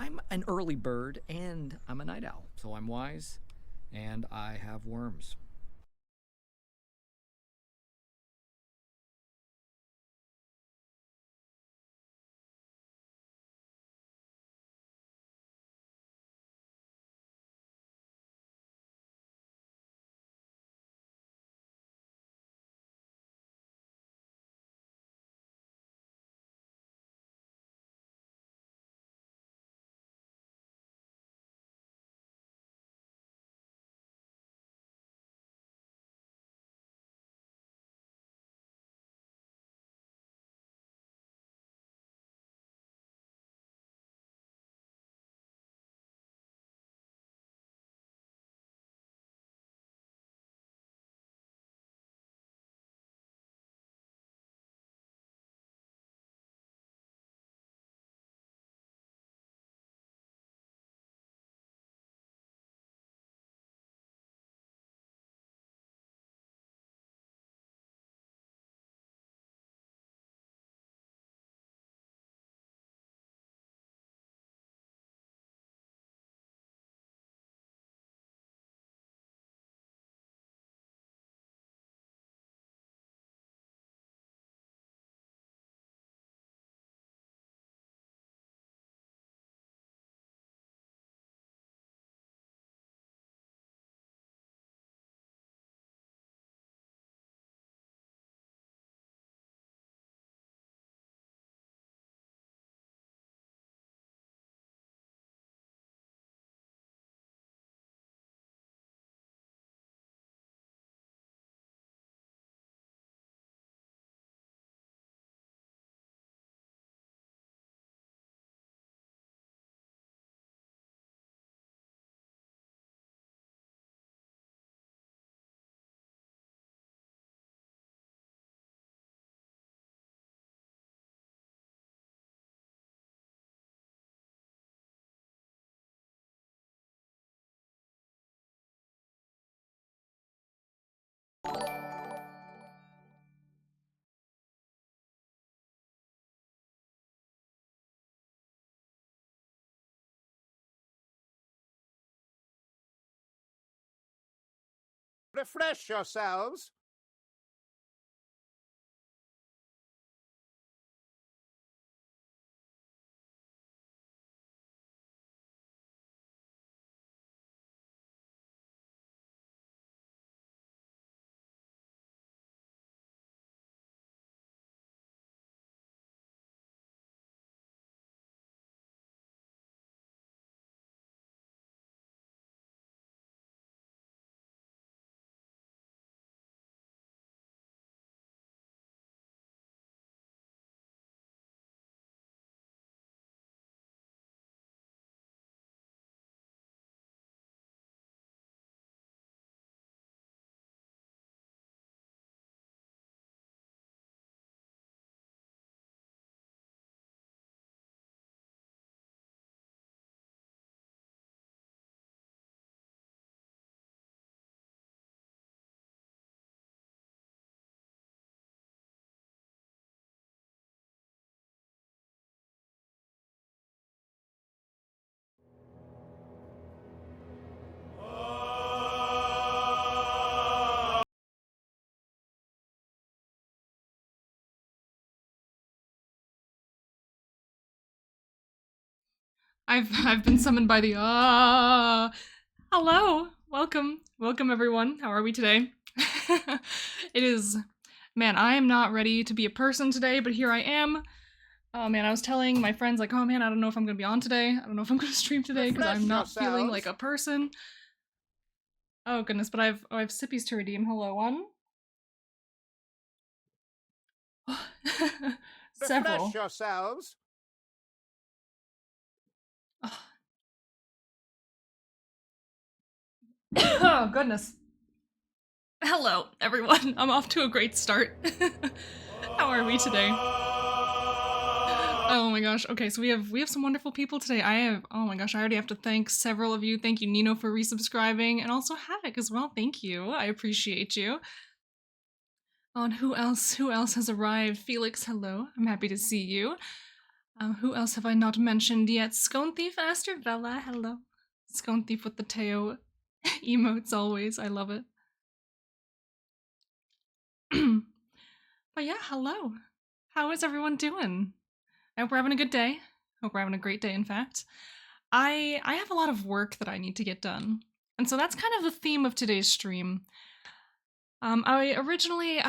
I'm an early bird and I'm a night owl, so I'm wise and I have worms. Refresh yourselves. I've been summoned by the Hello. Welcome everyone. How are we today? It is man, I am not ready to be a person today, but here I am. Oh man, I was telling my friends like, "Oh man, I don't know if I'm going to be on today. I don't know if I'm going to stream today because I'm not feeling like a person." Oh goodness, but I have sippies to redeem. Hello, one. Several. Refresh yourselves. Oh goodness. Hello, everyone. I'm off to a great start. How are we today? Oh my gosh. Okay, so we have some wonderful people today. Oh my gosh, I already have to thank several of you. Thank you, Nino, for resubscribing, and also Havoc as well. Thank you. I appreciate you. Oh, and who else? Who else has arrived? Felix, hello. I'm happy to see you. Who else have I not mentioned yet? Scone Thief, Aster Vella, hello. Scone Thief with the Teo emotes always, I love it. But yeah, hello. How is everyone doing? I hope we're having a good day. Hope we're having a great day, in fact. I have a lot of work that I need to get done. And so that's kind of the theme of today's stream. I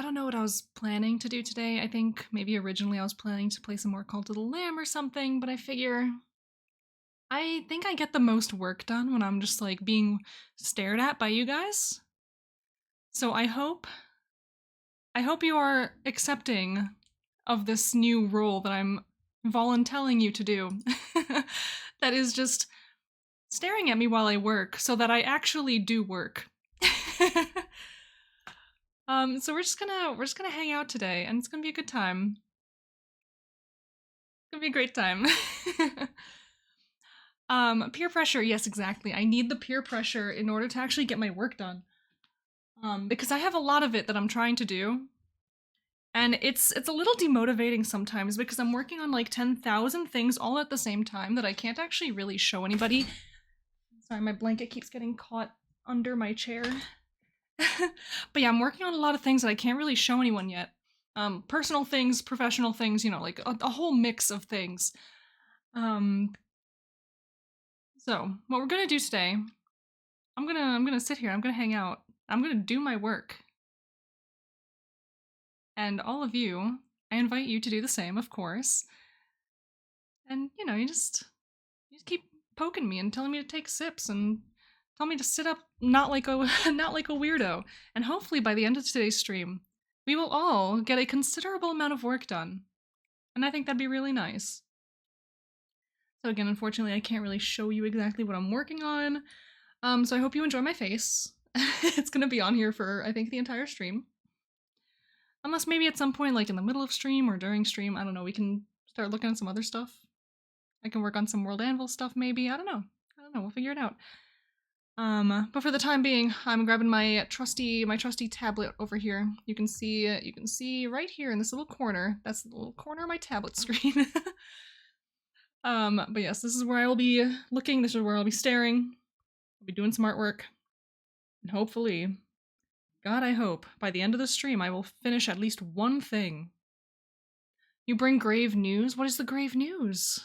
don't know what I was planning to do today. I think maybe originally I was planning to play some more Cult of the Lamb or something, but I think I get the most work done when I'm just like being stared at by you guys. So I hope you are accepting of this new role that I'm voluntelling you to do. That is just staring at me while I work so that I actually do work. So we're just gonna hang out today, and it's gonna be a good time. It's gonna be a great time. Peer pressure, yes, exactly. I need the peer pressure in order to actually get my work done. Because I have a lot of it that I'm trying to do. And it's a little demotivating sometimes because I'm working on like 10,000 things all at the same time that I can't actually really show anybody. Sorry, my blanket keeps getting caught under my chair. But yeah, I'm working on a lot of things that I can't really show anyone yet. Personal things, professional things, you know, like a whole mix of things. So what we're gonna do today, I'm gonna sit here, I'm gonna hang out, I'm gonna do my work. And all of you, I invite you to do the same, of course. And you know, you just keep poking me and telling me to take sips and tell me to sit up not like a not like a weirdo. And hopefully by the end of today's stream, we will all get a considerable amount of work done. And I think that'd be really nice. So again, unfortunately, I can't really show you exactly what I'm working on. So I hope you enjoy my face. It's gonna be on here for, I think, the entire stream. Unless maybe at some point, like in the middle of stream or during stream, I don't know, we can start looking at some other stuff. I can work on some World Anvil stuff maybe, I don't know, we'll figure it out. But for the time being, I'm grabbing my trusty tablet over here. You can see right here in this little corner, that's the little corner of my tablet screen. But yes, this is where I will be looking, this is where I'll be staring. I'll be doing some artwork. And hopefully, God, I hope, by the end of the stream I will finish at least one thing. You bring grave news? What is the grave news?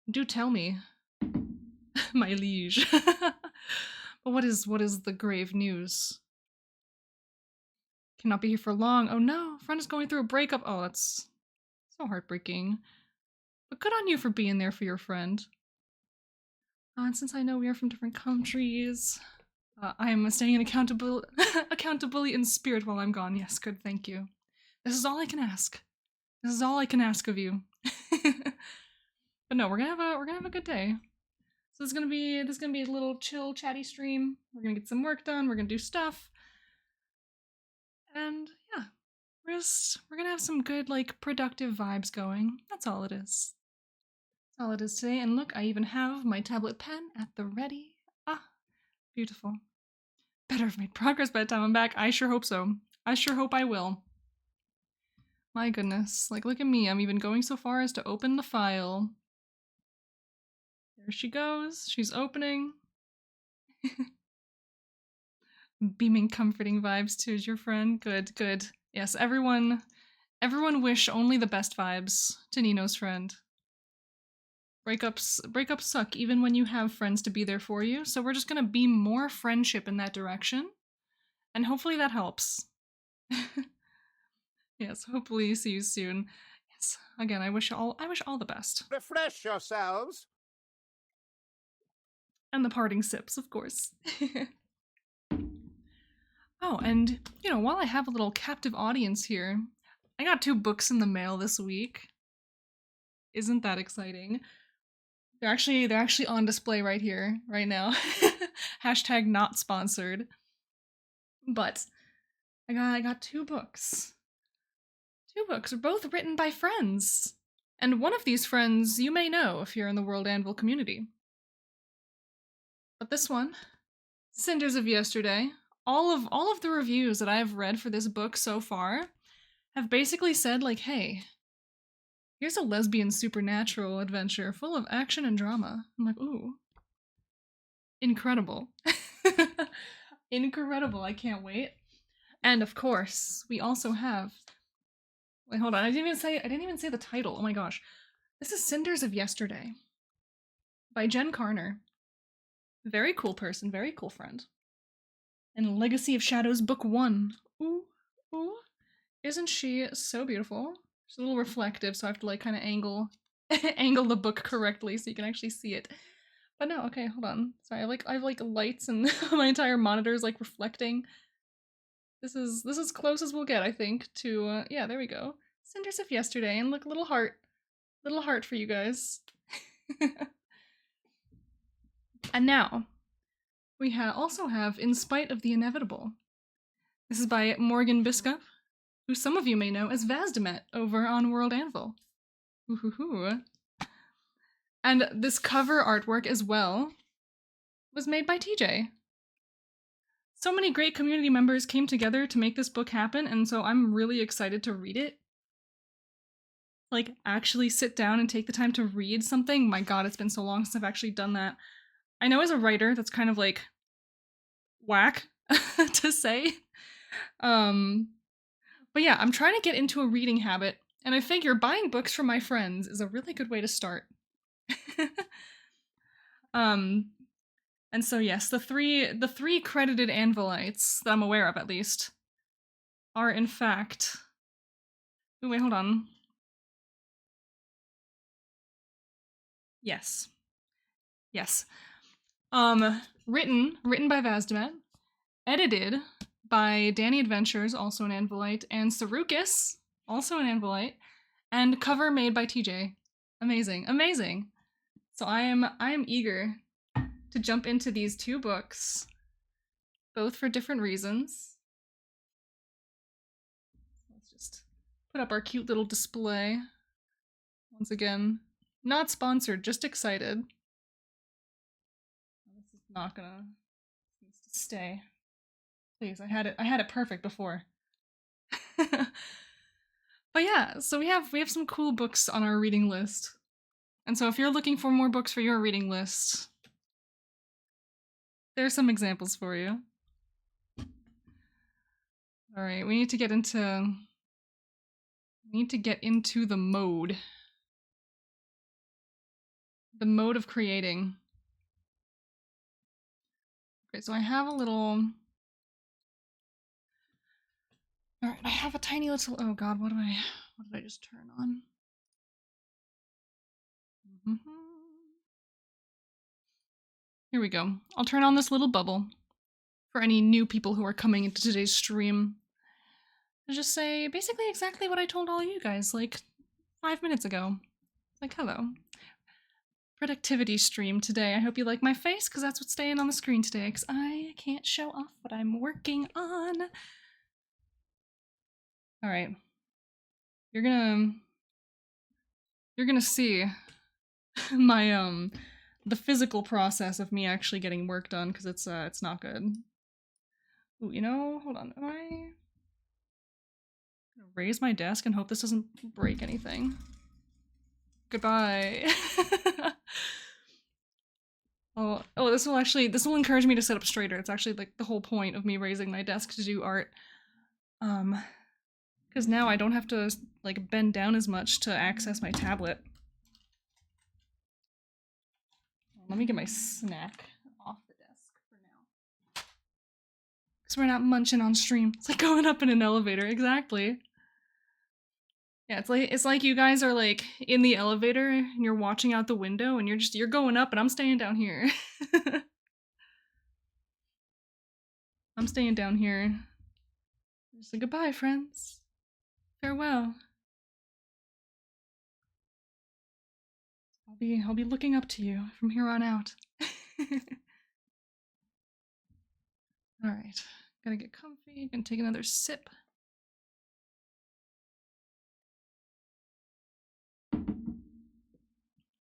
Do tell me, my liege. But what is the grave news? Cannot be here for long. Oh no, friend is going through a breakup. Oh, that's so heartbreaking. But good on you for being there for your friend. And since I know we are from different countries, I am staying in accountability in spirit while I'm gone. Yes, good, thank you. This is all I can ask. This is all I can ask of you. But no, we're gonna have a good day. So this is gonna be a little chill, chatty stream. We're gonna get some work done. We're gonna do stuff, and yeah, we're gonna have some good, like, productive vibes going. That's all it is. That's all it is today. And look, I even have my tablet pen at the ready. Ah, beautiful. Better have made progress by the time I'm back. I sure hope so. I sure hope I will. My goodness, like, look at me. I'm even going so far as to open the file. There she goes. She's opening. Beaming comforting vibes to your friend. Good, good. Yes, everyone wish only the best vibes to Nino's friend. Breakups suck even when you have friends to be there for you, so we're just gonna beam more friendship in that direction. And hopefully that helps. Yes, hopefully see you soon. Yes, again, I wish all the best. Refresh yourselves. And the parting sips, of course. Oh, and, you know, while I have a little captive audience here, I got 2 books in the mail this week. Isn't that exciting? They're actually on display right here, right now. Hashtag not sponsored. But I got 2 books. 2 books are both written by friends. And one of these friends you may know if you're in the World Anvil community. But this one, Cinders of Yesterday, all of the reviews that I've read for this book so far have basically said, like, hey, Here's a lesbian supernatural adventure full of action and drama. I'm like, ooh. Incredible. Incredible. I can't wait. And of course, we also have. Wait, hold on. I didn't even say the title. Oh my gosh. This is Cinders of Yesterday by Jen Carner. Very cool person, very cool friend. And Legacy of Shadows Book 1. Ooh, ooh. Isn't she so beautiful? She's a little reflective, so I have to like kind of angle angle the book correctly so you can actually see it. But no, okay, hold on. Sorry, I have like lights and my entire monitor is like reflecting. This is close as we'll get, I think, to yeah, there we go. Cinders of Yesterday, and look, little heart for you guys. And now we also have In Spite of the Inevitable. This is by Morgan Biscup, who some of you may know as Vazdemet over on World Anvil. Ooh. And this cover artwork as well was made by TJ. So many great community members came together to make this book happen, and so I'm really excited to read it. Like, actually sit down and take the time to read something. My god, it's been so long since I've actually done that. I know as a writer, that's kind of like whack to say. But yeah, I'm trying to get into a reading habit, and I figure buying books from my friends is a really good way to start. And so yes, the three credited Anvilites that I'm aware of, at least, are in fact. Ooh, wait, hold on. Yes. Written by Vazdemet, edited by Danny Adventures, also an Anvilite, and Sarukis, also an Anvilite, and cover made by TJ. Amazing. So I am eager to jump into these two books, both for different reasons. Let's just put up our cute little display. Once again, not sponsored, just excited. This is not gonna. This needs to stay. Please, I had it perfect before. But yeah, so we have some cool books on our reading list. And so if you're looking for more books for your reading list, there's some examples for you. All right, we need to get into the mode. The mode of creating. Okay, so I have a little. All right, I have a tiny little. Oh God, what did I just turn on? Here we go. I'll turn on this little bubble for any new people who are coming into today's stream. And just say basically exactly what I told all you guys like 5 minutes ago. Like, hello. Productivity stream today. I hope you like my face, because that's what's staying on the screen today, because I can't show off what I'm working on. Alright. You're gonna see my the physical process of me actually getting work done, because it's not good. Ooh, you know, hold on, am I gonna raise my desk and hope this doesn't break anything? Goodbye. Oh, this will encourage me to sit up straighter. It's actually like the whole point of me raising my desk to do art. Because now I don't have to like bend down as much to access my tablet. Let me get my snack off the desk for now. Because we're not munching on stream. It's like going up in an elevator, exactly. Yeah, it's like you guys are like in the elevator and you're watching out the window and you're going up and I'm staying down here. I'm staying down here. Just like, goodbye, friends. Farewell. I'll be looking up to you from here on out. Alright. Gotta get comfy, gonna take another sip.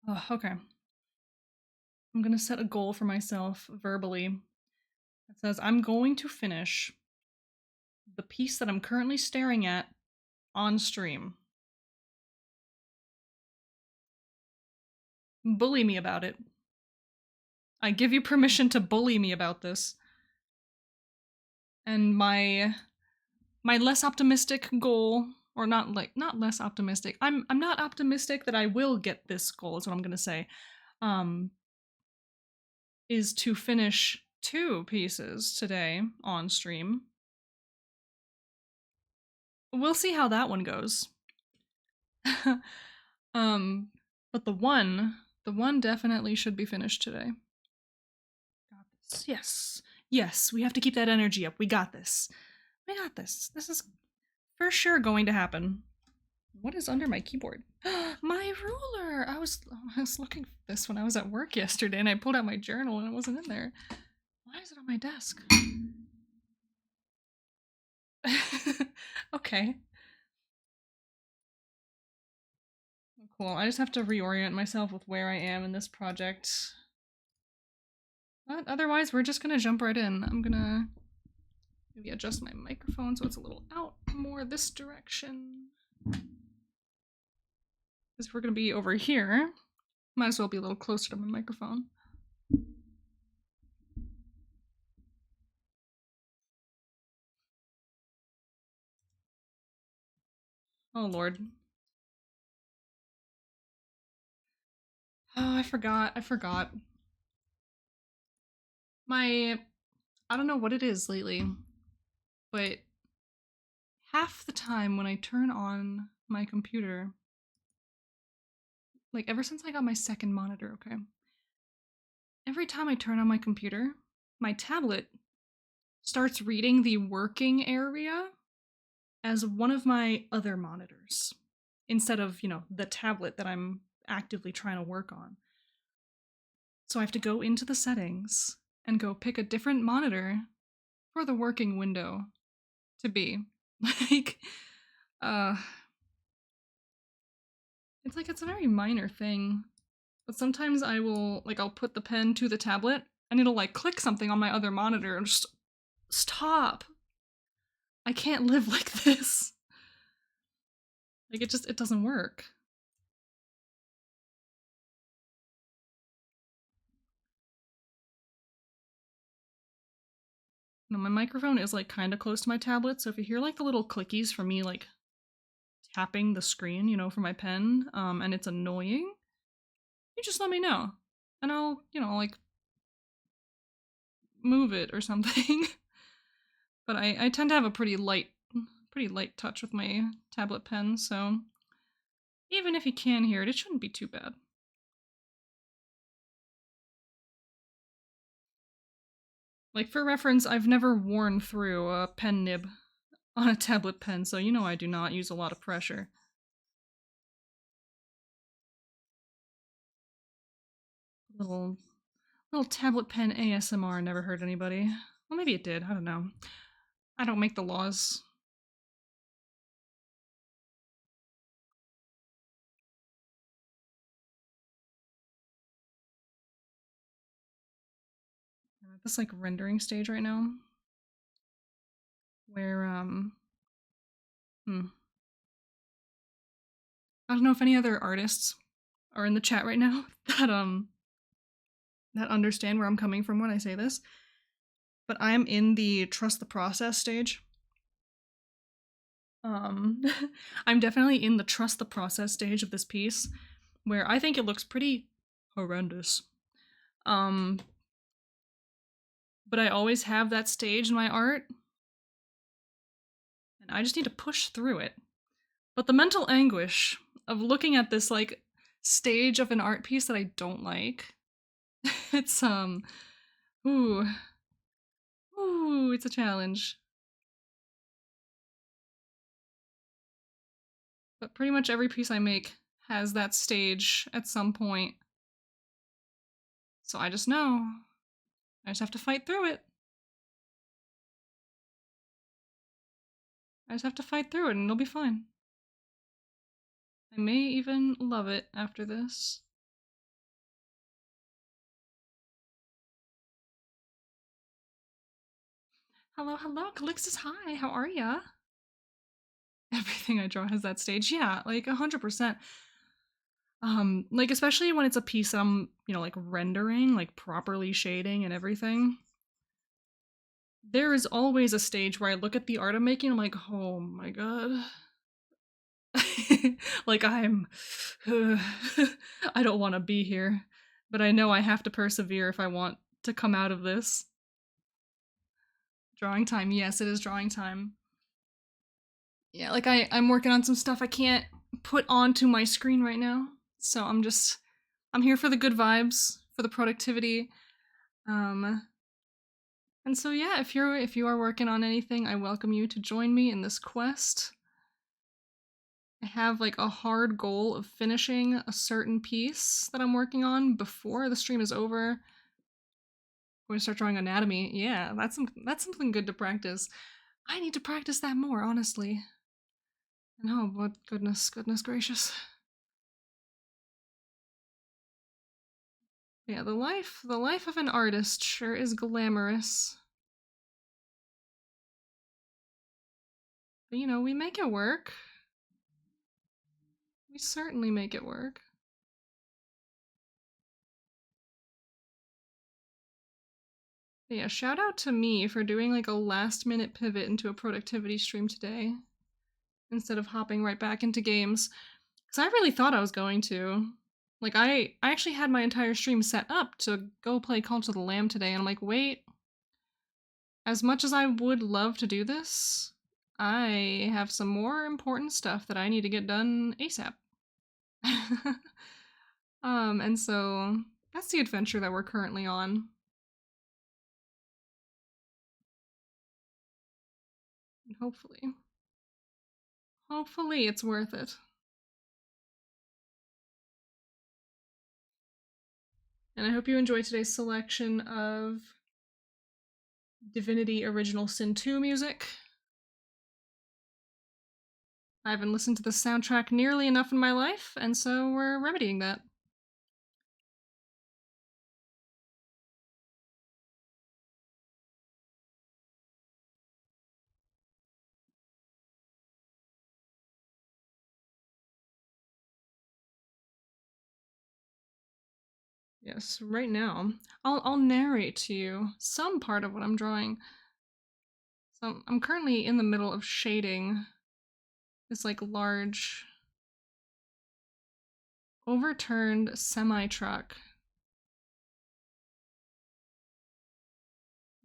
Oh, okay. I'm gonna set a goal for myself verbally. It says I'm going to finish the piece that I'm currently staring at on stream. Bully me about it. I give you permission to bully me about this. And my less optimistic goal, or not less optimistic. I'm not optimistic that I will get this goal, is what I'm gonna say. Is to finish 2 pieces today on stream. We'll see how that one goes. But the one definitely should be finished today. Got this. Yes. Yes, we have to keep that energy up. We got this. We got this. This is for sure going to happen. What is under my keyboard? My ruler! I was looking for this when I was at work yesterday and I pulled out my journal and it wasn't in there. Why is it on my desk? Okay. Cool. I just have to reorient myself with where I am in this project. But otherwise, we're just gonna jump right in. I'm gonna maybe adjust my microphone so it's a little out more this direction. Because we're gonna be over here, might as well be a little closer to my microphone. Oh lord. Oh, I forgot. I don't know what it is lately, but half the time when I turn on my computer, like ever since I got my second monitor, okay? Every time I turn on my computer, my tablet starts reading the working area as one of my other monitors instead of, the tablet that I'm actively trying to work on. So I have to go into the settings and go pick a different monitor for the working window to be. Like, it's a very minor thing. But sometimes I'll put the pen to the tablet and it'll click something on my other monitor and just stop. I can't live like this. It doesn't work. No, my microphone is kind of close to my tablet, so if you hear the little clickies from me tapping the screen, for my pen, and it's annoying, you just let me know. And I'll, move it or something. But I tend to have a pretty light touch with my tablet pen, so even if you can hear it, it shouldn't be too bad. For reference, I've never worn through a pen nib on a tablet pen, so I do not use a lot of pressure. Little tablet pen ASMR never hurt anybody. Well, maybe it did, I don't know. I don't make the laws. I'm at this rendering stage right now where I don't know if any other artists are in the chat right now that understand where I'm coming from when I say this, but I'm in the trust the process stage. I'm definitely in the trust the process stage of this piece where I think it looks pretty horrendous. But I always have that stage in my art, and I just need to push through it. But the mental anguish of looking at this stage of an art piece that I don't like, it's it's a challenge. But pretty much every piece I make has that stage at some point. So I just know. I just have to fight through it. I just have to fight through it and it'll be fine. I may even love it after this. Hello, Calixtus, hi, how are ya? Everything I draw has that stage. Yeah, 100%. Like especially when it's a piece that I'm, like rendering, like properly shading and everything. There is always a stage where I look at the art I'm making, I'm like, oh my god. Like I don't want to be here, but I know I have to persevere if I want to come out of this. Drawing time. Yes, it is drawing time. Yeah, like I'm working on some stuff I can't put onto my screen right now. So I'm here for the good vibes, for the productivity. Um and so yeah, if you are working on anything, I welcome you to join me in this quest. I have like a hard goal of finishing a certain piece that I'm working on before the stream is over. I'm going to start drawing anatomy. Yeah, that's something good to practice. I need to practice that more, honestly. And oh, but goodness gracious. Yeah, the life of an artist sure is glamorous. But we make it work. We certainly make it work. But yeah, shout out to me for doing like a last minute pivot into a productivity stream today instead of hopping right back into games. Because I really thought I was going to. Like, I actually had my entire stream set up to go play Cult of the Lamb today, and I'm like, wait, as much as I would love to do this, I have some more important stuff that I need to get done ASAP. And so that's the adventure that we're currently on. And hopefully it's worth it. And I hope you enjoyed today's selection of Divinity Original Sin 2 music. I haven't listened to the soundtrack nearly enough in my life, and so we're remedying that. Yes, right now. I'll narrate to you some part of what I'm drawing. So I'm currently in the middle of shading this like large overturned semi-truck.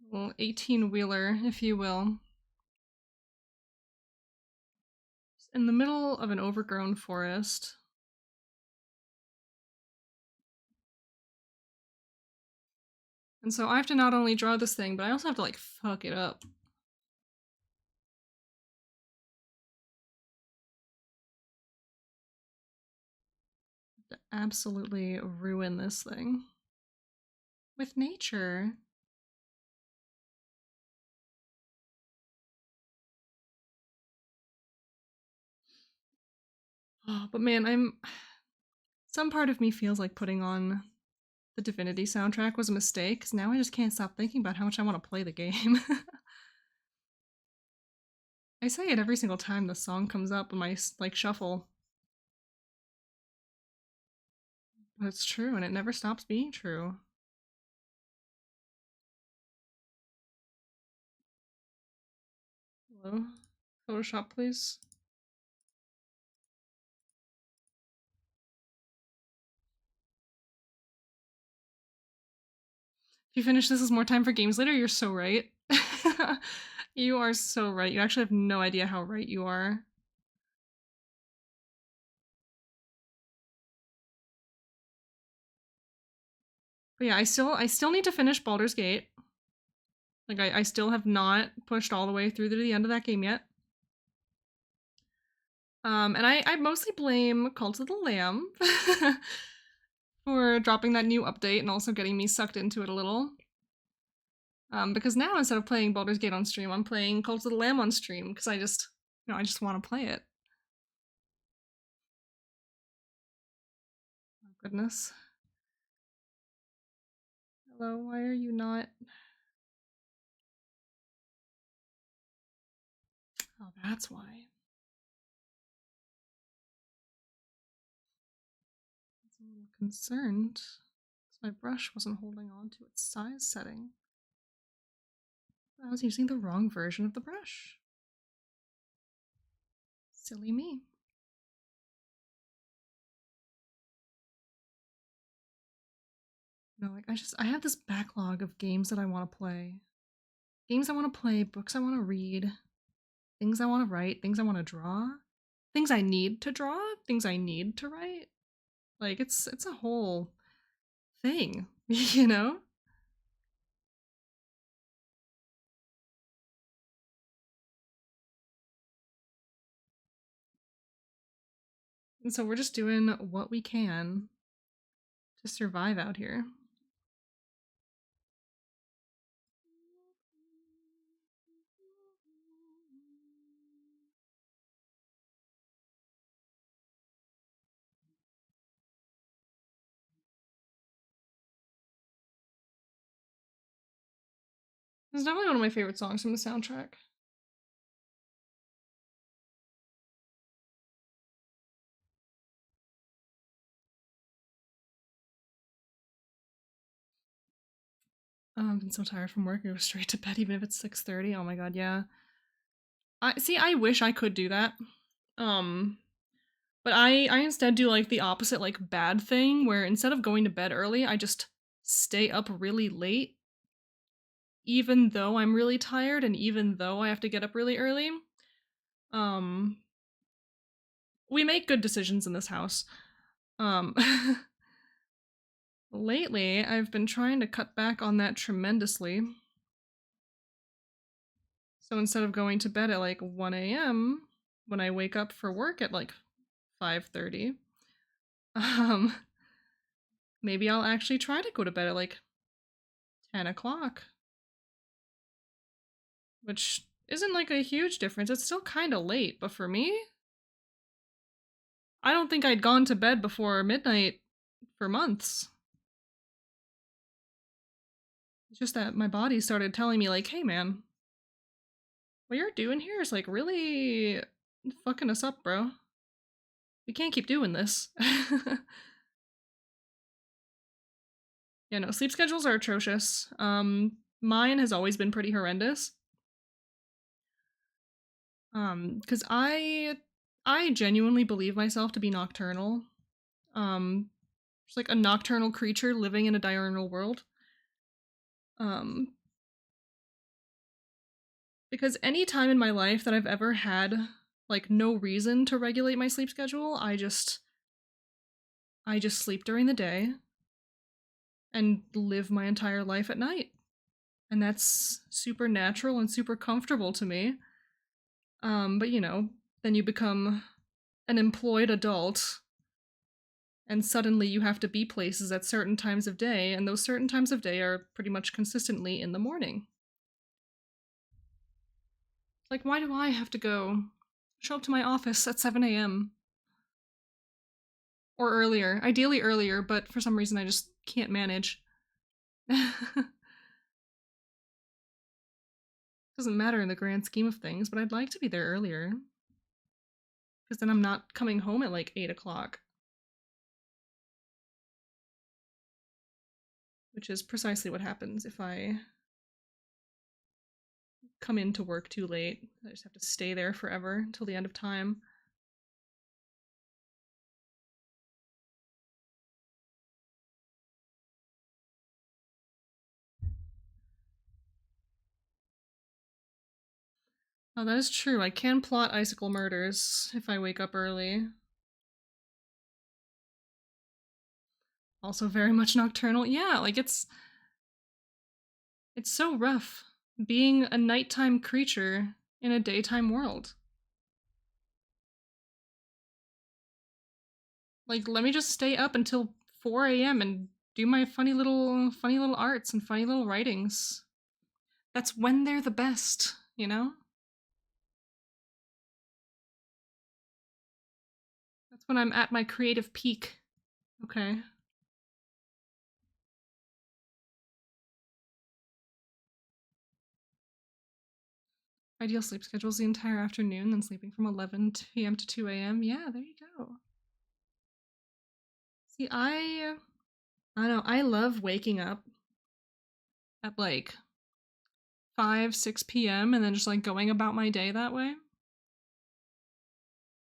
Little 18-wheeler, if you will. It's in the middle of an overgrown forest. And so I have to not only draw this thing, but I also have to like fuck it up. To absolutely ruin this thing. With nature. Oh, but man, some part of me feels like putting on the Divinity soundtrack was a mistake, because now I just can't stop thinking about how much I want to play the game. I say it every single time the song comes up in my like shuffle. But it's true, and it never stops being true. Hello? Photoshop, please. If you finish this is more time for games later, you're so right. You are so right. You actually have no idea how right you are. But yeah, I still need to finish Baldur's Gate. Like I still have not pushed all the way through to the end of that game yet. And I mostly blame Cult of the Lamb for dropping that new update and also getting me sucked into it a little. Because now instead of playing Baldur's Gate on stream, I'm playing Cult of the Lamb on stream because I just want to play it. Oh goodness. Hello, why are you not? Oh, that's why. concerned because my brush wasn't holding on to its size setting. I was using the wrong version of the brush. Silly me. No, like I have this backlog of games that I want to play. Games I want to play, books I want to read, things I want to write, things I want to draw, things I need to draw, things I need to write. Like it's a whole thing, you know? And so we're just doing what we can to survive out here. It's definitely one of my favorite songs from the soundtrack. Oh, I've been so tired from work. I go straight to bed even if it's 6:30. Oh my god, yeah. I wish I could do that. But I instead do like the opposite, like bad thing, where instead of going to bed early, I just stay up really late, even though I'm really tired and even though I have to get up really early. We make good decisions in this house. Lately, I've been trying to cut back on that tremendously. So instead of going to bed at like 1 a.m., when I wake up for work at like 5:30, maybe I'll actually try to go to bed at like 10 o'clock. Which isn't like a huge difference. It's still kind of late, but for me, I don't think I'd gone to bed before midnight for months. It's just that my body started telling me, like, hey man, what you're doing here is like really fucking us up, bro. We can't keep doing this. Yeah, no, sleep schedules are atrocious. Mine has always been pretty horrendous. Because I genuinely believe myself to be nocturnal. Just like a nocturnal creature living in a diurnal world. Because any time in my life that I've ever had like no reason to regulate my sleep schedule, I just sleep during the day and live my entire life at night. And that's super natural and super comfortable to me. But you know, then you become an employed adult and suddenly you have to be places at certain times of day, and those certain times of day are pretty much consistently in the morning. Like, why do I have to show up to my office at 7 a.m.? Or earlier. Ideally earlier, but for some reason I just can't manage. Doesn't matter in the grand scheme of things, but I'd like to be there earlier. Because then I'm not coming home at like 8 o'clock. Which is precisely what happens if I come into work too late. I just have to stay there forever until the end of time. Oh, that is true. I can plot icicle murders if I wake up early. Also very much nocturnal. Yeah, like it's so rough being a nighttime creature in a daytime world. Like, let me just stay up until 4 a.m. and do my funny little arts and funny little writings. That's when they're the best, you know? That's when I'm at my creative peak. Okay. Ideal sleep schedules the entire afternoon, then sleeping from 11 p.m. to 2 a.m. Yeah, there you go. See, I don't know, I love waking up at like 5, 6 p.m. and then just like going about my day that way.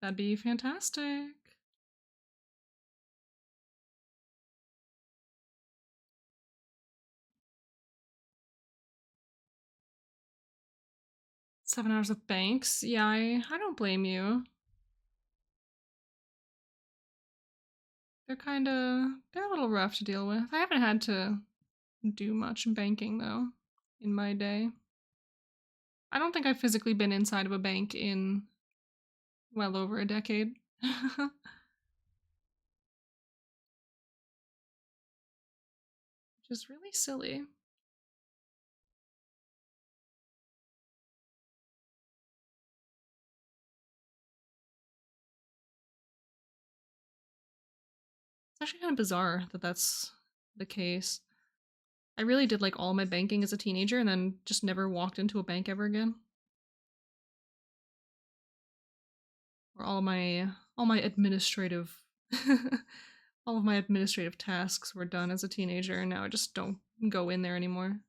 That'd be fantastic. $7 of banks. Yeah, I don't blame you. They're a little rough to deal with. I haven't had to do much banking though in my day. I don't think I've physically been inside of a bank in well over a decade. Which is really silly. It's actually kind of bizarre that that's the case. I really did like all my banking as a teenager and then just never walked into a bank ever again. Or all my administrative all of my administrative tasks were done as a teenager and now I just don't go in there anymore.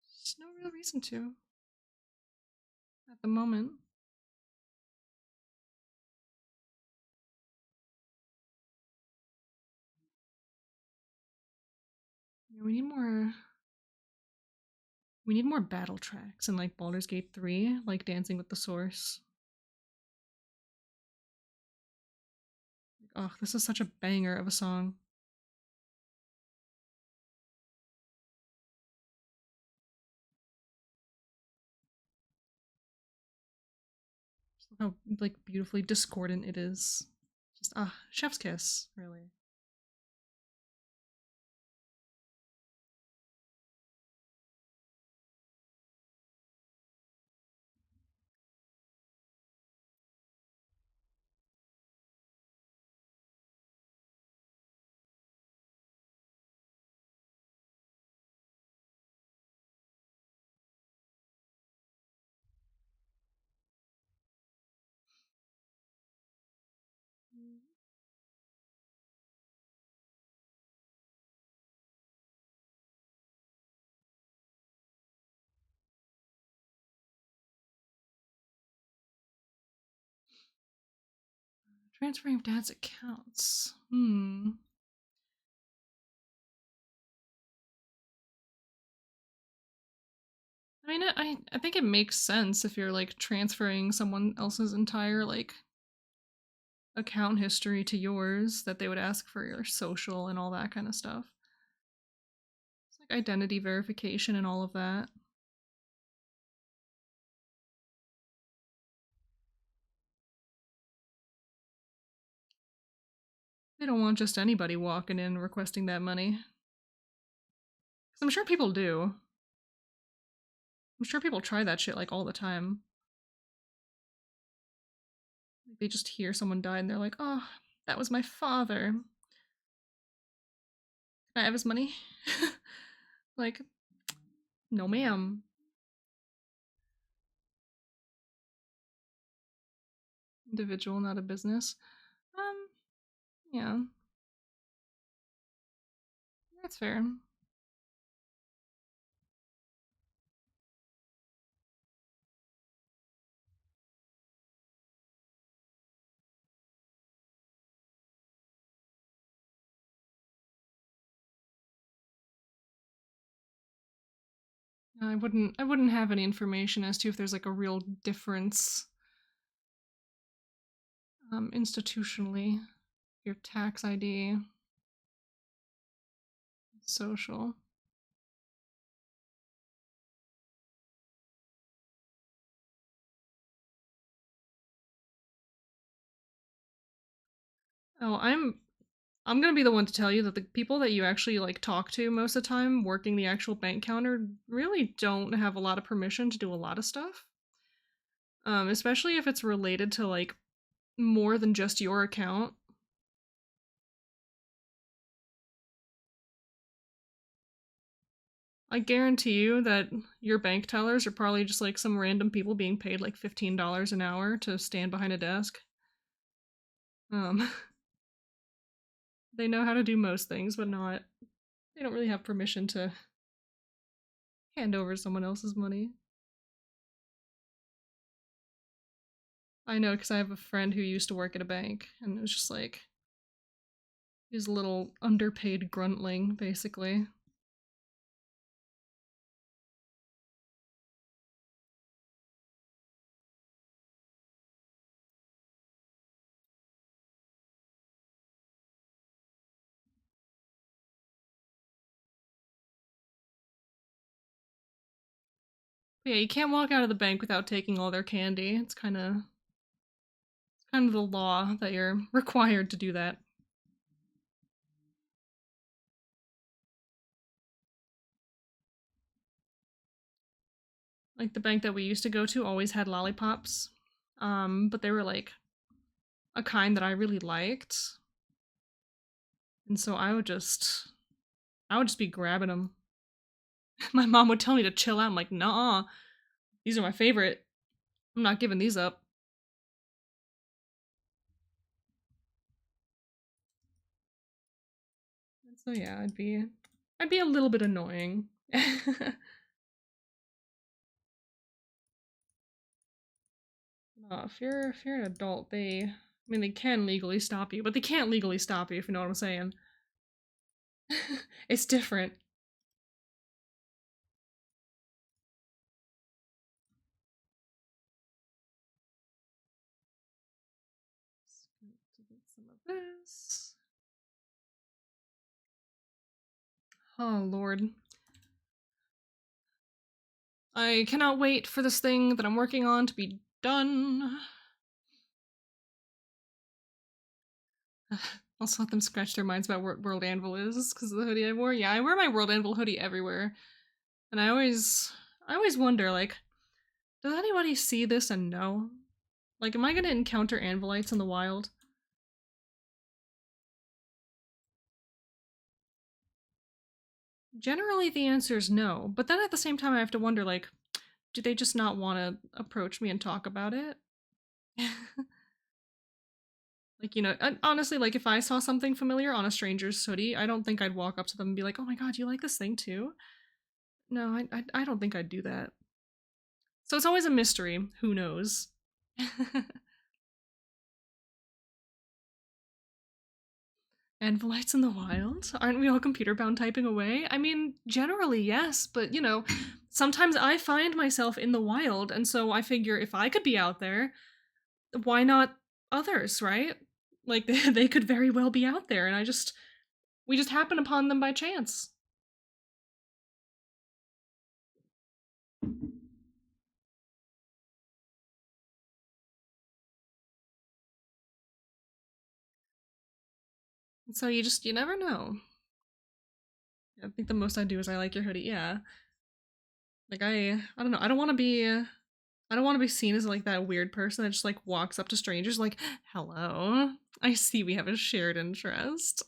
There's no real reason to at the moment. Yeah, we need more battle tracks in like Baldur's Gate 3, like Dancing with the Source. Oh, this is such a banger of a song. Just how like beautifully discordant it is. Just chef's kiss, really. Transferring of dad's accounts. I mean, I think it makes sense if you're like transferring someone else's entire like account history to yours that they would ask for your social and all that kind of stuff. It's like identity verification and all of that. They don't want just anybody walking in requesting that money. 'Cause I'm sure people do. I'm sure people try that shit like all the time. They just hear someone die and they're like, oh, that was my father. Can I have his money? Like, no ma'am. Individual, not a business. Yeah. That's fair. I wouldn't have any information as to if there's like a real difference institutionally. Your tax ID, social. Oh, I'm gonna be the one to tell you that the people that you actually like talk to most of the time working the actual bank counter really don't have a lot of permission to do a lot of stuff. Especially if it's related to like more than just your account. I guarantee you that your bank tellers are probably just like some random people being paid like $15 an hour to stand behind a desk. They know how to do most things, but they don't really have permission to hand over someone else's money. I know, because I have a friend who used to work at a bank, and it was just like, he's a little underpaid gruntling, basically. But yeah, you can't walk out of the bank without taking all their candy. It's kind of the law that you're required to do that. Like the bank that we used to go to always had lollipops, but they were like a kind that I really liked, and so I would just be grabbing them. My mom would tell me to chill out. I'm like, nah, these are my favorite. I'm not giving these up. And so yeah, I'd be a little bit annoying. If you're an adult, I mean, they can legally stop you, but they can't legally stop you, if you know what I'm saying. It's different. Just going to get some of this. Oh, Lord. I cannot wait for this thing that I'm working on to be done. Also let them scratch their minds about what World Anvil is, because of the hoodie I wore. Yeah, I wear my World Anvil hoodie everywhere. And I always wonder, like, does anybody see this and know? Like, am I gonna encounter Anvilites in the wild? Generally, the answer is no, but then at the same time, I have to wonder, like, do they just not want to approach me and talk about it? Like, you know, honestly, like, if I saw something familiar on a stranger's hoodie, I don't think I'd walk up to them and be like, oh my god, you like this thing too? No, I don't think I'd do that. So it's always a mystery. Who knows? Anvilites in the wild? Aren't we all computer bound typing away? I mean, generally, yes, but you know, sometimes I find myself in the wild, and so I figure if I could be out there, why not others, right? Like, they could very well be out there, and we just happen upon them by chance. So you never know. I think the most I do is I like your hoodie, yeah. Like, I don't know, I don't want to be seen as like that weird person that just like walks up to strangers like, hello, I see we have a shared interest.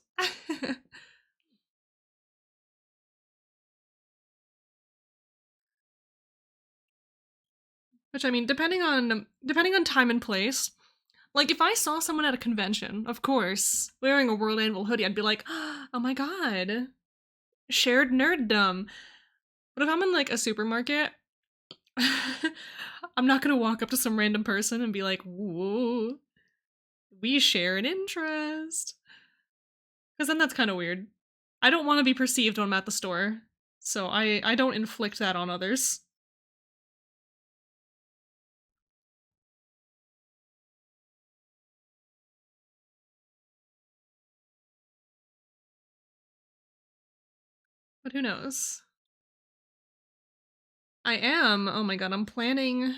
Which, I mean, depending on time and place, like if I saw someone at a convention, of course, wearing a World Anvil hoodie, I'd be like, oh my god, shared nerddom. But if I'm in like a supermarket, I'm not gonna walk up to some random person and be like, whoa, we share an interest. Because then that's kind of weird. I don't want to be perceived when I'm at the store, so I don't inflict that on others. But who knows? I am. Oh my god, I'm planning.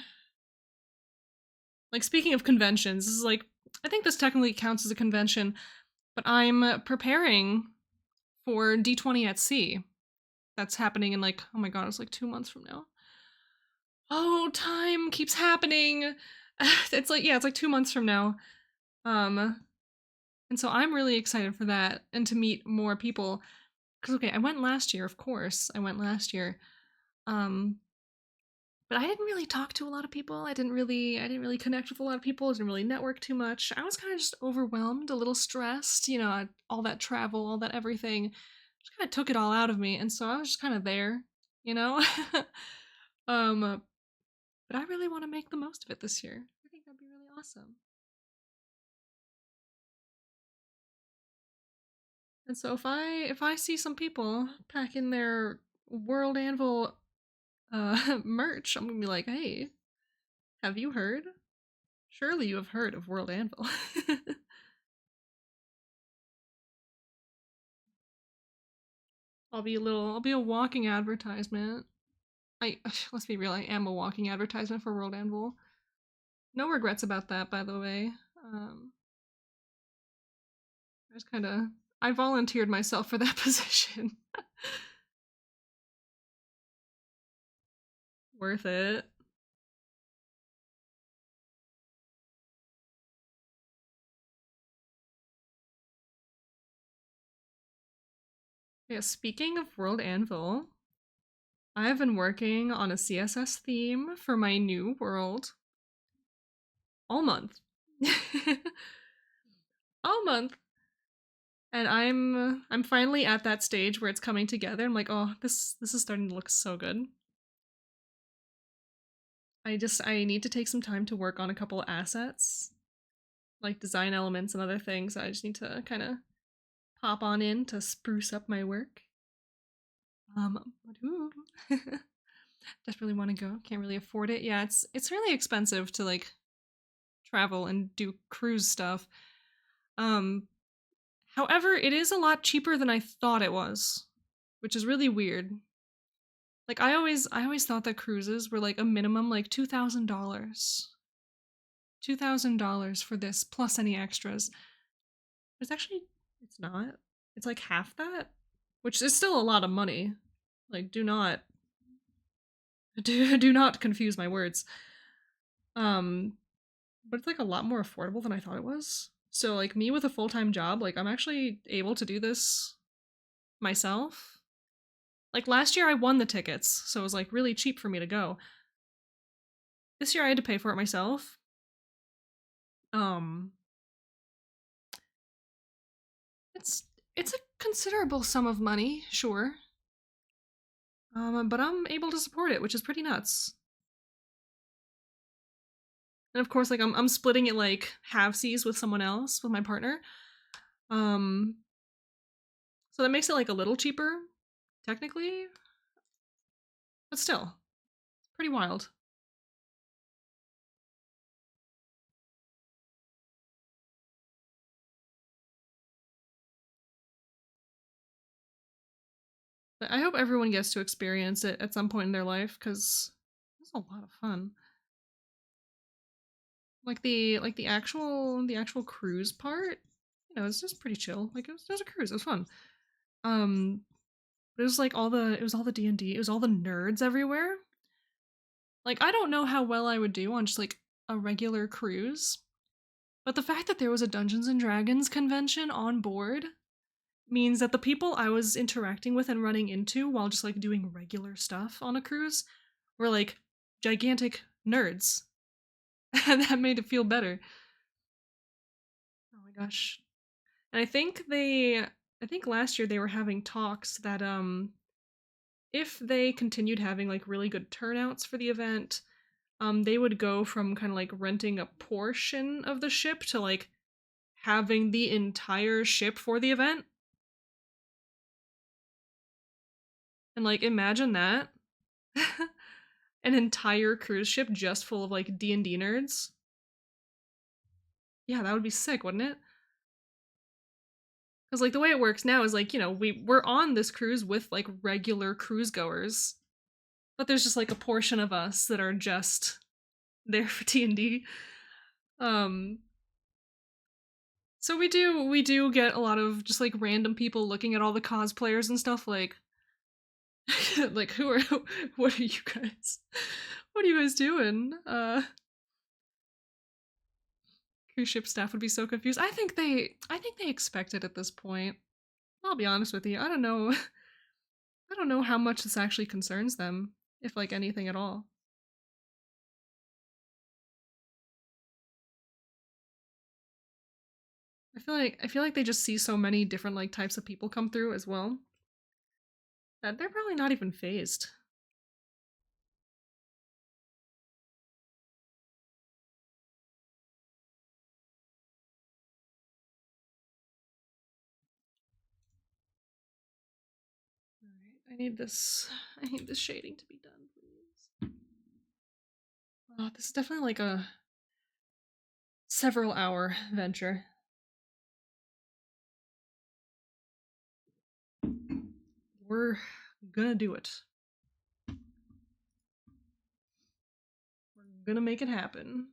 Like, speaking of conventions, this is like, I think this technically counts as a convention, but I'm preparing for D20 at Sea. That's happening in like, oh my god, it's like 2 months from now. Oh, time keeps happening. It's like, yeah, it's like 2 months from now. And so I'm really excited for that and to meet more people. Because okay, I went last year, of course. I went last year. Um, but I didn't really talk to a lot of people. I didn't really connect with a lot of people. I didn't really network too much. I was kind of just overwhelmed, a little stressed, all that travel, all that everything. Just kind of took it all out of me, and so I was just kind of there, you know. um, but I really want to make the most of it this year. I think that'd be really awesome. And so if I see some people packing their World Anvil merch, I'm gonna be like, hey, have you heard? Surely you have heard of World Anvil. I'll be a walking advertisement. I let's be real, I am a walking advertisement for World Anvil. No regrets about that, by the way. Um, I just kind of I volunteered myself for that position. Worth it. Yeah, speaking of World Anvil, I've been working on a CSS theme for my new world all month. All month. And I'm finally at that stage where it's coming together. I'm like, oh, this is starting to look so good. I need to take some time to work on a couple of assets, like design elements and other things. I just need to kind of pop on in to spruce up my work. But ooh. Desperately want to go. Can't really afford it. Yeah, it's really expensive to like travel and do cruise stuff. Um, However, it is a lot cheaper than I thought it was, which is really weird. Like I always thought that cruises were like a minimum like $2,000. $2,000 for this plus any extras. It's not. It's like half that, which is still a lot of money. Like do not confuse my words. Um but it's like a lot more affordable than I thought it was. So like me with a full-time job, like I'm actually able to do this myself. Like last year I won the tickets, so it was like really cheap for me to go. This year I had to pay for it myself. Um it's a considerable sum of money, sure. But I'm able to support it, which is pretty nuts. And of course, like I'm splitting it like halvesies with someone else, with my partner. Um, so that makes it like a little cheaper, technically, but still, pretty wild. But I hope everyone gets to experience it at some point in their life because it's a lot of fun. Like the actual cruise part, it's just pretty chill. Like it was a cruise. It was fun. Um, but it was all the D&D. It was all the nerds everywhere. Like I don't know how well I would do on just like a regular cruise, but the fact that there was a Dungeons and Dragons convention on board means that the people I was interacting with and running into while just like doing regular stuff on a cruise were like gigantic nerds. And that made it feel better. Oh my gosh. And I think last year they were having talks that if they continued having like really good turnouts for the event, they would go from kind of like renting a portion of the ship to like having the entire ship for the event. And like imagine that. An entire cruise ship just full of like D&D nerds. Yeah, that would be sick, wouldn't it? Cuz like the way it works now is like, we're on this cruise with like regular cruise goers, but there's just like a portion of us that are just there for D&D. Um so we do get a lot of just like random people looking at all the cosplayers and stuff like like what are you guys? What are you guys doing? Cruise ship staff would be so confused. I think they expect it at this point. I'll be honest with you. I don't know. I don't know how much this actually concerns them, if like anything at all. I feel like they just see so many different like types of people come through as well that they're probably not even phased. Alright, I need this shading to be done, please. Oh, this is definitely like a several hour venture. We're gonna do it. We're gonna make it happen.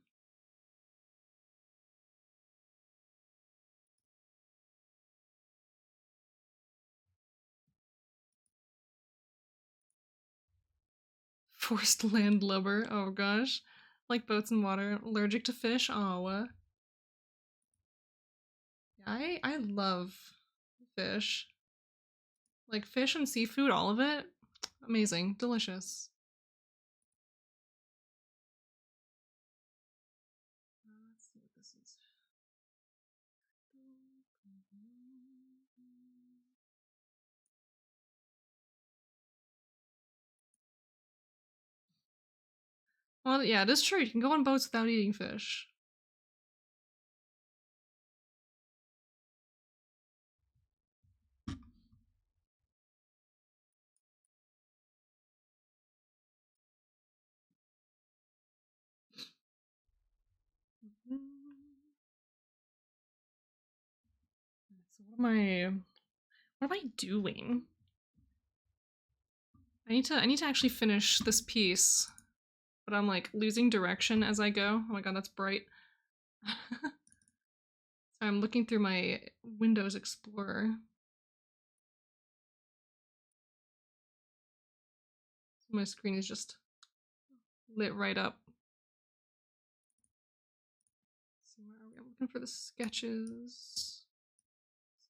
Forced landlubber. Oh gosh. Like boats and water. Allergic to fish. Oh. I love fish. Like fish and seafood, all of it. Amazing. Delicious. Let's see what this is. Well, yeah, it is true. You can go on boats without eating fish. So what am I doing? I need to actually finish this piece, but I'm like losing direction as I go. Oh my god, that's bright. So I'm looking through my Windows Explorer. So my screen is just lit right up. So where are we? I'm looking for the sketches.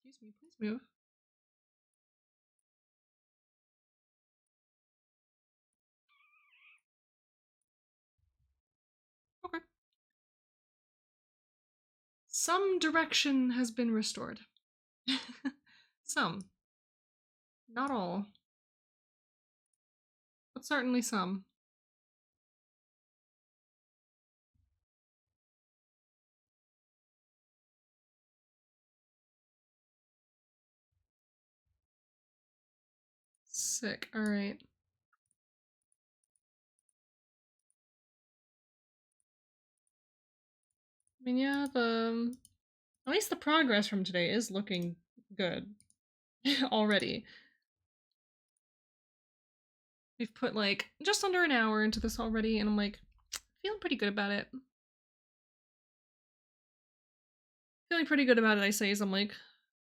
Excuse me, please move. Okay. Some direction has been restored. Some. Not all. But certainly some. Sick. Alright. I mean, yeah, at least the progress from today is looking good. Already. We've put like just under an hour into this already, and I'm like feeling pretty good about it. Feeling pretty good about it, I say, as I'm like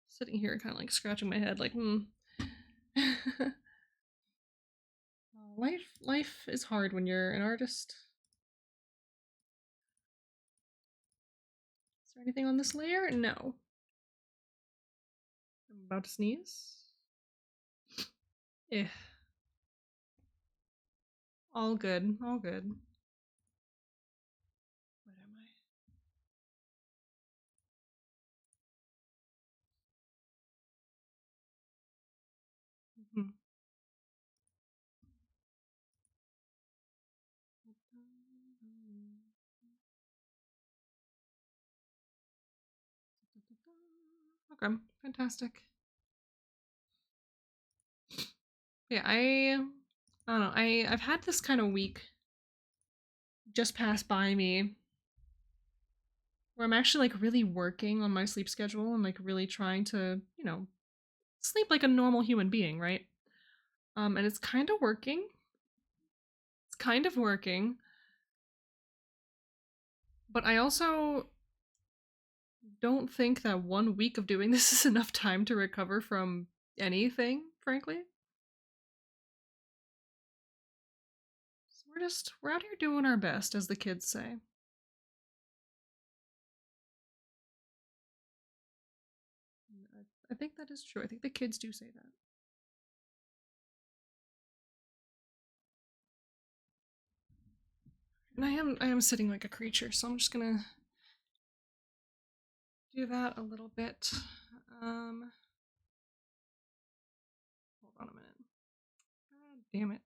sitting here kind of like scratching my head, like, life is hard when you're an artist. Is there anything on this layer? No. I'm about to sneeze. Eh. All good. All good. What am I? Mhm. Okay, fantastic. Yeah, I don't know. I've had this kind of week just pass by me where I'm actually like really working on my sleep schedule and like really trying to, sleep like a normal human being, right? And it's kind of working. It's kind of working. But I also don't think that 1 week of doing this is enough time to recover from anything, frankly. So we're out here doing our best, as the kids say. I think that is true. I think the kids do say that. And I am sitting like a creature, so I'm just gonna do that a little bit. Hold on a minute. God damn it.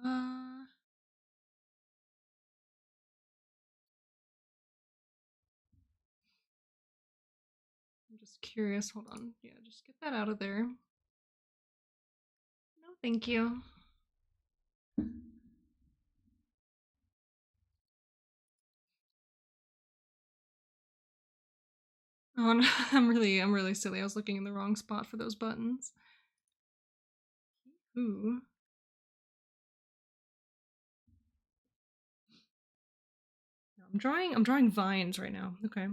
I'm just curious. Hold on. Yeah, just get that out of there. No, thank you. Oh no, I'm really silly. I was looking in the wrong spot for those buttons. Ooh. No, I'm drawing vines right now. Okay.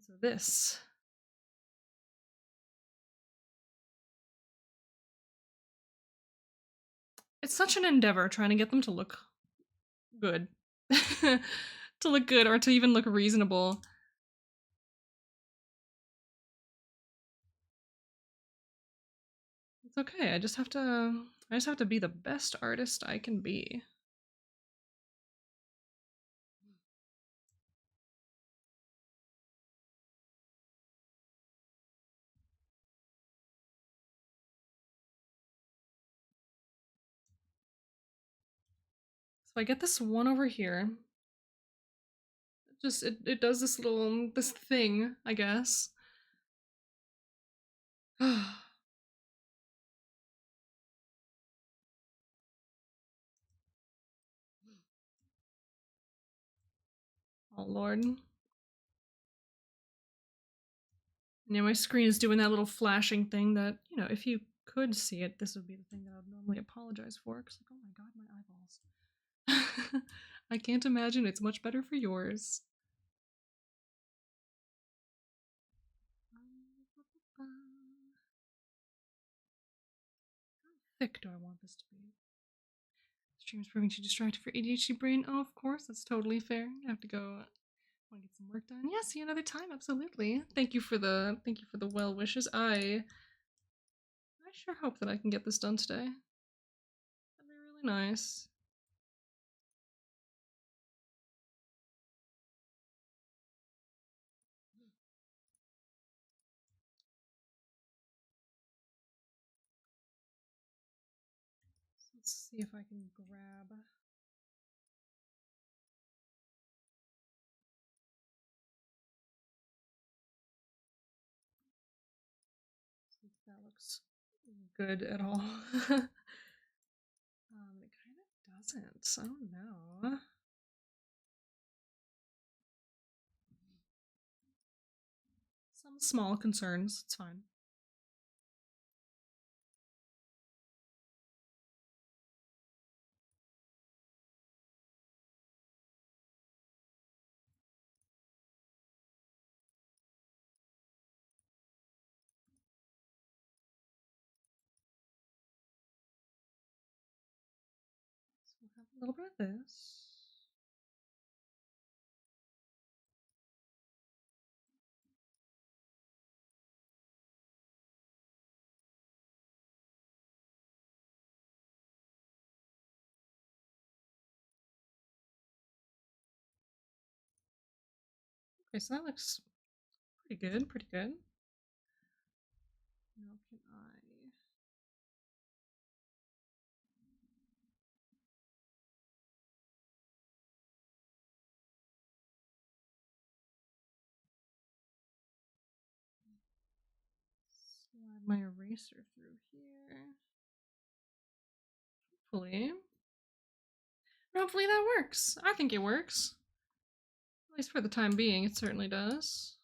So this. It's such an endeavor trying to get them to look good. To look good or to even look reasonable. It's okay. I just have to be the best artist I can be. So I get this one over here. It does this little this thing, I guess. Oh Lord. Yeah, my screen is doing that little flashing thing that, you know, if you could see it, this would be the thing that I would normally apologize for. Because, like, oh my god, my eyeballs. I can't imagine it's much better for yours. How thick do I want this to be? Stream's proving too distracted for ADHD brain. Oh, of course, that's totally fair. I have to go. Want to get some work done? Yeah, see you another time. Absolutely. Thank you for the well wishes. I sure hope that I can get this done today. That'd be really nice. Let's see if I can grab. See if that looks good at all. It kind of doesn't. I don't know. Some small concerns. It's fine. So we'll have a little bit of this. Okay, so that looks pretty good, pretty good. Now can I... slide my eraser through here. Hopefully that works. I think it works. At least for the time being, it certainly does.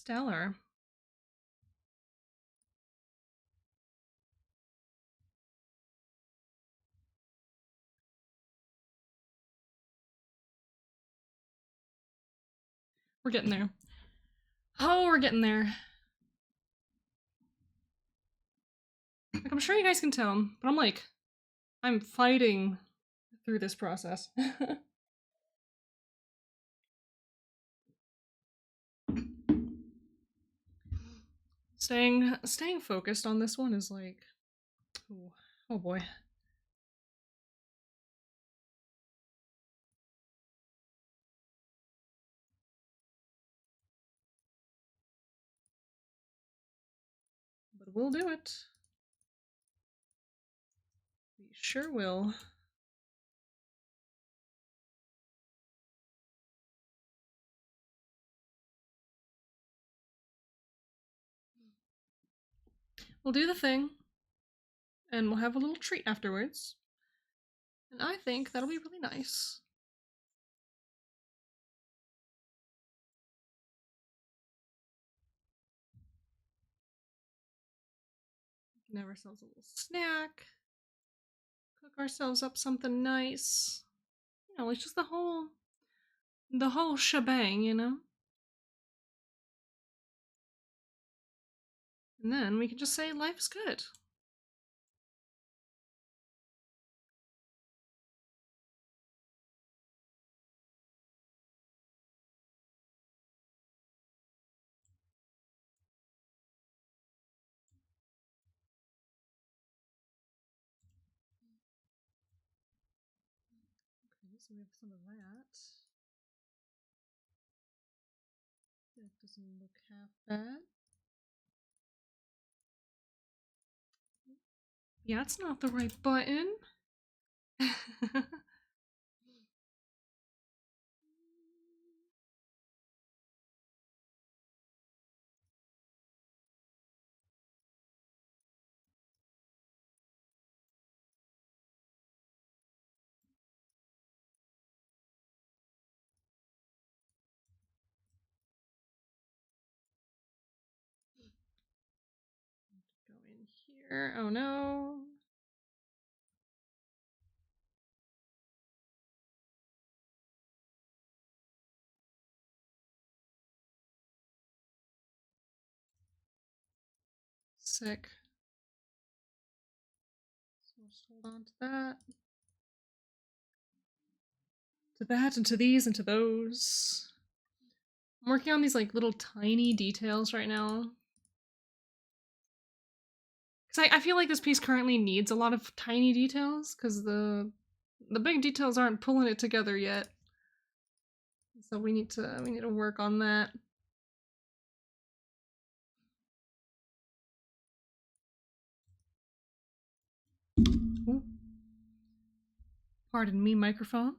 Stellar. We're getting there. Oh, we're getting there. Like, I'm sure you guys can tell, but I'm fighting through this process. Staying focused on this one is like, oh boy. But we'll do it. We sure will. We'll do the thing, and we'll have a little treat afterwards. And I think that'll be really nice. We can have ourselves a little snack. Cook ourselves up something nice. You know, it's just the whole shebang, you know? And then we can just say life's good. Okay, so we have some of that. That doesn't look half bad. Yeah, it's not the right button. Go in here. Oh no. Sick. So we'll just hold on to that. To that, and to these, and to those. I'm working on these like little tiny details right now. Because I feel like this piece currently needs a lot of tiny details, because the big details aren't pulling it together yet. So we need to work on that. Ooh. Pardon me, microphone.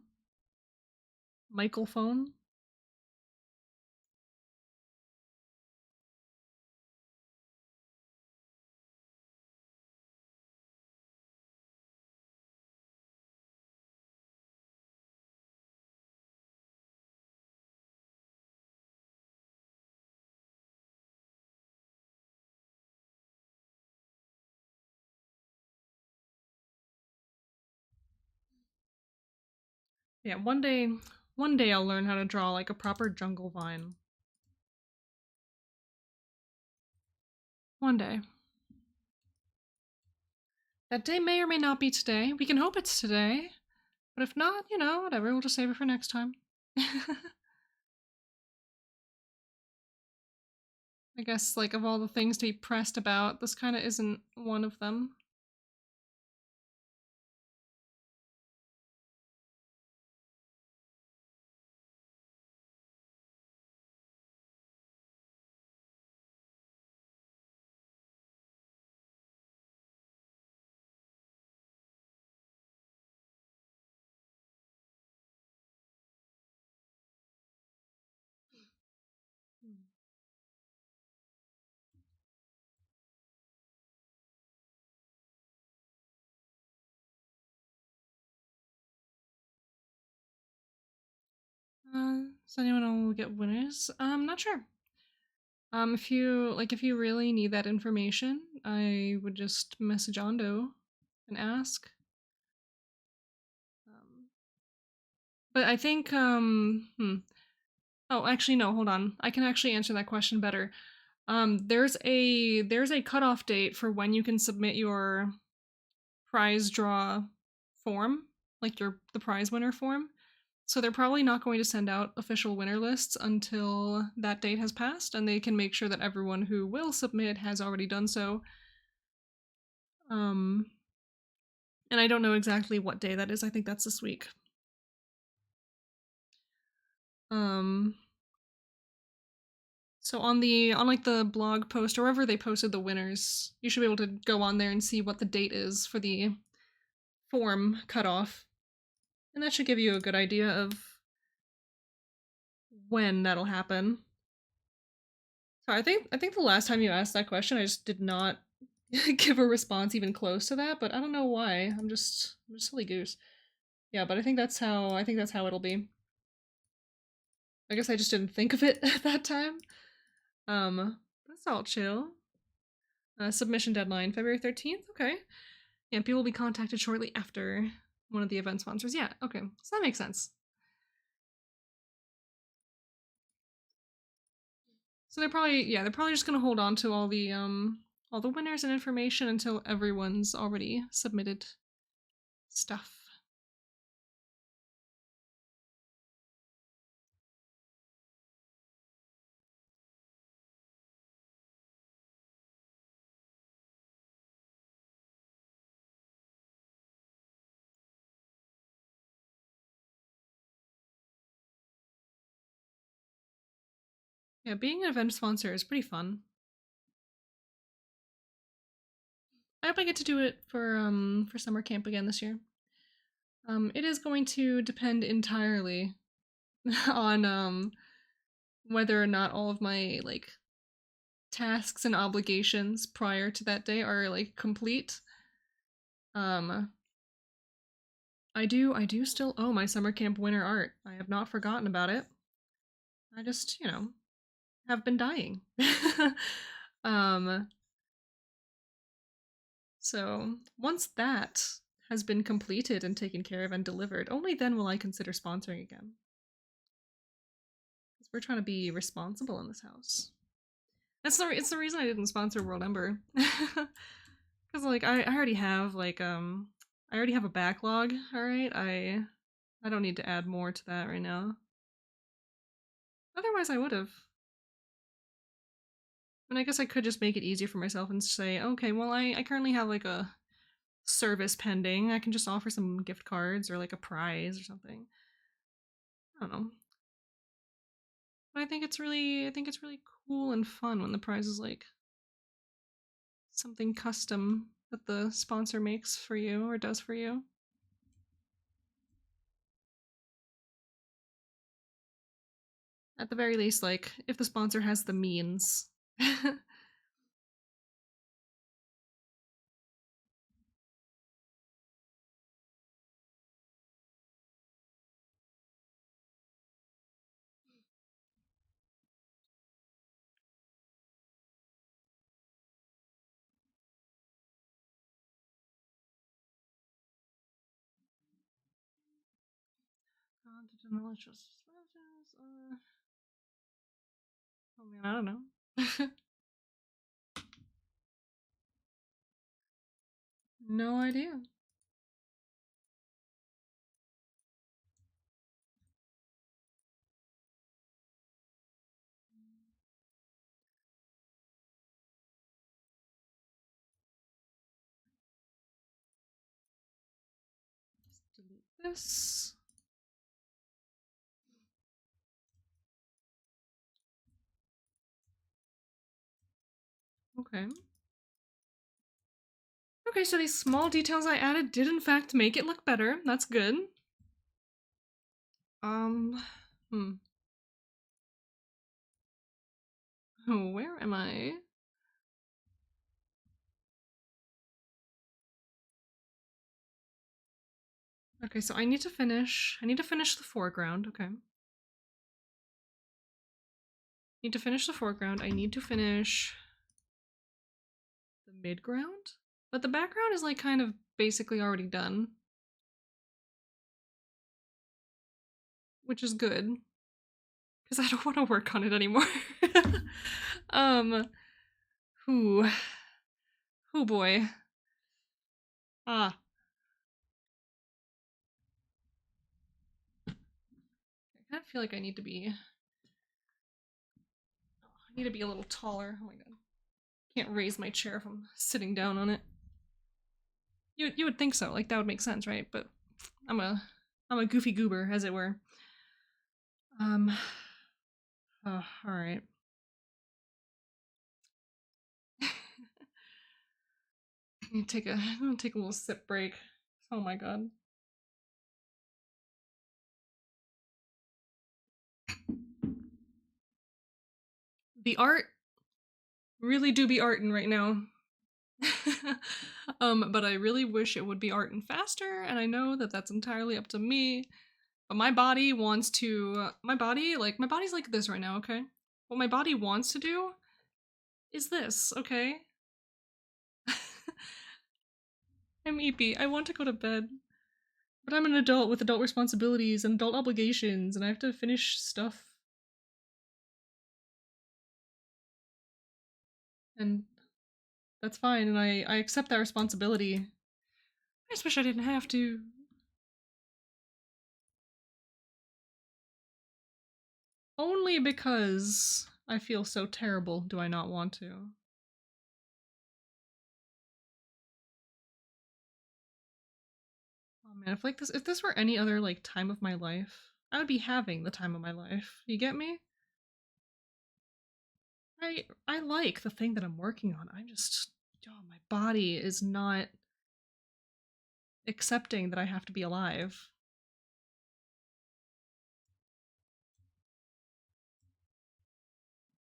Michaelphone. Yeah, one day I'll learn how to draw like a proper jungle vine. One day. That day may or may not be today. We can hope it's today. But if not, you know, whatever, we'll just save it for next time. I guess, like, of all the things to be pressed about, this kind of isn't one of them. Does anyone will get winners? I'm not sure. if you really need that information, I would just message Ondo and ask. But I think Oh, actually no, hold on. I can actually answer that question better. There's a cutoff date for when you can submit your prize draw form, like the prize winner form. So they're probably not going to send out official winner lists until that date has passed, and they can make sure that everyone who will submit has already done so. Um, and I don't know exactly what day that is. I think that's this week. Um, so on like the blog post or wherever they posted the winners, you should be able to go on there and see what the date is for the form cutoff, and that should give you a good idea of when that'll happen. So I think the last time you asked that question, I just did not give a response even close to that, but I don't know why. I'm just silly goose. Yeah, but I think that's how it'll be. I guess I just didn't think of it at that time. That's all chill. Submission deadline February 13th. Okay. Yeah, people will be contacted shortly after one of the event sponsors. Yeah, okay. So that makes sense. So they're probably just gonna hold on to all the winners and information until everyone's already submitted stuff. Yeah, being an event sponsor is pretty fun. I hope I get to do it for summer camp again this year. It is going to depend entirely on whether or not all of my like tasks and obligations prior to that day are like complete. Um I do still owe my summer camp winter art. I have not forgotten about it. I just, have been dying. um so once that has been completed and taken care of and delivered, only then will I consider sponsoring again. Because we're trying to be responsible in this house. It's the reason I didn't sponsor World Ember. Because like I already have I already have a backlog. All right, I don't need to add more to that right now. Otherwise, I would have. And I guess I could just make it easier for myself and say, okay, well, I currently have like a service pending. I can just offer some gift cards or like a prize or something. I don't know. But I think it's really cool and fun when the prize is like something custom that the sponsor makes for you or does for you. At the very least, like if the sponsor has the means. Oh man, I don't know. No idea. Let's delete this. Okay. Okay, so these small details I added did in fact make it look better. That's good. Um, hmm. Oh, where am I? Okay, so I need to finish the foreground, okay. Need to finish the foreground. I need to finish the midground? But the background is like kind of basically already done. Which is good. Because I don't want to work on it anymore. Who? Oh boy. Ah. I kind of feel like I need to be a little taller. Oh my god. Can't raise my chair if I'm sitting down on it. You would think so, like that would make sense, right? But I'm a goofy goober, as it were. Alright. I'm gonna take a little sip break. Oh my god. The art really do be artin' right now. But I really wish it would be artin' faster, and I know that that's entirely up to me. But my body wants to. My body's like this right now, okay? What my body wants to do is this, okay? I'm eepy. I want to go to bed. But I'm an adult with adult responsibilities and adult obligations, and I have to finish stuff. And that's fine, and I accept that responsibility. I just wish I didn't have to. Only because I feel so terrible do I not want to. Oh man, if this were any other like time of my life, I would be having the time of my life. You get me? I like the thing that I'm working on. My body is not accepting that I have to be alive.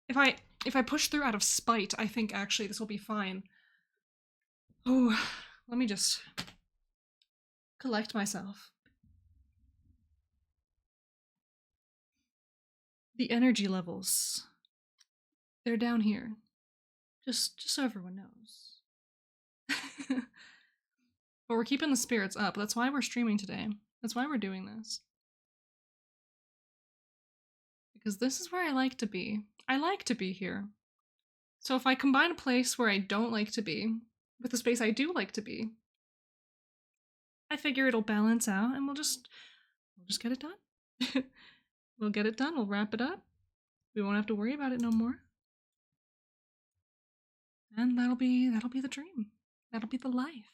If I push through out of spite, I think actually this will be fine. Oh, let me just collect myself. The energy levels. They're down here. Just so everyone knows. But we're keeping the spirits up. That's why we're streaming today. That's why we're doing this. Because this is where I like to be. I like to be here. So if I combine a place where I don't like to be with a space I do like to be, I figure it'll balance out and we'll just get it done. We'll get it done, we'll wrap it up. We won't have to worry about it no more. And that'll be the dream. That'll be the life.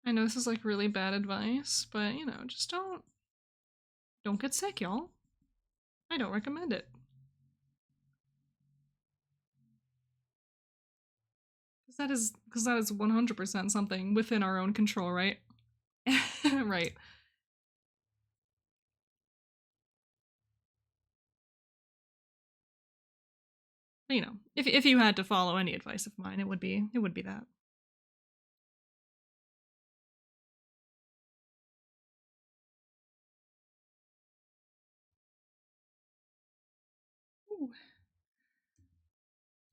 I know this is like really bad advice, but you know, just don't get sick, y'all. I don't recommend it. Because that is 100% something within our own control, right? Right. You know, if you had to follow any advice of mine, it would be that. Ooh.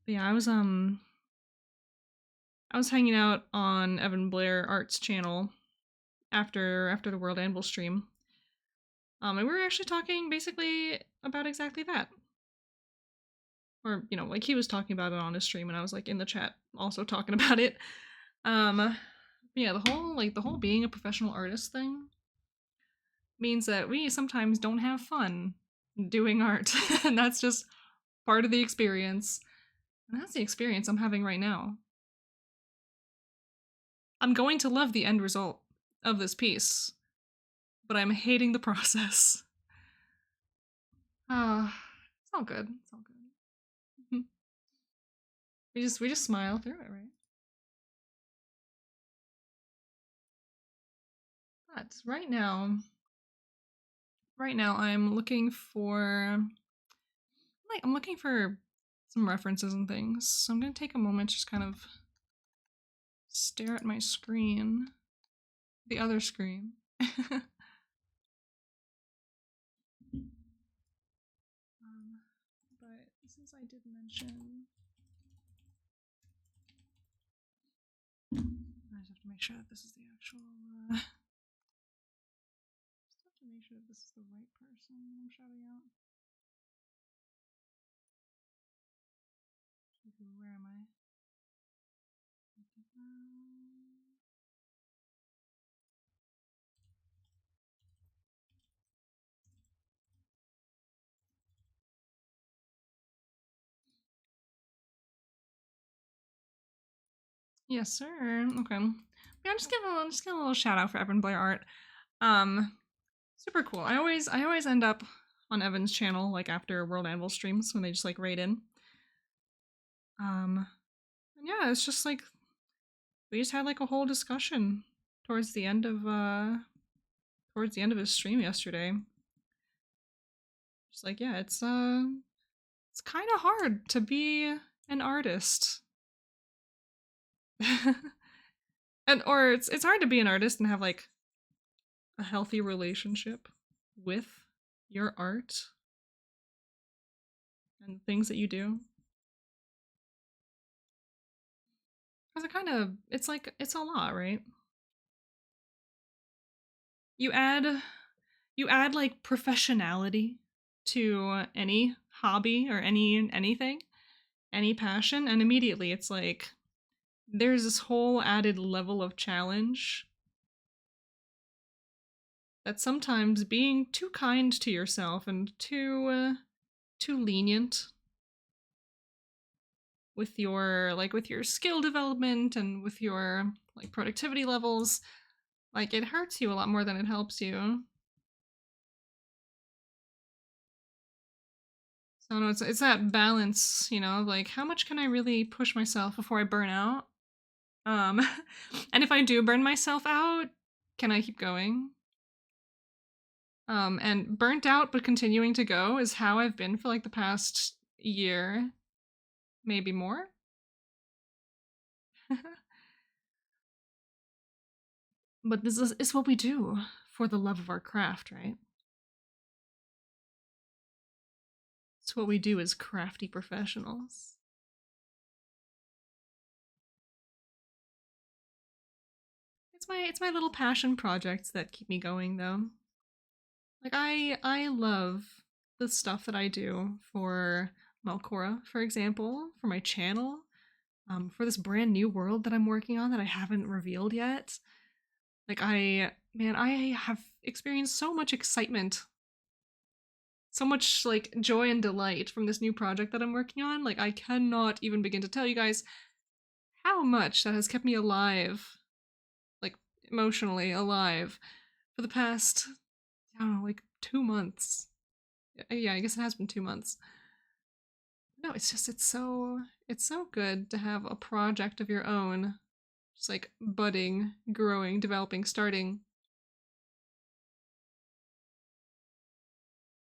But yeah, I was hanging out on Evan Blair Art's channel after the World Anvil stream. And we were actually talking basically about exactly that. Or, you know, like he was talking about it on his stream and I was like in the chat also talking about it. Yeah, the whole being a professional artist thing means that we sometimes don't have fun doing art. And that's just part of the experience. And that's the experience I'm having right now. I'm going to love the end result of this piece, but I'm hating the process. It's all good. It's all good. We just smile through it, right? But right now I'm looking for some references and things. So I'm gonna take a moment to just kind of stare at my screen, the other screen. But since I did mention, I just have to make sure that this is the actual. Just have to make sure that this is the right person I'm shouting out. Where am I? Yes, sir. Okay. Yeah, I'm just giving a little shout out for Evan Blair Art. Super cool. I always end up on Evan's channel like after World Anvil streams when they just like raid in. And yeah, it's just like we just had like a whole discussion towards the end of his stream yesterday. Just like, yeah, it's kind of hard to be an artist. or it's hard to be an artist and have like a healthy relationship with your art and the things that you do. Because it's a lot, right? You add like professionality to any hobby or anything, any passion, and immediately it's like there's this whole added level of challenge that sometimes being too kind to yourself and too lenient with your skill development and with your like productivity levels, like it hurts you a lot more than it helps you. So no, it's that balance, you know, like how much can I really push myself before I burn out? And if I do burn myself out, can I keep going? And burnt out but continuing to go is how I've been for like the past year, maybe more. But this is what we do for the love of our craft, right? It's what we do as crafty professionals. It's my little passion projects that keep me going though. Like I love the stuff that I do for Malcora, for example, for my channel, for this brand new world that I'm working on that I haven't revealed yet. Like I have experienced so much excitement, so much like joy and delight from this new project that I'm working on. Like I cannot even begin to tell you guys how much that has kept me alive, like emotionally alive, for the past, I don't know, like 2 months. Yeah, I guess it has been 2 months. No, it's just it's so good to have a project of your own, just like budding, growing, developing, starting.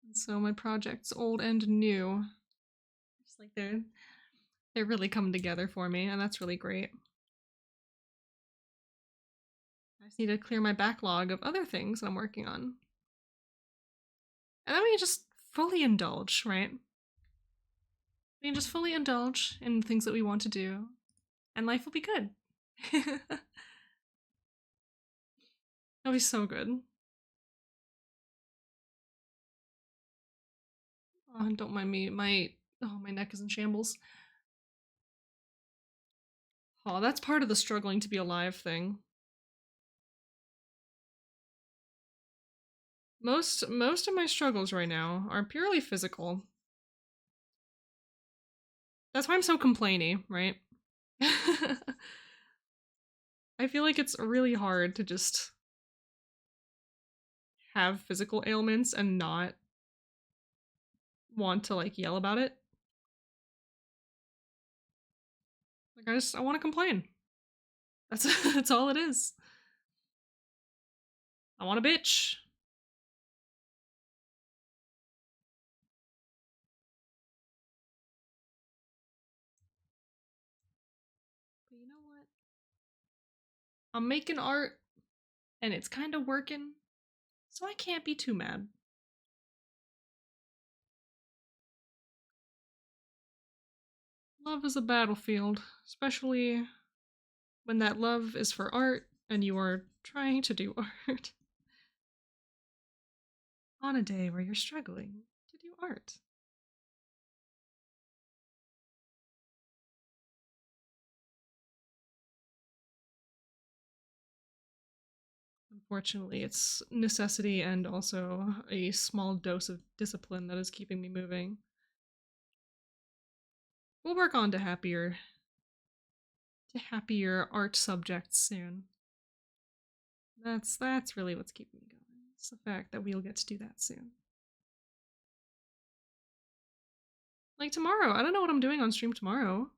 And so my projects, old and new, just like they're really coming together for me, and that's really great. I just need to clear my backlog of other things that I'm working on. And then we can just fully indulge, right? We can just fully indulge in the things that we want to do, and life will be good. It'll be so good. Oh, don't mind me. My neck is in shambles. Oh, that's part of the struggling to be alive thing. Most of my struggles right now are purely physical. That's why I'm so complainy, right? I feel like it's really hard to just have physical ailments and not want to like yell about it. Like I want to complain. That's all it is. I want a bitch. know what? I'm making art, and it's kind of working, so I can't be too mad. Love is a battlefield, especially when that love is for art and you are trying to do art on a day where you're struggling to do art. Unfortunately, it's necessity and also a small dose of discipline that is keeping me moving. We'll work on to happier art subjects soon. That's really what's keeping me going. It's the fact that we'll get to do that soon. Like tomorrow, I don't know what I'm doing on stream tomorrow.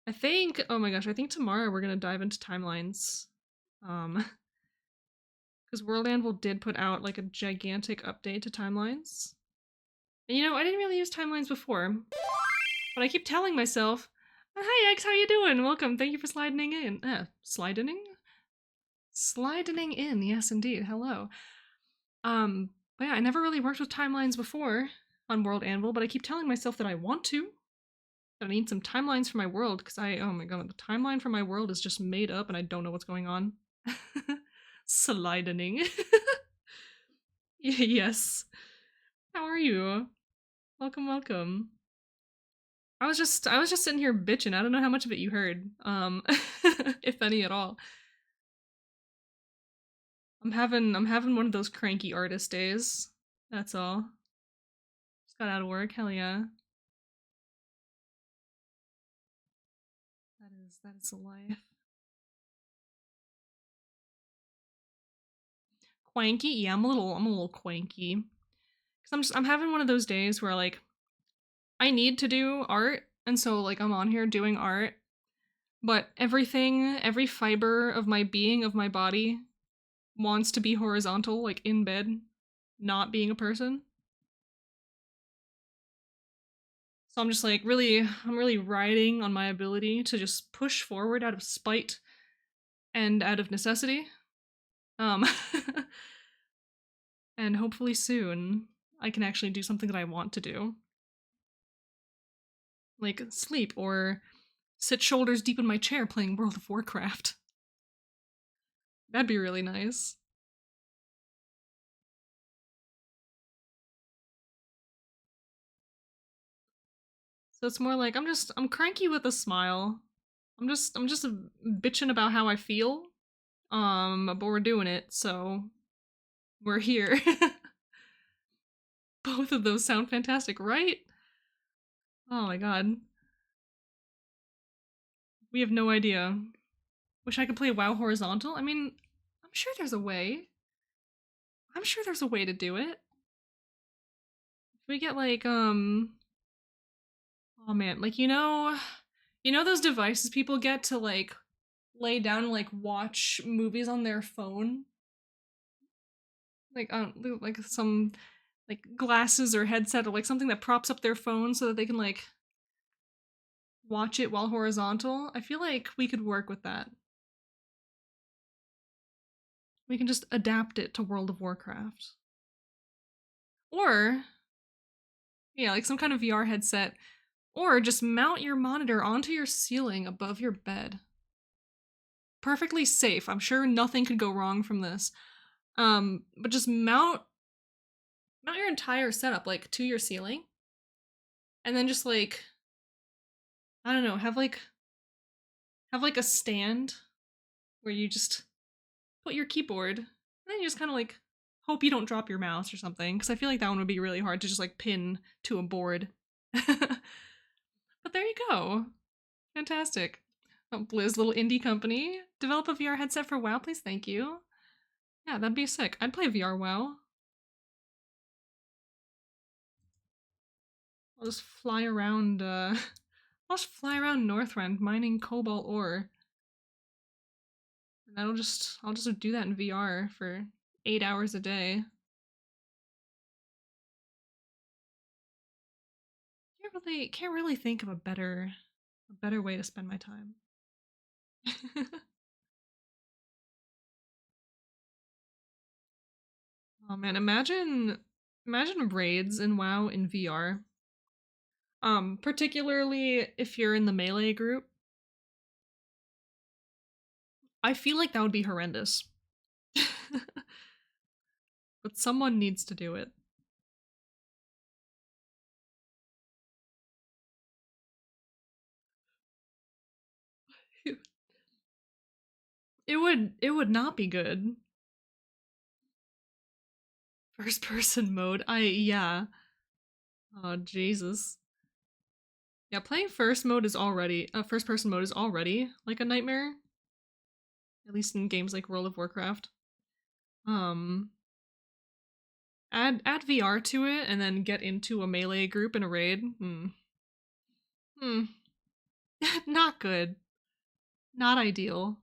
I think, oh my gosh, I think tomorrow we're gonna dive into timelines. Because World Anvil did put out like a gigantic update to timelines. And I didn't really use timelines before, but I keep telling myself, "Hi X, how you doing? Welcome. Thank you for sliding in." Sliding? Sliding in. Yes, indeed. Hello. But yeah, I never really worked with timelines before on World Anvil, but I keep telling myself that I want to. That I need some timelines for my world because oh my god, the timeline for my world is just made up and I don't know what's going on. Sliding. Yes. How are you? Welcome, welcome. I was just sitting here bitching. I don't know how much of it you heard. If any at all. I'm having one of those cranky artist days. That's all. Just got out of work. Hell yeah. That is the life. Quanky? Yeah, I'm a little quanky. Cause I'm having one of those days where like I need to do art, and so like I'm on here doing art, but every fiber of my being, of my body, wants to be horizontal, like in bed, not being a person. So I'm just like I'm really riding on my ability to just push forward out of spite and out of necessity. And hopefully soon I can actually do something that I want to do. Like sleep or sit shoulders deep in my chair playing World of Warcraft. That'd be really nice. So it's more like I'm cranky with a smile. I'm just bitching about how I feel. But we're doing it, so we're here. Both of those sound fantastic, right? Oh my god. We have no idea. Wish I could play WoW horizontal. I mean, I'm sure there's a way. I'm sure there's a way to do it. If we get like oh man, like those devices people get to like lay down and like watch movies on their phone? Like some like glasses or headset or like something that props up their phone so that they can like watch it while horizontal. I feel like we could work with that. We can just adapt it to World of Warcraft. Or yeah, like some kind of VR headset. Or just mount your monitor onto your ceiling above your bed. Perfectly safe. I'm sure nothing could go wrong from this. But just mount your entire setup like to your ceiling. And then just like I don't know, have like a stand where you just put your keyboard and then you just kind of like hope you don't drop your mouse or something because I feel like that one would be really hard to just like pin to a board. But there you go. Fantastic. Oh, Blizz, little indie company. Develop a VR headset for WoW, please. Thank you. Yeah, that'd be sick. I'd play VR WoW. I'll just fly around, I'll just fly around Northrend mining cobalt ore. And I'll just do that in VR for 8 hours a day. Can't really think of a better way to spend my time. Oh man, imagine raids in WoW in VR. Particularly if you're in the melee group. I feel like that would be horrendous. But someone needs to do it. It would not be good. First person mode. Yeah. Oh Jesus. Yeah, playing first person mode is already like a nightmare. At least in games like World of Warcraft. Um add VR to it and then get into a melee group in a raid. Hmm. Not good. Not ideal.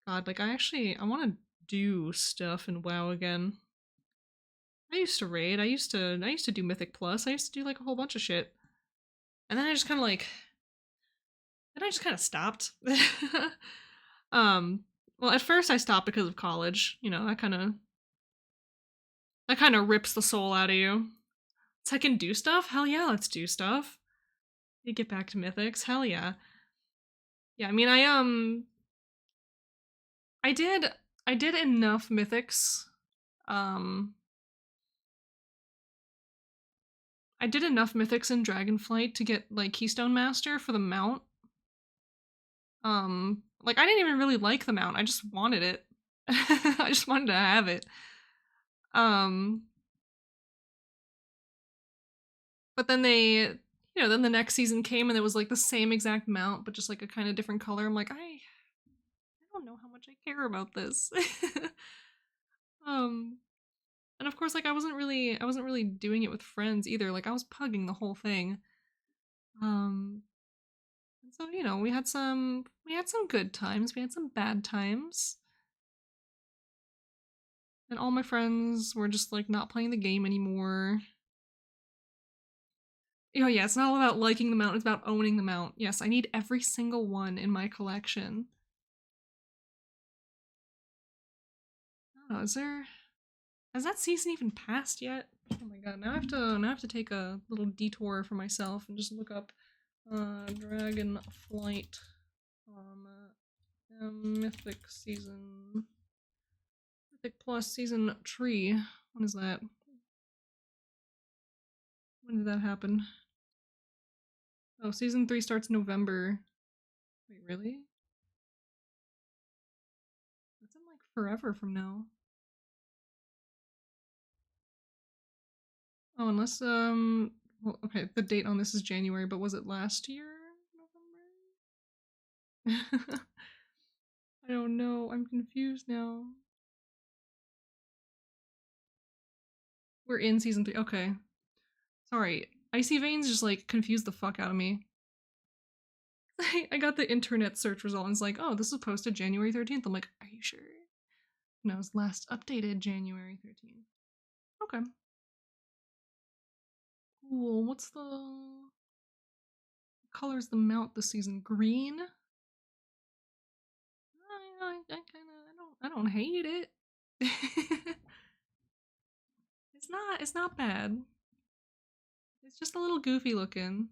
God, like I want to do stuff in WoW again. I used to raid. I used to do Mythic Plus. I used to do like a whole bunch of shit. And then I just kind of stopped. um well, at first I stopped because of college. You know, that kind of rips the soul out of you. So I can do stuff? Hell yeah, let's do stuff. You get back to Mythics? Hell yeah. Yeah, I mean I did I did enough Mythics. Um I did enough Mythics in Dragonflight to get like Keystone Master for the mount. Like I didn't even really like the mount. I just wanted it. I just wanted to have it. Um but then then the next season came and it was like the same exact mount but just like a kind of different color. I'm like, I don't know how much I care about this. um and of course like I wasn't really doing it with friends either. Like I was pugging the whole thing. Um and so, we had some good times, we had some bad times. And all my friends were just like not playing the game anymore. Oh yeah, it's not all about liking the mount, it's about owning the mount. Yes, I need every single one in my collection. Oh, has that season even passed yet? Oh my god, now I have to take a little detour for myself and just look up Dragon Flight Mythic season Mythic Plus season 3. When is that? When did that happen? Oh, season 3 starts November. Wait, really? That's in like forever from now. Oh, unless well, okay, the date on this is January, but was it last year? November? I don't know. I'm confused now. We're in season 3. Okay. Sorry. Icy Veins just like confused the fuck out of me. I got the internet search result and it's like, oh, this was posted January 13th. I'm like, are you sure? No, it was last updated January 13th. Okay. Cool. What's the colors the mount this season? Green? I don't hate it. It's not bad. It's just a little goofy looking.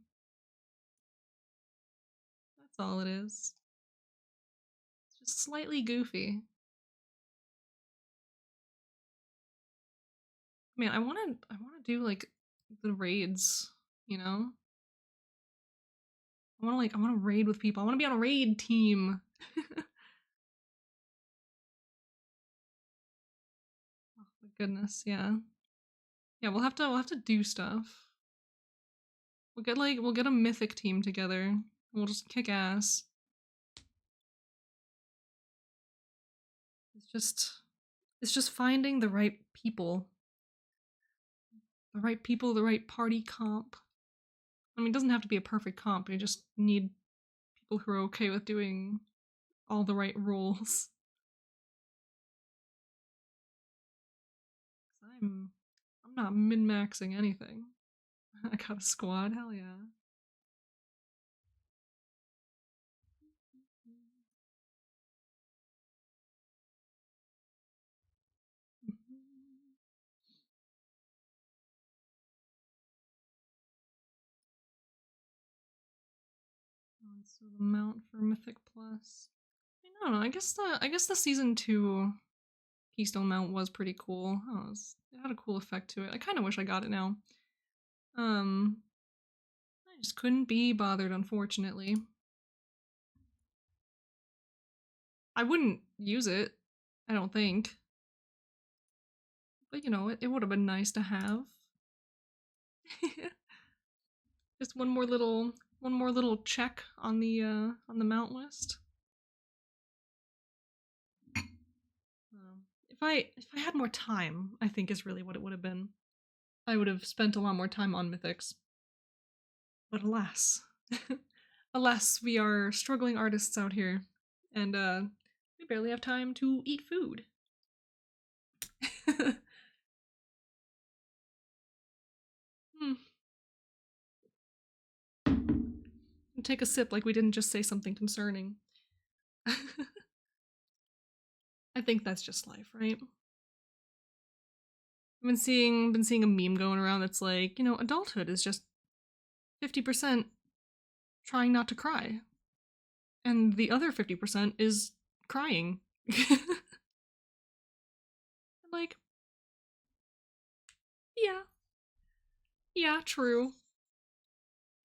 That's all it is. It's just slightly goofy. Man, I wanna do like the raids, you know? I wanna raid with people. I wanna be on a raid team. Oh my goodness, yeah. Yeah, we'll have to do stuff. We'll get a mythic team together and we'll just kick ass. It's just finding the right people. The right people, the right party comp. I mean, it doesn't have to be a perfect comp. You just need people who are okay with doing all the right roles. I'm not min-maxing anything. I got a squad, hell yeah. So the mount for Mythic Plus. I don't know. I guess the season 2 Keystone mount was pretty cool. Oh, it had a cool effect to it. I kind of wish I got it now. I just couldn't be bothered, unfortunately. I wouldn't use it, I don't think. But you know, it would have been nice to have. Just one more little check on the mount list. If I had more time, I think is really what it would have been. I would have spent a lot more time on mythics. But alas. Alas, we are struggling artists out here. And we barely have time to eat food. Take a sip like we didn't just say something concerning. I think that's just life, right? I've been seeing a meme going around that's like, you know, adulthood is just 50% trying not to cry. And the other 50% is crying. Like, yeah. Yeah, true.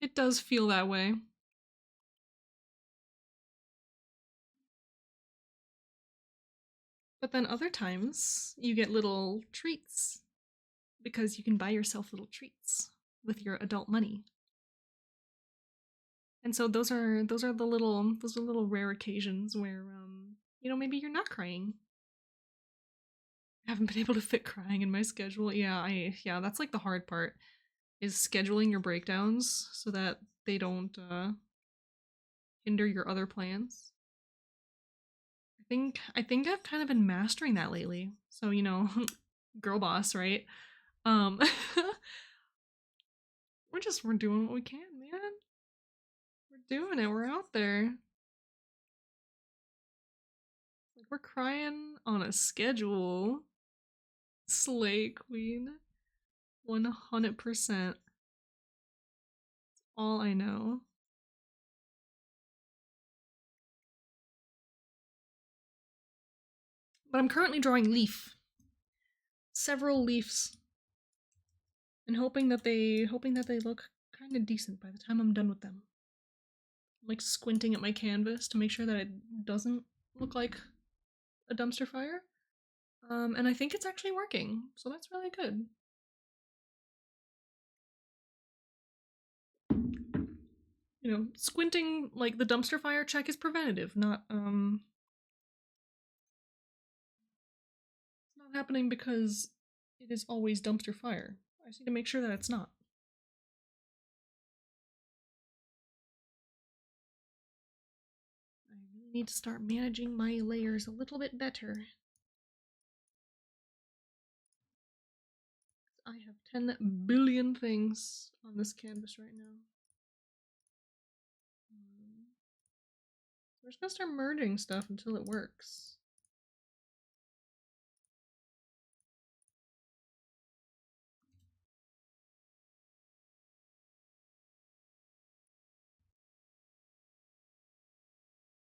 It does feel that way. But then other times, you get little treats. Because you can buy yourself little treats with your adult money. And so those are the little rare occasions where you know, maybe you're not crying. I haven't been able to fit crying in my schedule. Yeah, that's like the hard part, is scheduling your breakdowns so that they don't hinder your other plans. I think I've kind of been mastering that lately. So, you know, girl boss, right? We're doing what we can, man. We're doing it. We're out there. Like, we're crying on a schedule. Slay Queen. 100%. That's all I know. But I'm currently drawing leaf. Several leaves. And hoping that they look kind of decent by the time I'm done with them. I'm like squinting at my canvas to make sure that it doesn't look like a dumpster fire. And I think it's actually working, so that's really good. You know, squinting like the dumpster fire check is preventative, not it's not happening because it is always dumpster fire. I just need to make sure that it's not. I really need to start managing my layers a little bit better. I have 10 billion things on this canvas right now. We're just gonna start merging stuff until it works.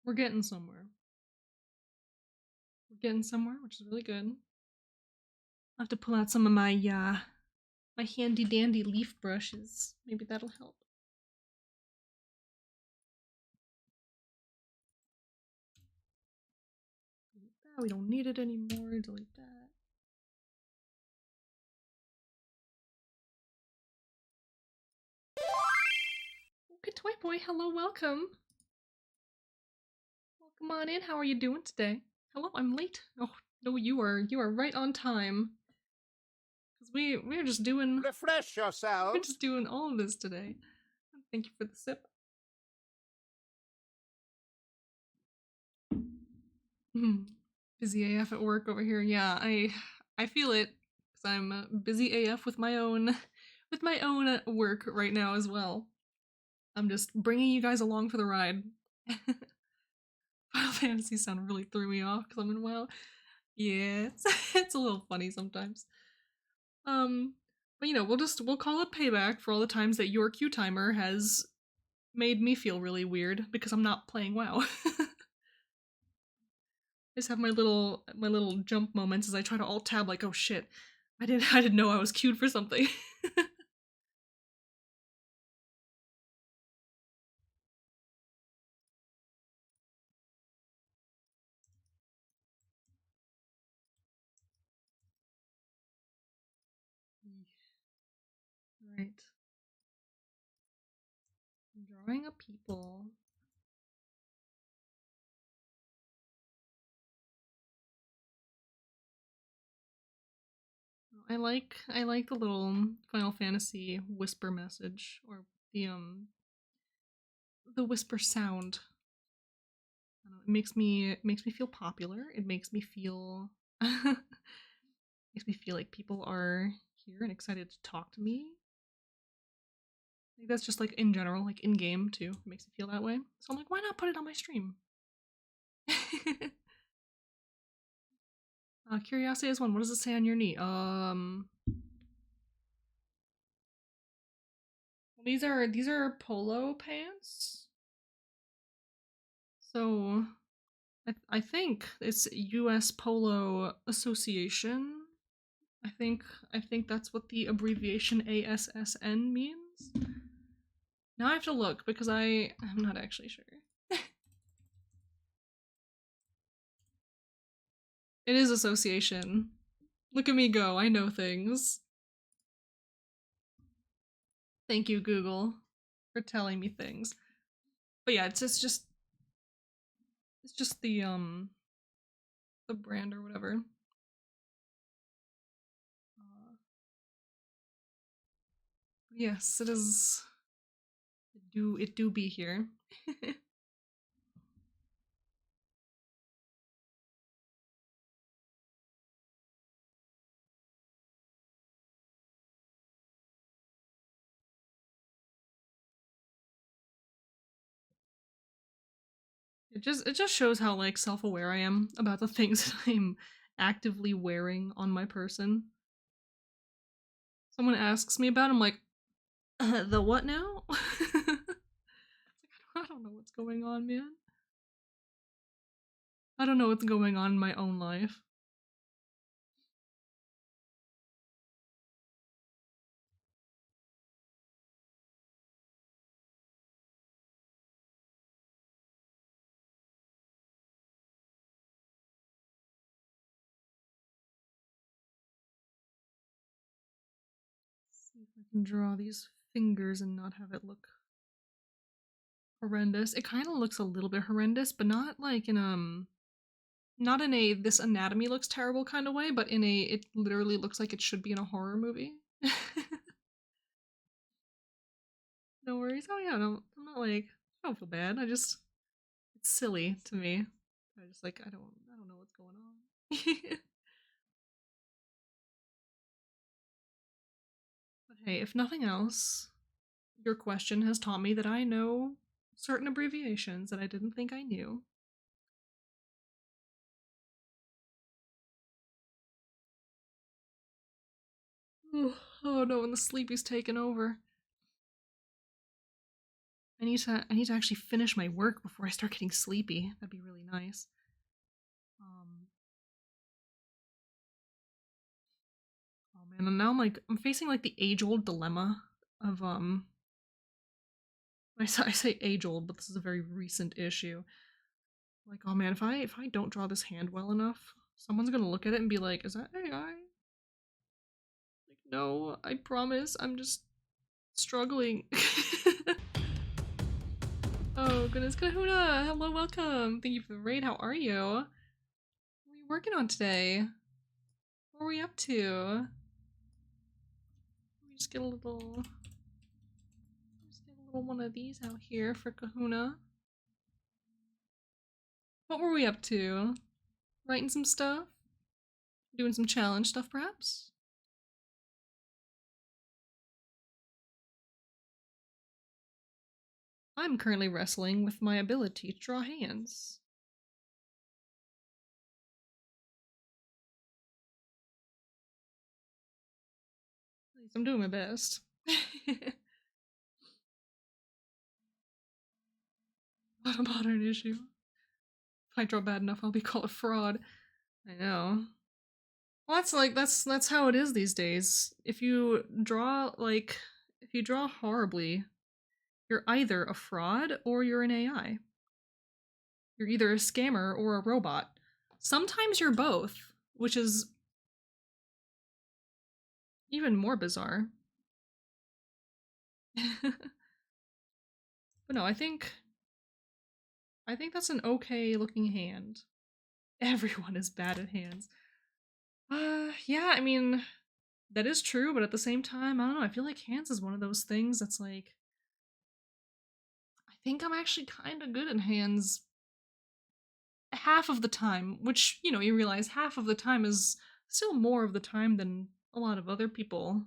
We're getting somewhere. We're getting somewhere, which is really good. I'll have to pull out some of my my handy dandy leaf brushes. Maybe that'll help. Delete that. We don't need it anymore. Delete that. Okay, Toy Boy, hello, welcome. Welcome on in. How are you doing today? Hello, I'm late. Oh no, you are right on time. Because we're just doing Refresh yourselves. We're just doing all of this today. Thank you for the sip. Busy AF at work over here. Yeah, I feel it. I'm busy AF with my own work right now as well. I'm just bringing you guys along for the ride. Final Fantasy sound really threw me off because I'm in WoW. Yeah, it's a little funny sometimes. But you know, we'll call it payback for all the times that your queue timer has made me feel really weird because I'm not playing WoW. I just have my little jump moments as I try to alt tab like, oh shit, I didn't know I was queued for something. Right. I'm drawing a people. I like the little Final Fantasy whisper message or the whisper sound. I don't know, it makes me feel popular. It makes me feel makes me feel like people are here and excited to talk to me. I think that's just like in general, like in game too. It makes me feel that way. So I'm like, why not put it on my stream? Curiosity is one. What does it say on your knee? These are polo pants. So I think it's US Polo Association. I think that's what the abbreviation ASSN means. Now I have to look because I'm not actually sure. It is association. Look at me go, I know things. Thank you, Google, for telling me things. But yeah, it's just the brand or whatever. Yes, it is. It do be here. It just shows how like self-aware I am about the things that I'm actively wearing on my person. Someone asks me about it, I'm like, the what now? I don't know what's going on, man. I don't know what's going on in my own life. Let's see if I can draw these fingers and not have it look horrendous. It kind of looks a little bit horrendous, but not like in not in a this anatomy looks terrible kind of way, but in a it literally looks like it should be in a horror movie. No worries. Oh yeah, I'm not like I don't feel bad. It's silly to me. I just like I don't know what's going on. But hey, if nothing else, your question has taught me that I know certain abbreviations that I didn't think I knew. Oh no, and the sleepy's taken over. I need to actually finish my work before I start getting sleepy. That'd be really nice. Oh man, and now I'm facing like the age-old dilemma of I say age-old, but this is a very recent issue. Like, oh man, if I don't draw this hand well enough, someone's gonna look at it and be like, "Is that AI?" Like, no, I promise, I'm just struggling. Oh goodness, Kahuna! Hello, welcome. Thank you for the raid. How are you? What are you working on today? What are we up to? Let me just get a little one of these out here for Kahuna. What were we up to? Writing some stuff? Doing some challenge stuff, perhaps? I'm currently wrestling with my ability to draw hands. At least I'm doing my best. Not a modern issue. If I draw bad enough, I'll be called a fraud. I know. Well, that's how it is these days. If you draw horribly, you're either a fraud or you're an AI. You're either a scammer or a robot. Sometimes you're both, which is even more bizarre. But no, I think that's an okay looking hand. Everyone is bad at hands. Yeah, I mean, that is true, but at the same time, I don't know, I feel like hands is one of those things that's like, I think I'm actually kind of good at hands half of the time, which, you realize half of the time is still more of the time than a lot of other people,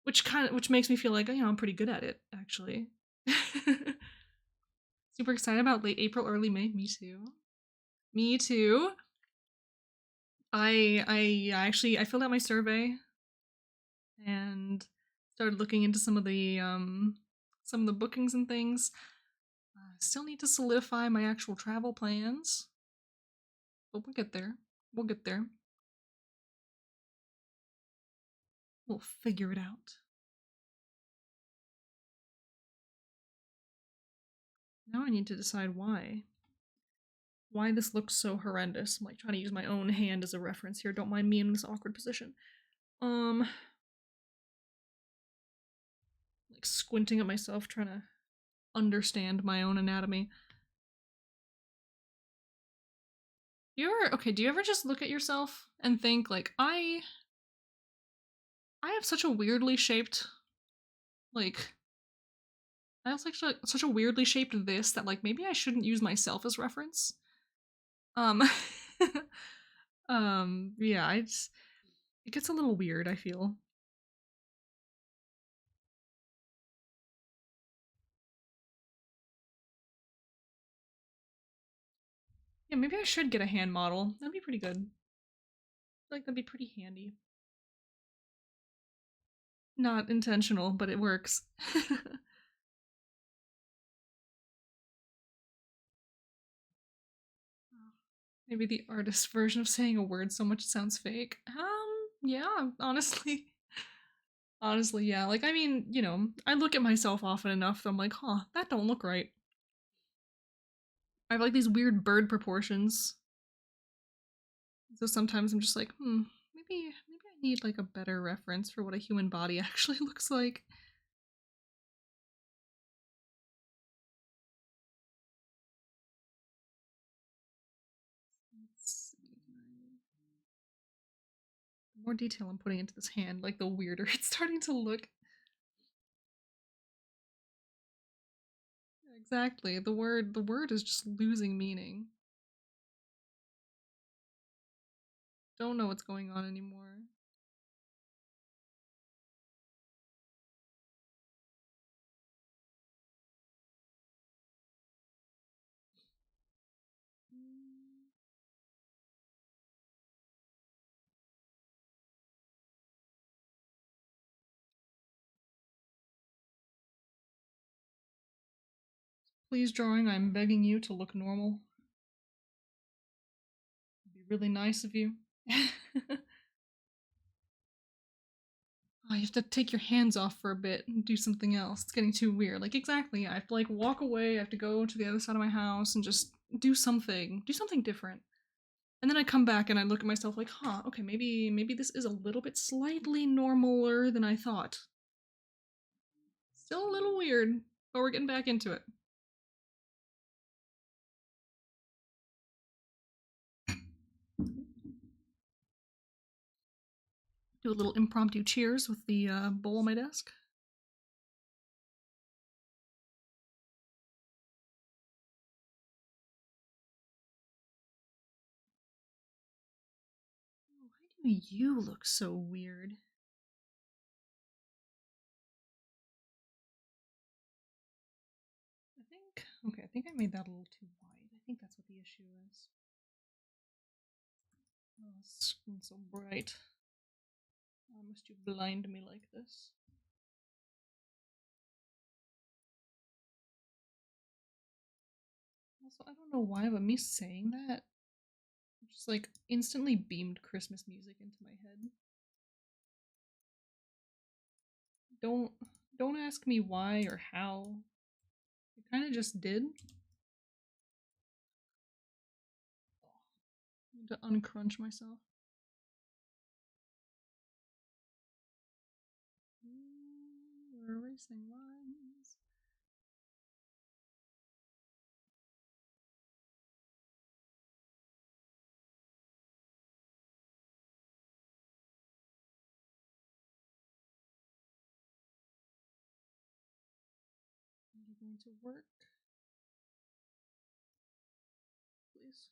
which makes me feel like, I'm pretty good at it, actually. Super excited about late April, early May. Me too. Me too. I filled out my survey and started looking into some of the bookings and things. Still need to solidify my actual travel plans, but we'll get there. We'll get there. We'll figure it out. Now I need to decide why this looks so horrendous. I'm like trying to use my own hand as a reference here. Don't mind me in this awkward position. Like squinting at myself, trying to understand my own anatomy. Do you ever just look at yourself and think like I have such a weirdly shaped like I have such a weirdly shaped this that like maybe I shouldn't use myself as reference. Um yeah, it gets a little weird, I feel. Yeah, maybe I should get a hand model. That'd be pretty good. I feel like that'd be pretty handy. Not intentional, but it works. Maybe the artist version of saying a word so much it sounds fake. Yeah, honestly. Honestly, yeah. Like, I mean, I look at myself often enough that I'm like, huh, that don't look right. I have like these weird bird proportions. So sometimes I'm just like, maybe I need like a better reference for what a human body actually looks like. The more detail I'm putting into this hand, like the weirder it's starting to look. Exactly. The word is just losing meaning. Don't know what's going on anymore. Please, drawing, I'm begging you to look normal. It'd be really nice of you. Oh, you have to take your hands off for a bit and do something else. It's getting too weird. Like, exactly. I have to, like, walk away. I have to go to the other side of my house and just do something. Do something different. And then I come back and I look at myself like, huh, okay, maybe this is a little bit slightly normaler than I thought. Still a little weird, but we're getting back into it. Do a little impromptu cheers with the bowl on my desk. Why do you look so weird? think I made that a little too wide. I think that's what the issue is. Oh, it's so bright. Why must you blind me like this? Also, I don't know why, but me saying that just like instantly beamed Christmas music into my head. Don't ask me why or how. It kind of just did. I need to uncrunch myself. We're erasing lines. Are you going to work? Please.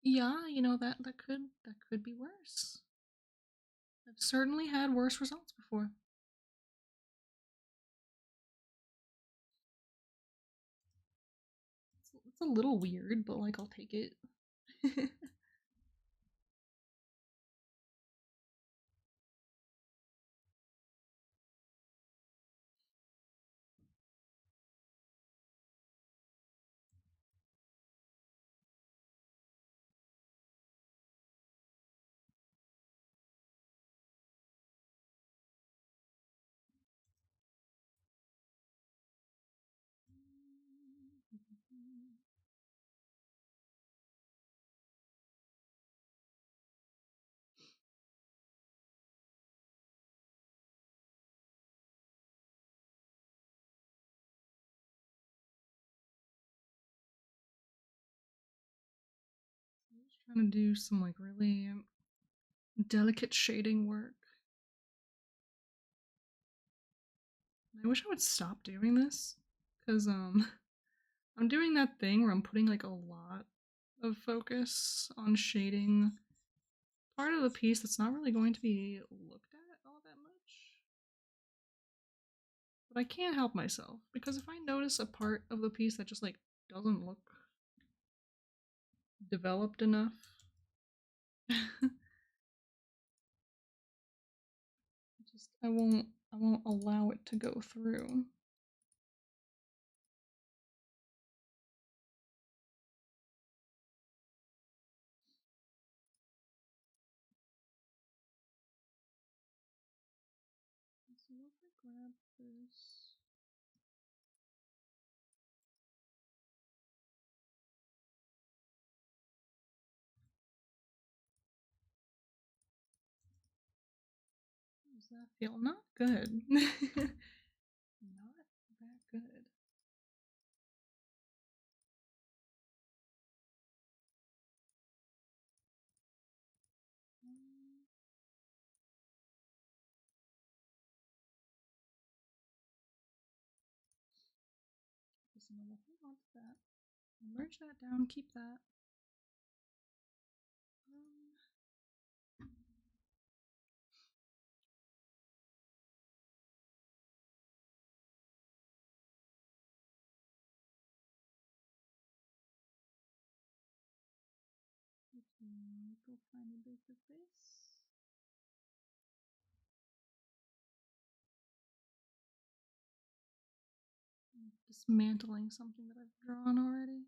Yeah, you know that could be worse. I've certainly had worse results before. It's a little weird, but like I'll take it. I'm just trying to do some like really delicate shading work. I wish I would stop doing this, because I'm doing that thing where I'm putting like a lot of focus on shading part of the piece that's not really going to be looked at all that much. But I can't help myself, because if I notice a part of the piece that just like doesn't look developed enough, I won't allow it to go through. So what if I grab this? How does that feel? Not good. Not that good. So we'll hold on to that. Merge that down, keep that. Go find a bit of this. I'm dismantling something that I've drawn already.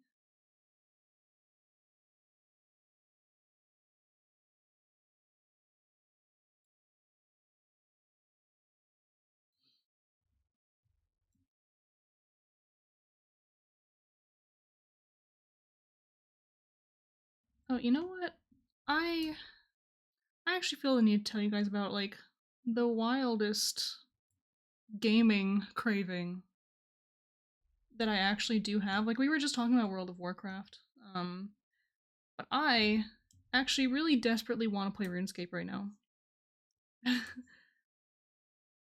Oh, you know what? I actually feel the need to tell you guys about like the wildest gaming craving that I actually do have. Like we were just talking about World of Warcraft. But I actually really desperately want to play RuneScape right now.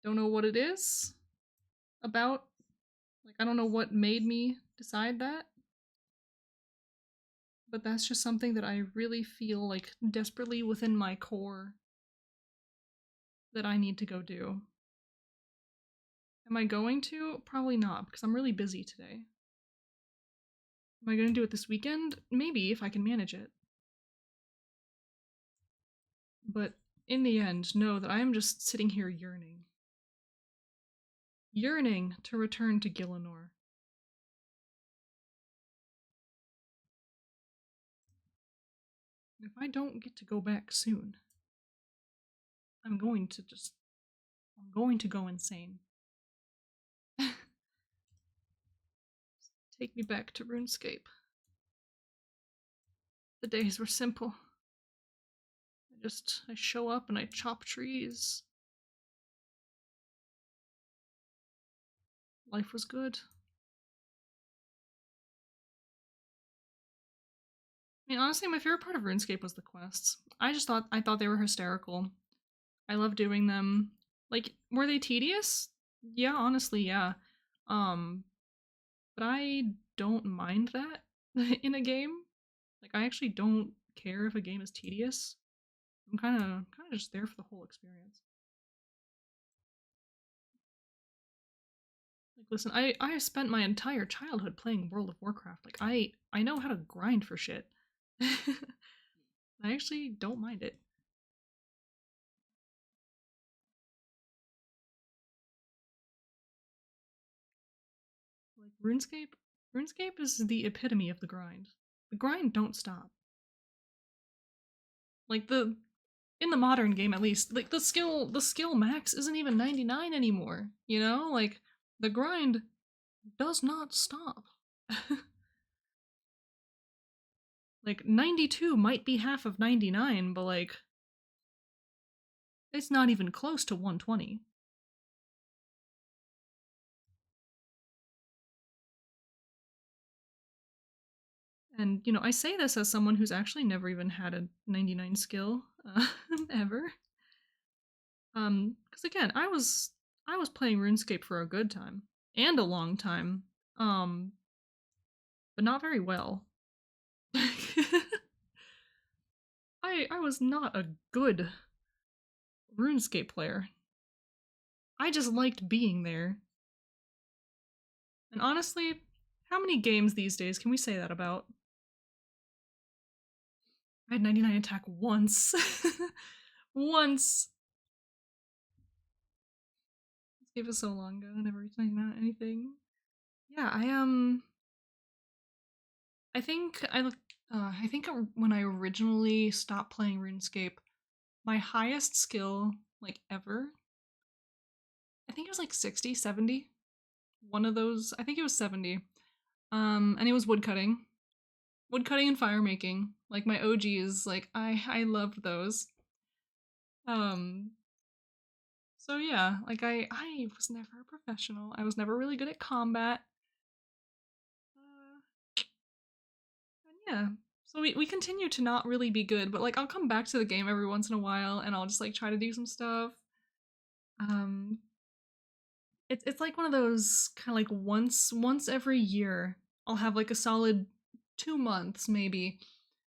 Don't know what it is about. Like I don't know what made me decide that. but that's just something that I really feel like desperately within my core that I need to go do. Am I going to? Probably not, because I'm really busy today. Am I going to do it this weekend? Maybe, if I can manage it. But in the end, know that I am just sitting here yearning. Yearning to return to Gillinor. If I don't get to go back soon, I'm going to go insane. Take me back to RuneScape. The days were simple. I show up and I chop trees. Life was good. I mean, honestly, my favorite part of RuneScape was the quests. I thought they were hysterical. I love doing them. Like, were they tedious? Yeah, honestly, yeah. But I don't mind that in a game. Like, I actually don't care if a game is tedious. I'm kind of just there for the whole experience. Like, listen, I spent my entire childhood playing World of Warcraft. Like, I know how to grind for shit. I actually don't mind it. Like, RuneScape is the epitome of the grind. The grind don't stop. Like, in the modern game at least, like the skill max isn't even 99 anymore, you know? Like, the grind does not stop. Like, 92 might be half of 99, but like, it's not even close to 120. And, you know, I say this as someone who's actually never even had a 99 skill, ever. Because again, I was playing RuneScape for a good time and a long time, but not very well. I was not a good RuneScape player. I just liked being there. And honestly, how many games these days can we say that about? I had 99 attack once. Once. This game was so long ago. I never reached 99 anything. Yeah, I think when I originally stopped playing RuneScape, my highest skill, like, ever, I think it was like 60, 70. One of those, I think it was 70. And it was woodcutting. Woodcutting and fire making. Like, my OGs, like, I loved those. So yeah, like, I was never a professional. I was never really good at combat. And yeah. So we continue to not really be good, but like, I'll come back to the game every once in a while and I'll just like try to do some stuff. It's like one of those kind of like once every year I'll have like a solid 2 months maybe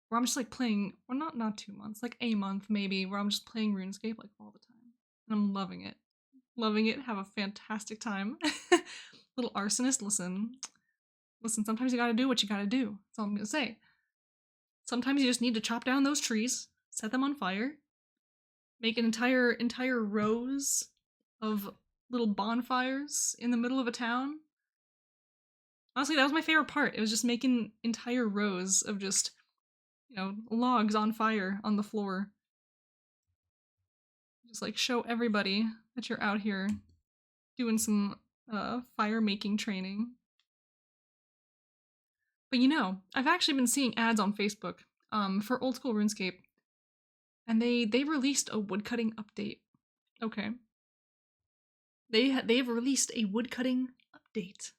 where I'm just like playing, or not 2 months, like a month maybe, where I'm just playing RuneScape like all the time. And I'm loving it. Loving it, have a fantastic time. Little arsonist, listen, sometimes you gotta do what you gotta do. That's all I'm gonna say. Sometimes you just need to chop down those trees, set them on fire, make an entire rows of little bonfires in the middle of a town. Honestly, that was my favorite part. It was just making entire rows of just, you know, logs on fire on the floor. Just like show everybody that you're out here doing some fire making training. But you know, I've actually been seeing ads on Facebook for old school RuneScape, and they released a woodcutting update. Okay. They've released a woodcutting update.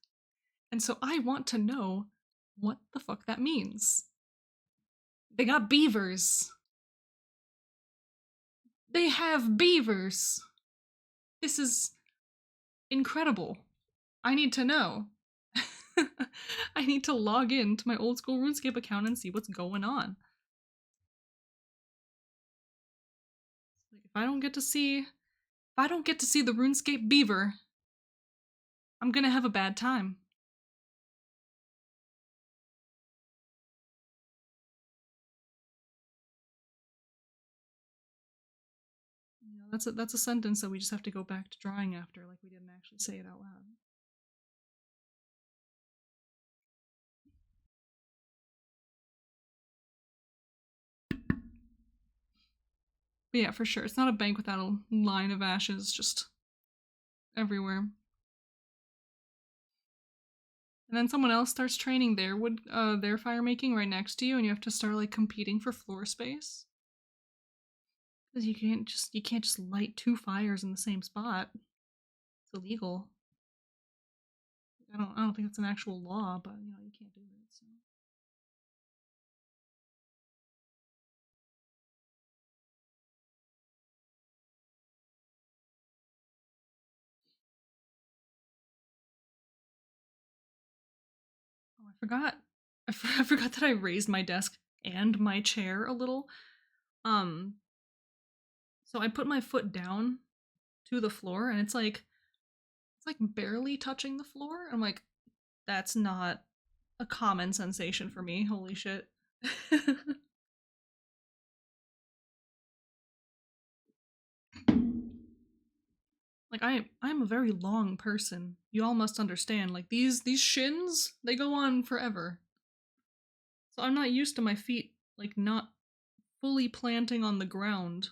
And so I want to know what the fuck that means. They got beavers. They have beavers. This is incredible. I need to know. I need to log in to my old school RuneScape account and see what's going on. Like if I don't get to see the RuneScape beaver, I'm gonna have a bad time. You know, that's a sentence that we just have to go back to drawing after, like we didn't actually say it out loud. But yeah, for sure. It's not a bank without a line of ashes just everywhere. And then someone else starts training their fire making right next to you, and you have to start like competing for floor space. Because you can't just light two fires in the same spot. It's illegal. I don't think it's an actual law, but you know, you can't do it. So. Oh, I forgot. I forgot that I raised my desk and my chair a little. So I put my foot down to the floor, and it's like barely touching the floor. I'm like, that's not a common sensation for me. Holy shit. Like I'm a very long person. You all must understand. Like these shins, they go on forever. So I'm not used to my feet like not fully planting on the ground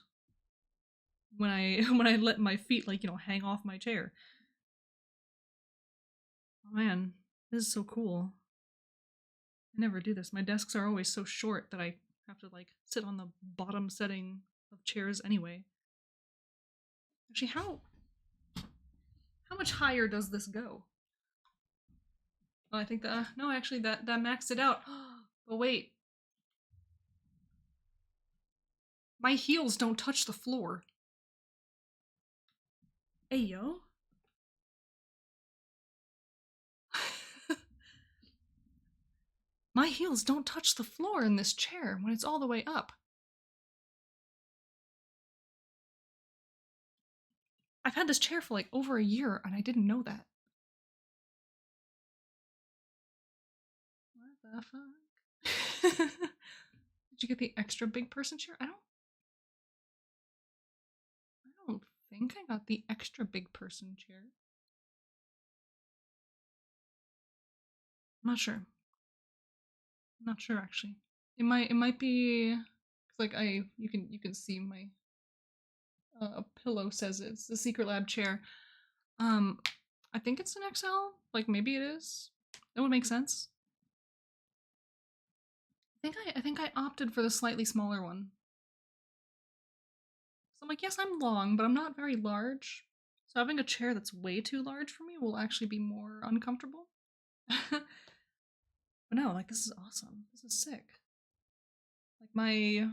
when I when I let my feet like, you know, hang off my chair. Oh man, this is so cool. I never do this. My desks are always so short that I have to like sit on the bottom setting of chairs anyway. Actually, how much higher does this go? Oh, I think that no, actually that maxed it out. But wait. My heels don't touch the floor. Hey, yo. My heels don't touch the floor in this chair when it's all the way up. I've had this chair for like over a year and I didn't know that. What the fuck? Did you get the extra big person chair? I don't think I got the extra big person chair. I'm not sure. I'm not sure actually. It might be like you can see my pillow says it's the Secret Lab chair. I think it's an XL. Like maybe it is. That would make sense. I think I opted for the slightly smaller one. So I'm like, yes, I'm long, but I'm not very large. So having a chair that's way too large for me will actually be more uncomfortable. But no, like this is awesome. This is sick. Like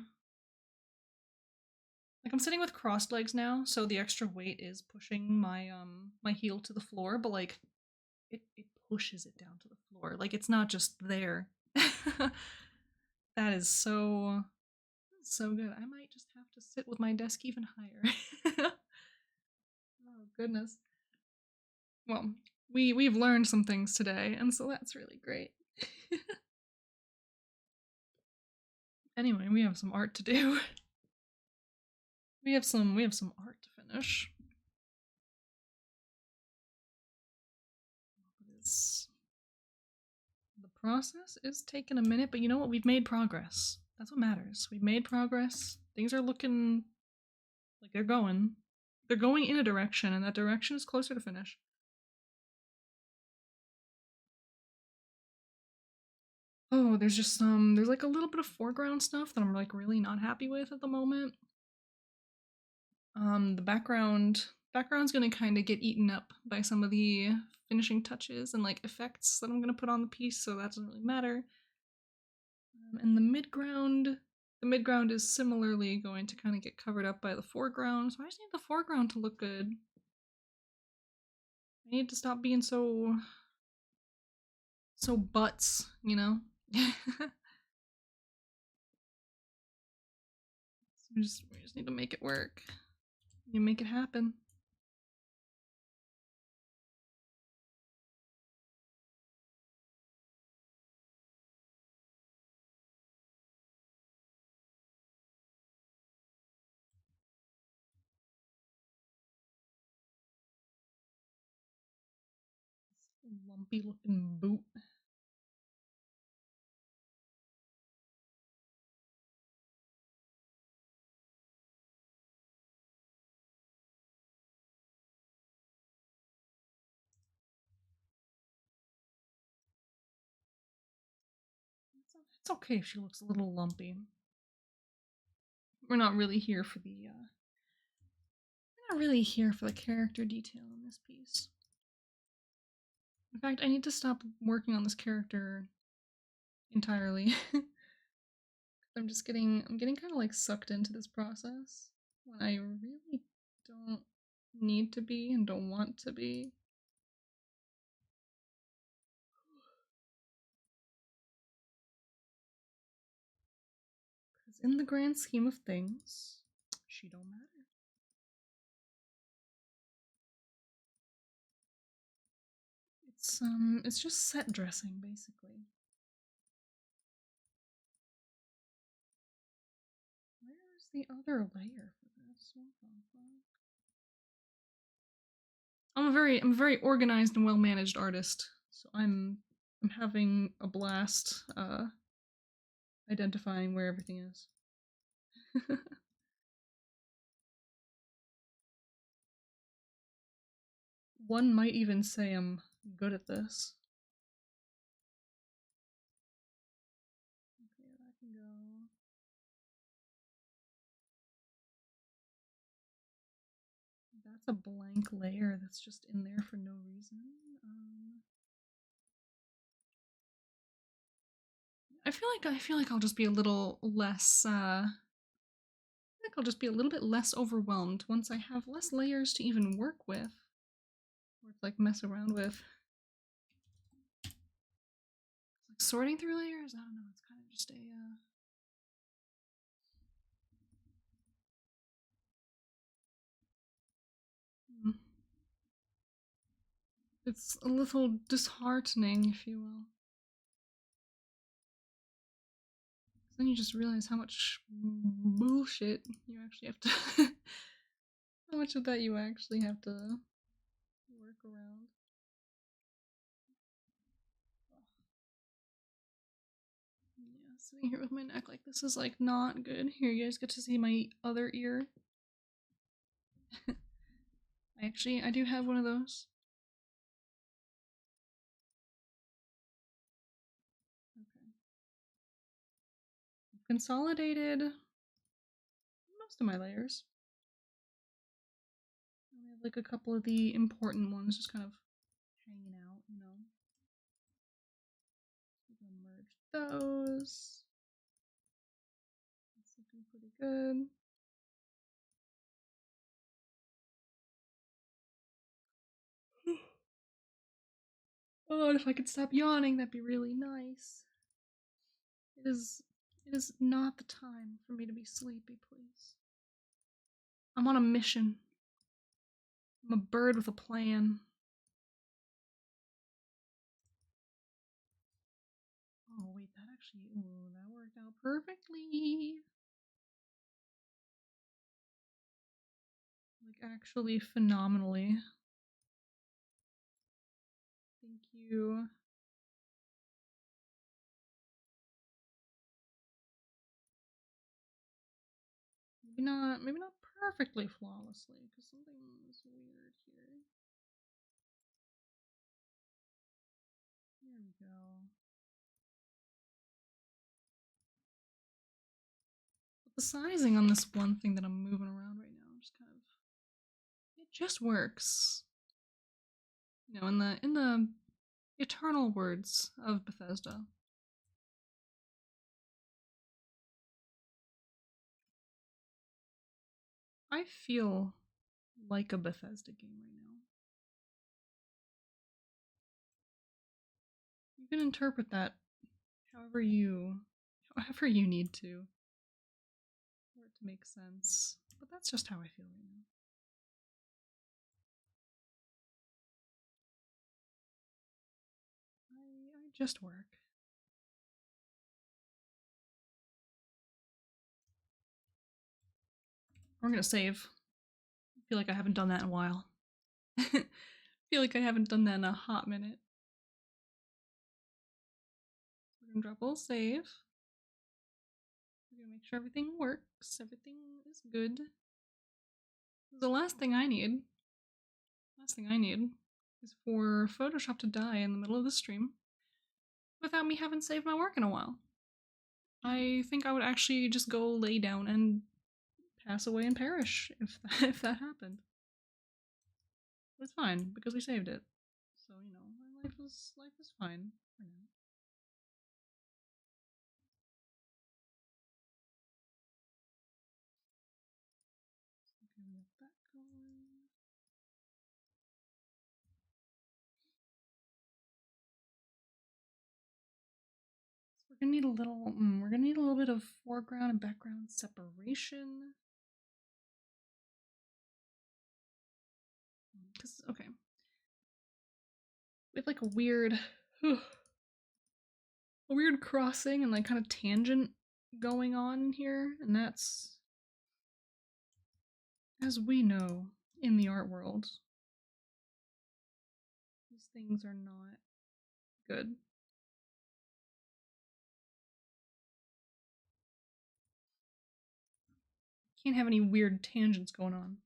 I'm sitting with crossed legs now, so the extra weight is pushing my heel to the floor, but like it pushes it down to the floor. Like it's not just there. That is so good. I might just have to sit with my desk even higher. Oh goodness. Well, we've learned some things today, and so that's really great. Anyway, we have some art to do. We have some art to finish. The process is taking a minute, but you know what? We've made progress. That's what matters. We've made progress. Things are looking like they're going. They're going in a direction, and that direction is closer to finish. Oh, there's just there's like a little bit of foreground stuff that I'm like really not happy with at the moment. The background's gonna kind of get eaten up by some of the finishing touches and like effects that I'm gonna put on the piece, so that doesn't really matter. And the midground is similarly going to kind of get covered up by the foreground, so I just need the foreground to look good. I need to stop being so so butts, you know? we just need to make it work. You make it happen. Lumpy looking boot. It's okay if she looks a little lumpy. We're not really here for the character detail in this piece. In fact, I need to stop working on this character entirely. I'm getting kind of like sucked into this process when I really don't need to be and don't want to be. Because in the grand scheme of things, she don't matter. It's just set dressing, basically. Where's the other layer for this? I'm a very organized and well-managed artist, so I'm having a blast identifying where everything is. One might even say I'm good at this. Okay, that can go. That's a blank layer that's just in there for no reason. I feel like I'll just be a little less I think I'll just be a little bit less overwhelmed once I have less layers to even work with. Or to like mess around with. Like sorting through layers? I don't know, it's kind of just a It's a little disheartening, if you will. Then you just realize how much bullshit you actually have to how much of that you actually have to work around. Yeah, sitting here with my neck like this is like not good. Here, you guys get to see my other ear. I do have one of those. Okay. I've consolidated most of my layers. I have like a couple of the important ones just kind of hanging out, you know. I'm gonna merge those. That's looking pretty good. Oh, and if I could stop yawning, that'd be really nice. It is not the time for me to be sleepy, please. I'm on a mission. I'm a bird with a plan. Oh wait, that worked out perfectly. Like actually phenomenally. Thank you. Maybe not perfectly flawlessly, because something is weird here. There we go. But the sizing on this one thing that I'm moving around right now just kind of it just works. You know, in the eternal words of Bethesda. I feel like a Bethesda game right now. You can interpret that however you need to for it to make sense. But that's just how I feel right now. I just work. We're gonna save. I feel like I haven't done that in a while. I feel like I haven't done that in a hot minute. We're gonna drop a little save. We're gonna make sure everything works. Everything is good. The last thing I need is for Photoshop to die in the middle of the stream without me having saved my work in a while. I think I would actually just go lay down and pass away and perish if that happened. But it's fine because we saved it. So, you know, my life is fine for now. Okay, we got that going. So we're gonna need a little bit of foreground and background separation. Cause okay. We have like a weird crossing and like kind of tangent going on here, and that's, as we know in the art world, these things are not good. Can't have any weird tangents going on.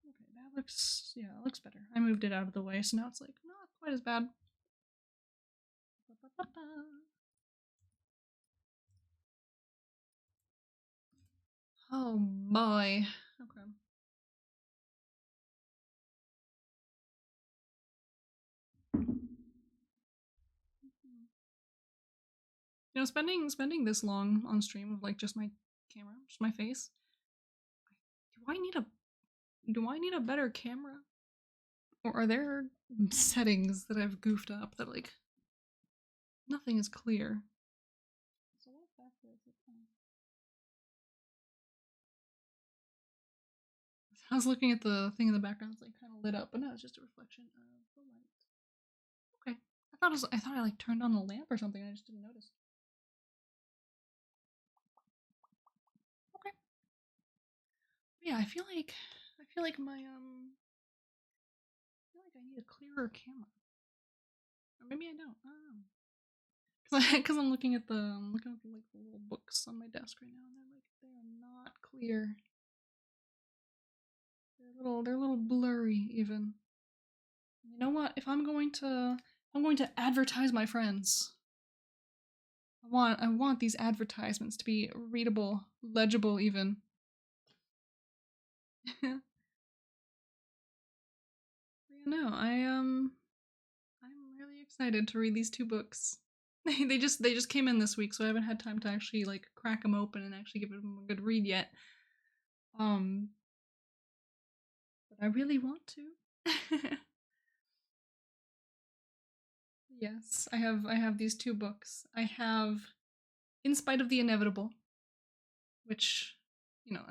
Okay, that looks better. I moved it out of the way, so now it's like not quite as bad. Oh boy. Okay. You know, spending this long on stream of like just my camera, just my face. Do I need a better camera? Or are there settings that I've goofed up that like nothing is clear? So what factor is it on? I was looking at the thing in the background, it's like kind of lit up, but no, it's just a reflection of the light. Okay, I thought I like turned on the lamp or something. I just didn't notice. Okay. Yeah, I feel like my I feel like I need a clearer camera, or maybe I don't. I don't know. Because I'm looking at the like the little books on my desk right now, and they are not clear. They're a little blurry even. You know what? If I'm going to advertise my friends, I want these advertisements to be readable, legible even. No, I'm really excited to read these two books. They just came in this week, so I haven't had time to actually like crack them open and actually give them a good read yet. But I really want to. Yes, I have these two books. I have In Spite of the Inevitable, which, you know,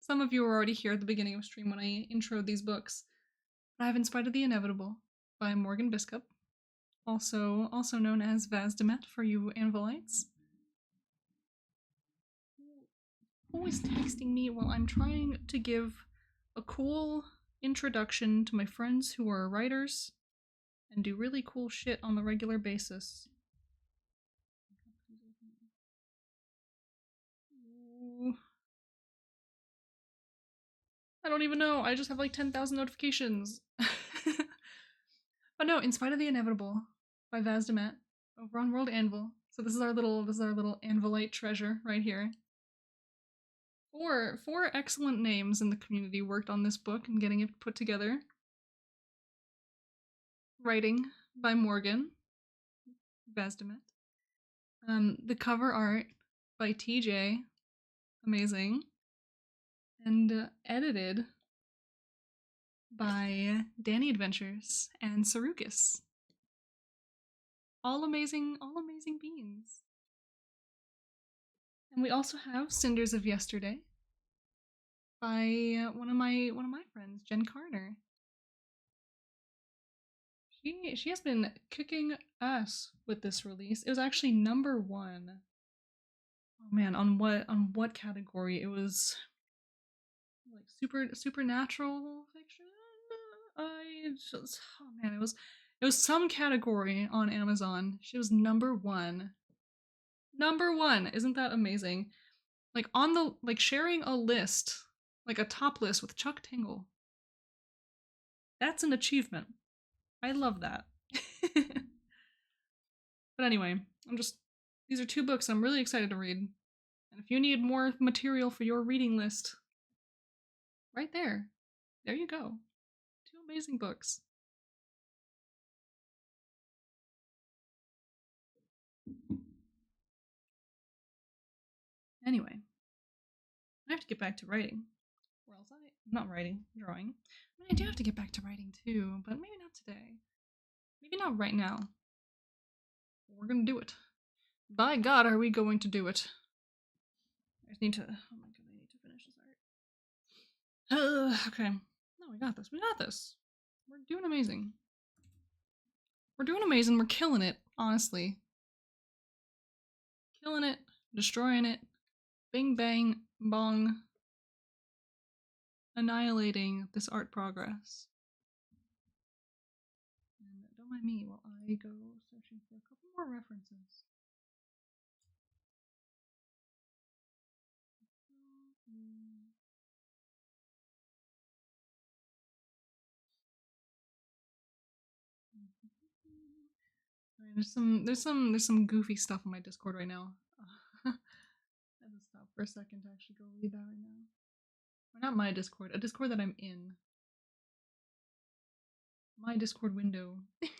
some of you were already here at the beginning of stream when I introed these books. But I have In Spite of the Inevitable by Morgan Biskup, also known as Vaz Demet for you Anvilites. Always texting me while I'm trying to give a cool introduction to my friends who are writers and do really cool shit on the regular basis. Ooh. I don't even know. I just have like 10,000 notifications. But no, In Spite of the Inevitable by Vaz Demet over on World Anvil. So this is our little Anvilite treasure right here. Four excellent names in the community worked on this book and getting it put together. Writing by Morgan Vaz Demet. The cover art by TJ, amazing, and edited by Danny Adventures and Sarukis. All amazing beans. And we also have Cinders of Yesterday by one of my friends, Jen Carter. She has been kicking ass with this release. It was actually #1. Oh man, on what category? It was like supernatural fiction. Oh man, it was some category on Amazon. She was #1. #1. Isn't that amazing? Like on the sharing a list, like a top list with Chuck Tingle. That's an achievement. I love that. But anyway, these are 2 books I'm really excited to read. And if you need more material for your reading list, right there. There you go. 2 amazing books. Anyway, I have to get back to writing. Or else I'm not writing, drawing. I mean, I do have to get back to writing too, but maybe not today. Maybe not right now. We're gonna do it. By God, are we going to do it? I just need to. Oh my God, I need to finish this art. Okay. No, we got this. We got this. We're doing amazing. We're doing amazing. We're killing it, honestly. Killing it, destroying it. Bing, bang, bong. Annihilating this art progress. And don't mind me while I go searching for a couple more references. There's some goofy stuff on my Discord right now. I have to stop for a second to actually go read that right now. Or not my Discord, a Discord that I'm in. My Discord window. Alright.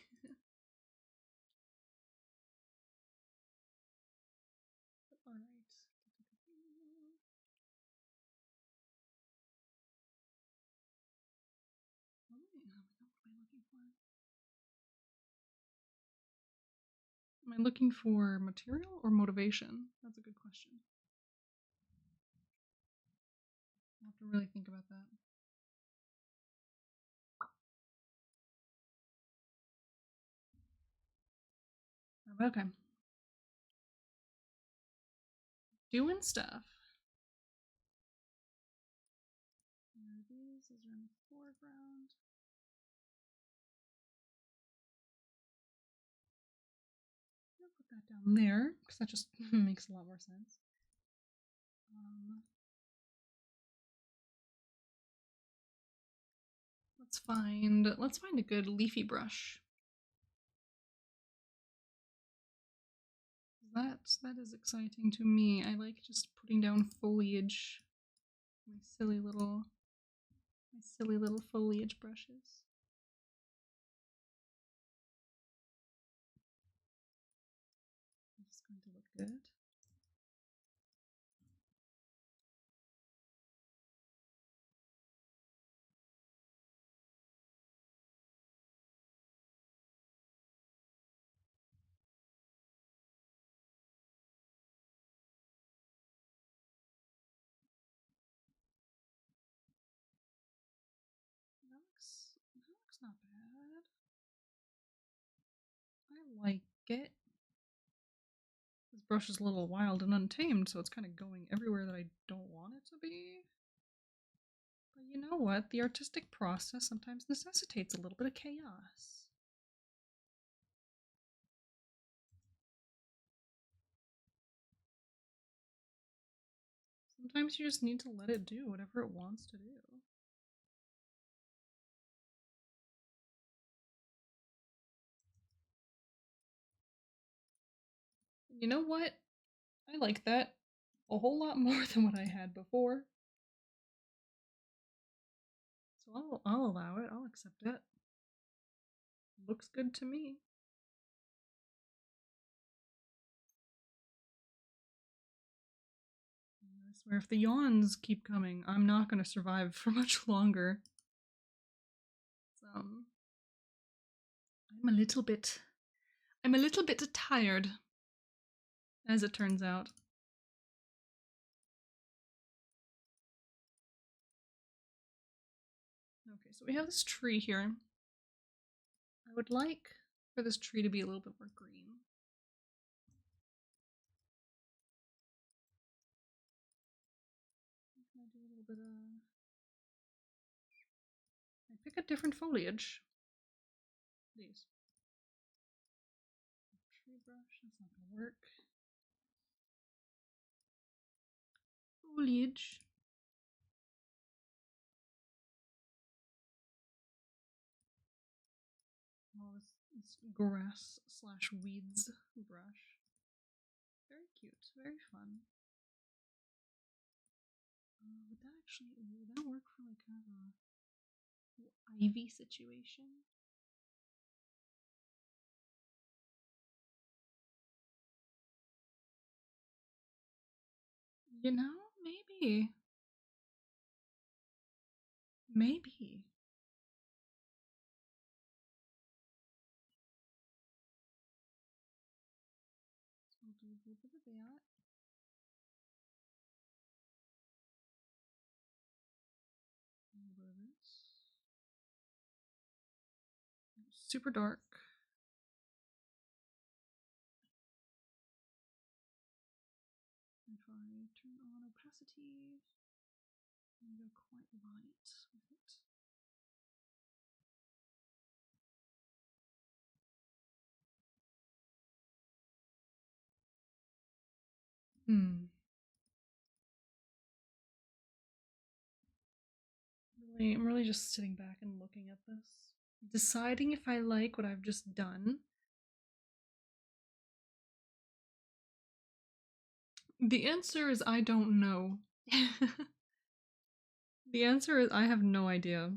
What am I looking for? Am I looking for material or motivation? That's a good question. I'll have to really think about that. Okay. Doing stuff. These are in the foreground. I'll put that down there because that just makes a lot more sense. Let's find a good leafy brush. That is exciting to me. I like just putting down foliage. My silly little foliage brushes. It's going to look good. That looks not bad. I like it. This brush is a little wild and untamed, so it's kind of going everywhere that I don't want it to be. But you know what? The artistic process sometimes necessitates a little bit of chaos. Sometimes you just need to let it do whatever it wants to do. You know what? I like that a whole lot more than what I had before. So I'll allow it. I'll accept it. Looks good to me. I swear if the yawns keep coming, I'm not going to survive for much longer. Um, I'm a little bit tired, as it turns out. Okay, so we have this tree here. I would like for this tree to be a little bit more green. I'm gonna do a little bit of... I pick a different foliage. These. Tree brush, that's not gonna work. Foliage. Oh, this grass slash weeds brush. Very cute, very fun. Would that work for like kind of a ivy situation? You know, maybe. Maybe. So we'll do a little bit of that. A little bit of this. Super dark. If I turn on opacity, and go quite light with it. I'm really just sitting back and looking at this, deciding if I like what I've just done. The answer is I don't know. The answer is I have no idea.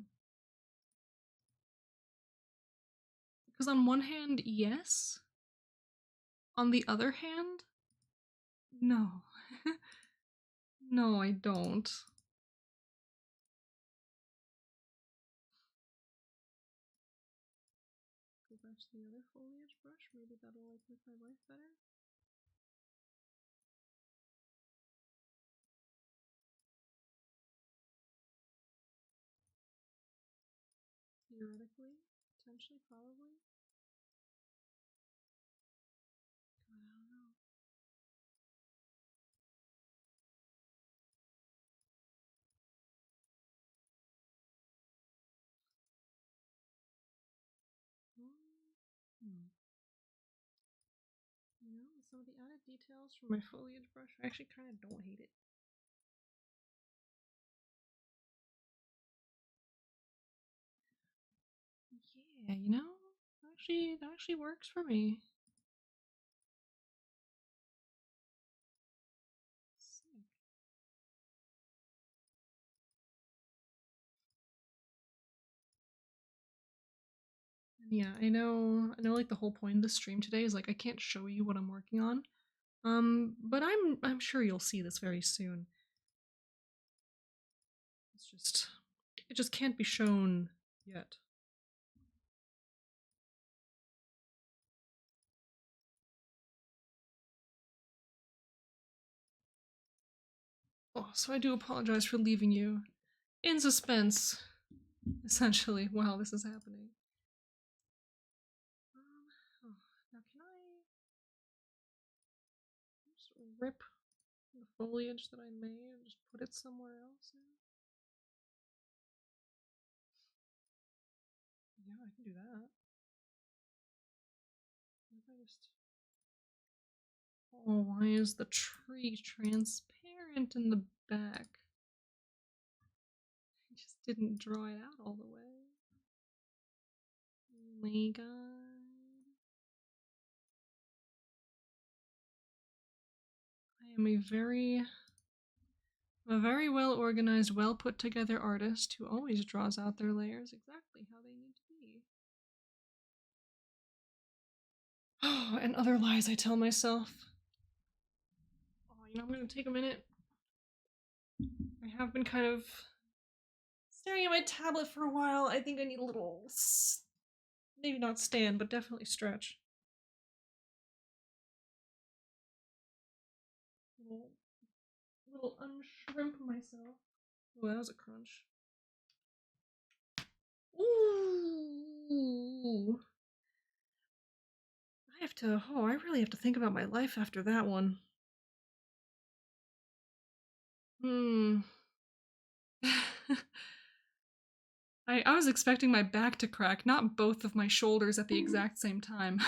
Because on one hand, yes. On the other hand, no. No, I don't. Go back to the other foliage brush. Maybe that'll like make my life better. Theoretically, potentially, probably. God, I don't know. You know, with some of the added details from my foliage brush, I actually kind of don't hate it. Yeah, you know, that actually works for me. Sick. Yeah, I know like the whole point of the stream today is like I can't show you what I'm working on. But I'm sure you'll see this very soon. It just can't be shown yet. Oh, so I do apologize for leaving you in suspense, essentially, while this is happening. Oh, now can I just rip the foliage that I made and just put it somewhere else now? Yeah, I can do that. What if I just... Oh, why is the tree transparent in the back? I just didn't draw it out all the way. Oh my god. I am a very well organized, well put together artist who always draws out their layers exactly how they need to be. Oh, and other lies I tell myself. Oh, you know, I'm gonna take a minute. I have been kind of staring at my tablet for a while. I think I need a little, maybe not stand, but definitely stretch. Little unshrimp myself. Oh, that was a crunch. Ooh. I really have to think about my life after that one. Hmm. I was expecting my back to crack, not both of my shoulders at the exact same time.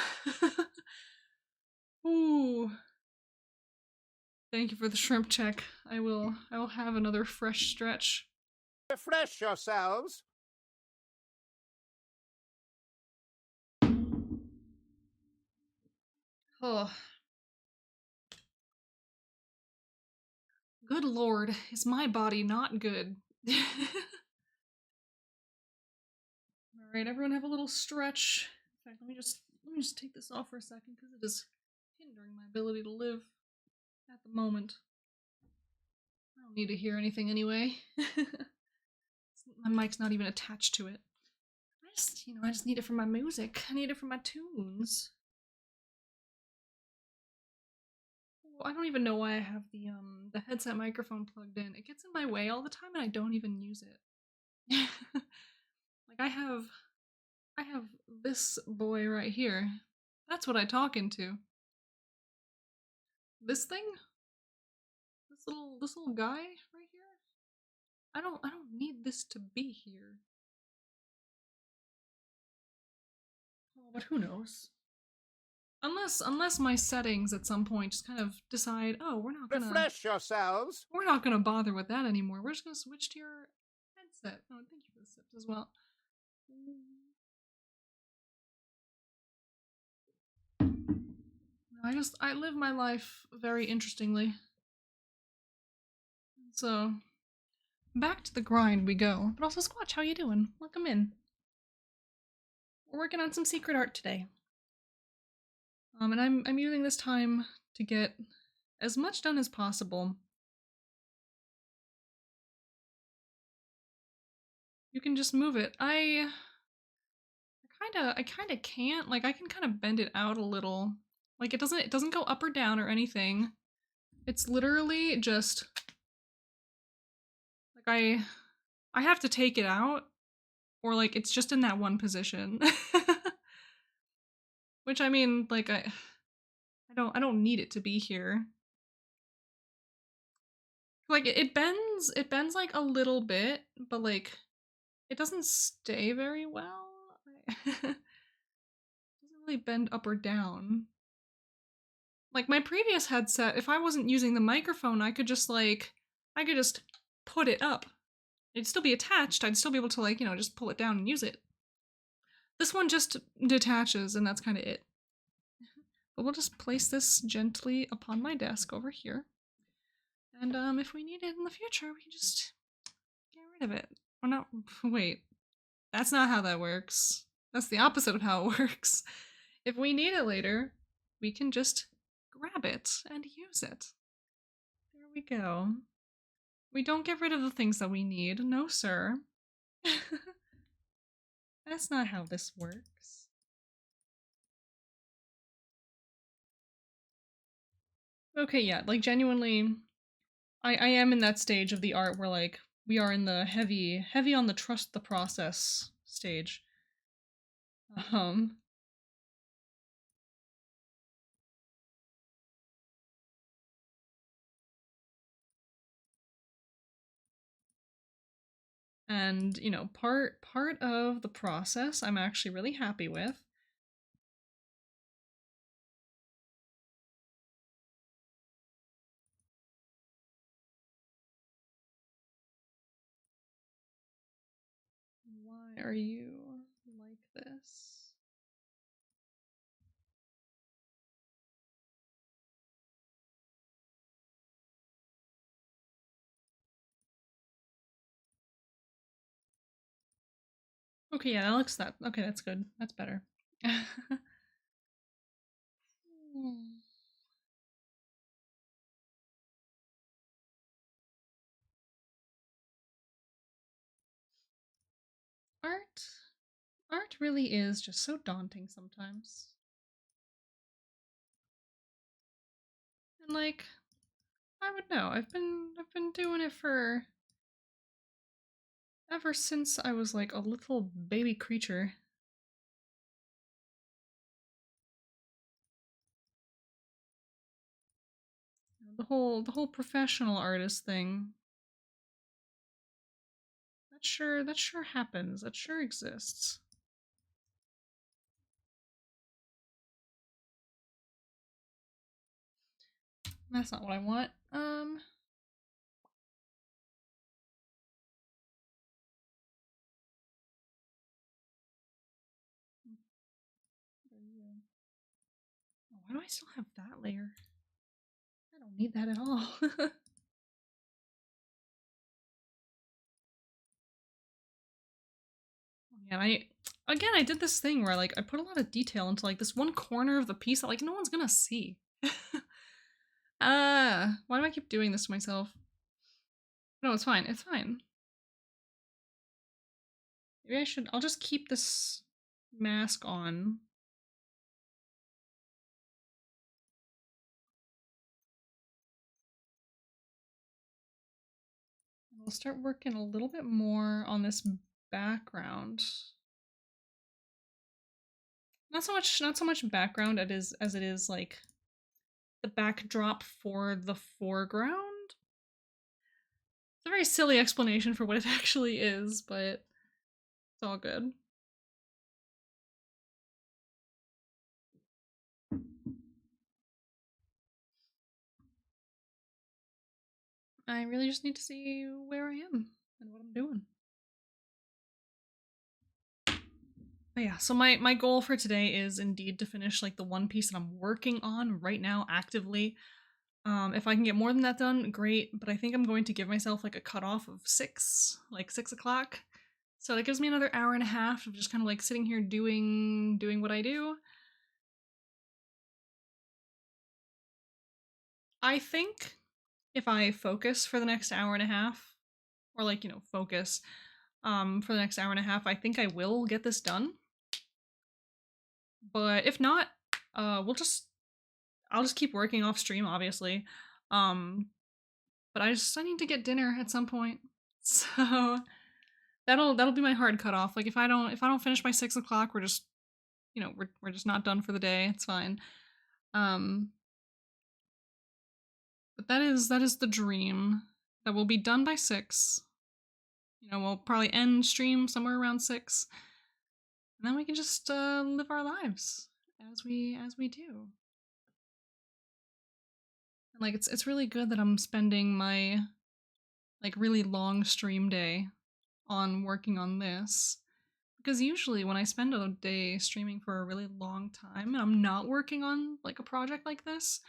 Ooh. Thank you for the shrimp check. I will have another fresh stretch. Refresh yourselves. Oh. Good lord, is my body not good? Alright, everyone have a little stretch. In fact, let me just take this off for a second because it is hindering my ability to live at the moment. I don't need to hear anything anyway. My mic's not even attached to it. I just need it for my music. I need it for my tunes. I don't even know why I have the headset microphone plugged in. It gets in my way all the time and I don't even use it. Like I have this boy right here. That's what I talk into. This thing? This little guy right here? I don't need this to be here. Oh, but who knows? Unless my settings at some point just kind of decide, oh, we're not Refresh yourselves. gonna bother with that anymore. We're just gonna switch to your headset. Oh, thank you for the sips as well. I live my life very interestingly. So back to the grind we go. But also Squatch, how you doing? Welcome in. We're working on some secret art today. And I'm using this time to get as much done as possible. You can just move it. I kind of can't. Like I can kind of bend it out a little. Like it doesn't go up or down or anything. It's literally just like I have to take it out or like it's just in that one position. Which I mean, like I don't need it to be here. Like it bends like a little bit, but like it doesn't stay very well. It doesn't really bend up or down. Like my previous headset, if I wasn't using the microphone, I could just put it up. It'd still be attached. I'd still be able to like, just pull it down and use it. This one just detaches and that's kind of it. But we'll just place this gently upon my desk over here. And if we need it in the future, we can just get rid of it. Or not, wait. That's not how that works. That's the opposite of how it works. If we need it later, we can just grab it and use it. There we go. We don't get rid of the things that we need. No, sir. That's not how this works. Okay, yeah, like genuinely, I am in that stage of the art where like we are in the heavy on the trust the process stage. And part of the process I'm actually really happy with. Why are you like this? Okay, yeah, that looks okay, that's good. That's better. Art really is just so daunting sometimes. And like, I would know. I've been doing it for ever since I was like a little baby creature. The whole professional artist thing. That sure happens. That sure exists. That's not what I want. Why do I still have that layer? I don't need that at all. Yeah, I did this thing where like I put a lot of detail into like this one corner of the piece that like no one's gonna see. Why do I keep doing this to myself? No, it's fine. It's fine. Maybe I'll just keep this mask on. We'll start working a little bit more on this background. Not so much background as it is like the backdrop for the foreground. It's a very silly explanation for what it actually is, but it's all good. I really just need to see where I am and what I'm doing. But yeah, so my goal for today is indeed to finish like the one piece that I'm working on right now actively. If I can get more than that done, great, but I think I'm going to give myself like a cutoff of 6, like 6 o'clock. So that gives me another hour and a half of just kind of like sitting here doing what I do. I think if I focus for the next hour and a half, or like, you know, focus for the next hour and a half, I think I will get this done. But if not, I'll just keep working off stream, obviously. But I need to get dinner at some point. So that'll be my hard cutoff. Like if I don't finish by 6 o'clock, we're just, you know, we're just not done for the day. It's fine. But that is the dream. That we'll be done by 6. You know, we'll probably end stream somewhere around 6. And then we can just live our lives as we do. And like it's really good that I'm spending my like really long stream day on working on this. Because usually when I spend a day streaming for a really long time and I'm not working on like a project like this,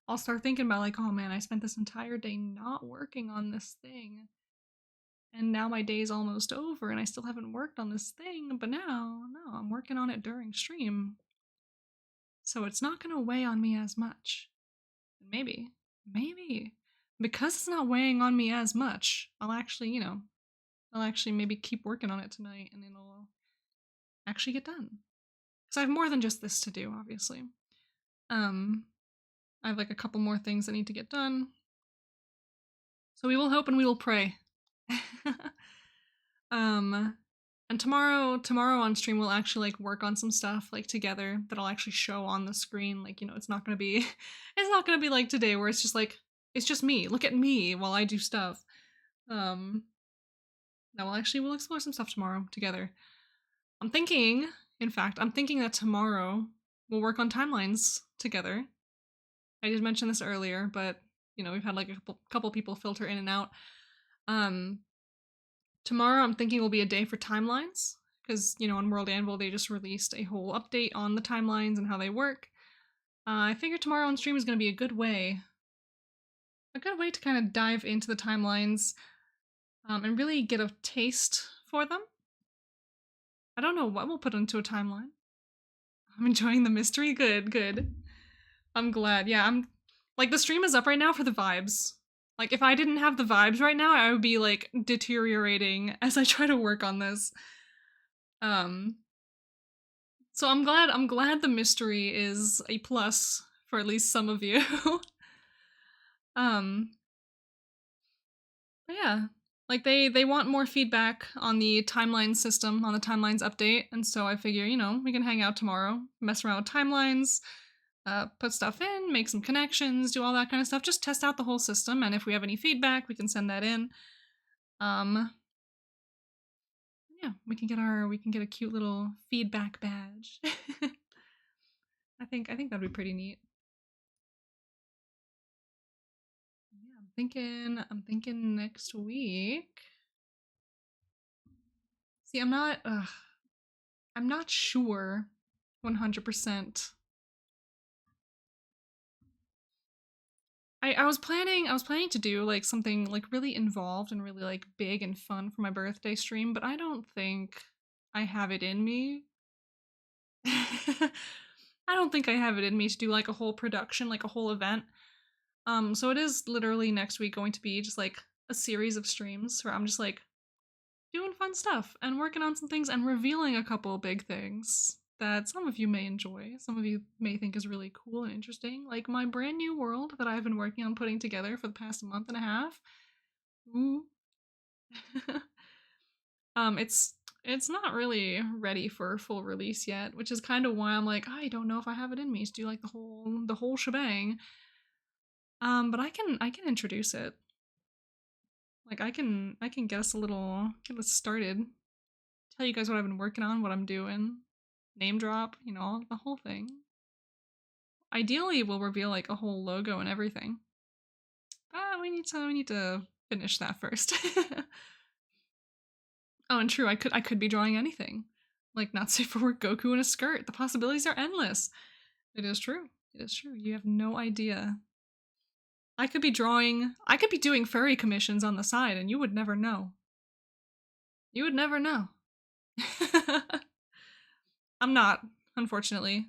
I'll start thinking about like, oh man, I spent this entire day not working on this thing. And now my day's almost over and I still haven't worked on this thing, but now, no, I'm working on it during stream. So it's not gonna weigh on me as much. Maybe, because it's not weighing on me as much, I'll actually, you know, maybe keep working on it tonight and it'll actually get done. Because I have more than just this to do, obviously. I have like a couple more things that need to get done. So we will hope and we will pray. And tomorrow on stream we'll actually like work on some stuff like together that I'll actually show on the screen. Like, you know, it's not gonna be like today where it's just me. Look at me while I do stuff. No, we'll explore some stuff tomorrow together. I'm thinking that tomorrow we'll work on timelines together. I did mention this earlier, but you know, we've had like a couple people filter in and out. Tomorrow I'm thinking will be a day for timelines, because, you know, on World Anvil they just released a whole update on the timelines and how they work. I figure tomorrow on stream is going to be a good way to kind of dive into the timelines and really get a taste for them. I don't know what we'll put into a timeline. I'm enjoying the mystery. Good. I'm glad. Yeah, I'm like, the stream is up right now for the vibes. Like, if I didn't have the vibes right now, I would be like deteriorating as I try to work on this. Um, so I'm glad the mystery is a plus for at least some of you. um, but yeah, like they want more feedback on the timeline system, on the timelines update, and so I figure, we can hang out tomorrow, mess around with timelines, put stuff in, make some connections, do all that kind of stuff, just test out the whole system, and if we have any feedback, we can send that in. Yeah, we can get a cute little feedback badge. I think that'd be pretty neat. Yeah, I'm thinking next week. See, I'm not sure 100%. I was planning to do like something like really involved and really like big and fun for my birthday stream, but I don't think I have it in me. I don't think I have it in me to do like a whole production, like a whole event. So it is literally next week going to be just like a series of streams where I'm just like doing fun stuff and working on some things and revealing a couple big things that some of you may enjoy, some of you may think is really cool and interesting, like my brand new world that I've been working on putting together for the past month and a half. Ooh. It's not really ready for full release yet, which is kind of why I'm like, I don't know if I have it in me to do like the whole shebang. But I can introduce it. Like I can get us started. Tell you guys what I've been working on, what I'm doing, name drop, the whole thing. Ideally, we'll reveal like a whole logo and everything. But we need to finish that first. Oh, and true, I could be drawing anything. Like not safe for work Goku in a skirt. The possibilities are endless. It is true. It is true. You have no idea. I could be doing furry commissions on the side and you would never know. You would never know. I'm not, unfortunately.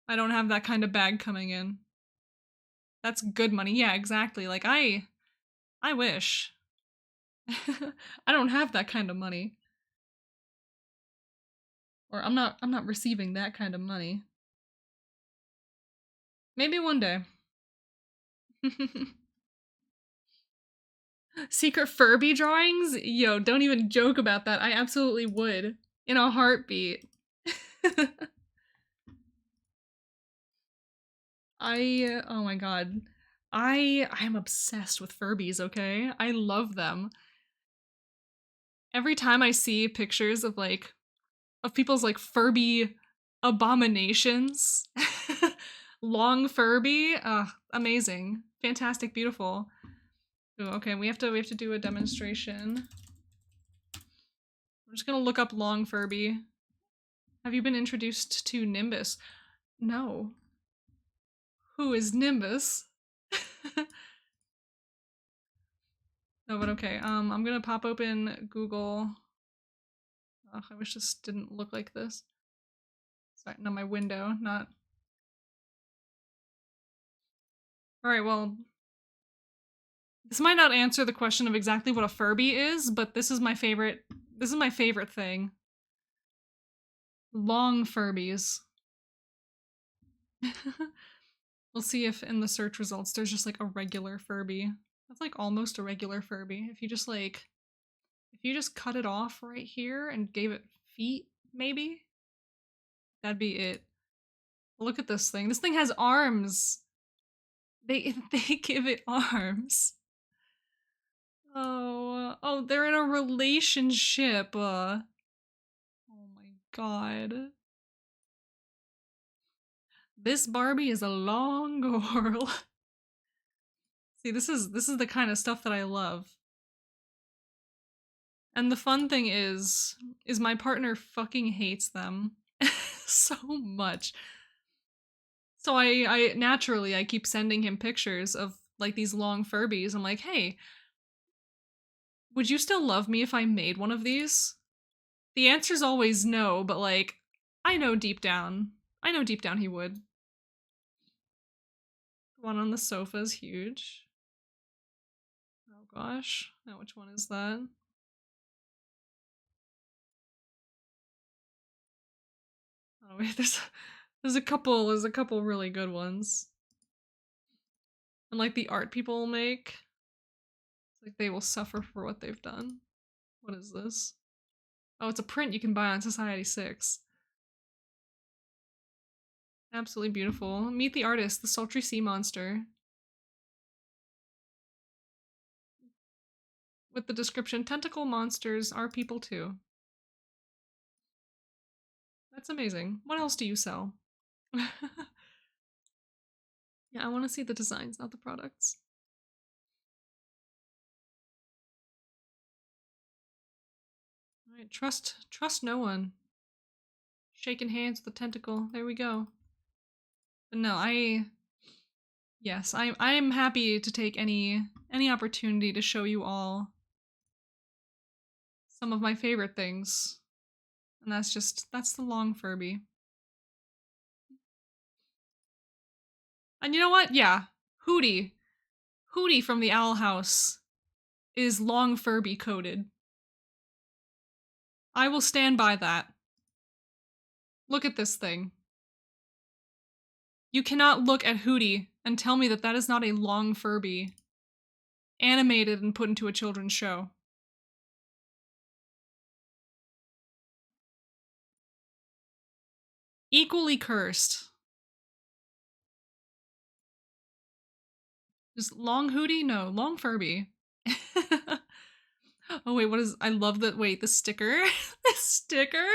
I don't have that kind of bag coming in. That's good money. Yeah, exactly. Like I wish. I don't have that kind of money. Or I'm not receiving that kind of money. Maybe one day. Secret Furby drawings? Yo, don't even joke about that. I absolutely would. In a heartbeat. Oh my god. I'm obsessed with Furbies, okay? I love them. Every time I see pictures of people's like Furby abominations, long Furby, amazing. Fantastic, beautiful. Ooh, okay, we have to do a demonstration. I'm just gonna look up long Furby. Have you been introduced to Nimbus? No. Who is Nimbus? No, but okay. I'm gonna pop open Google. Ugh, I wish this didn't look like this. Sorry, no, my window, not. Alright, well. This might not answer the question of exactly what a Furby is, but this is my favorite thing. Long Furbies. We'll see if in the search results there's just like a regular Furby. That's like almost a regular Furby. If you just cut it off right here and gave it feet, maybe? That'd be it. Look at this thing. This thing has arms. They give it arms. Oh, they're in a relationship. Oh my god. This Barbie is a long girl. See, this is the kind of stuff that I love. And the fun thing is my partner fucking hates them so much. So I naturally I keep sending him pictures of like these long Furbies. I'm like, hey, would you still love me if I made one of these? The answer's always no, but like, I know deep down he would. The one on the sofa is huge. Oh gosh, now which one is that? Oh wait, there's a couple really good ones. And like the art people make, it's like they will suffer for what they've done. What is this? Oh, it's a print you can buy on Society 6. Absolutely beautiful. Meet the artist, the sultry sea monster. With the description, tentacle monsters are people too. That's amazing. What else do you sell? Yeah, I want to see the designs, not the products. Alright, trust no one. Shaking hands with the tentacle. There we go. But no, yes, I'm happy to take any opportunity to show you all some of my favorite things. And that's the long Furby. And you know what? Yeah. Hootie. Hootie from the Owl House is long Furby coded. I will stand by that. Look at this thing. You cannot look at Hootie and tell me that that is not a long Furby animated and put into a children's show. Equally cursed. Just long Hootie? No, long Furby. Oh wait, what is, I love that, wait, the sticker? The sticker?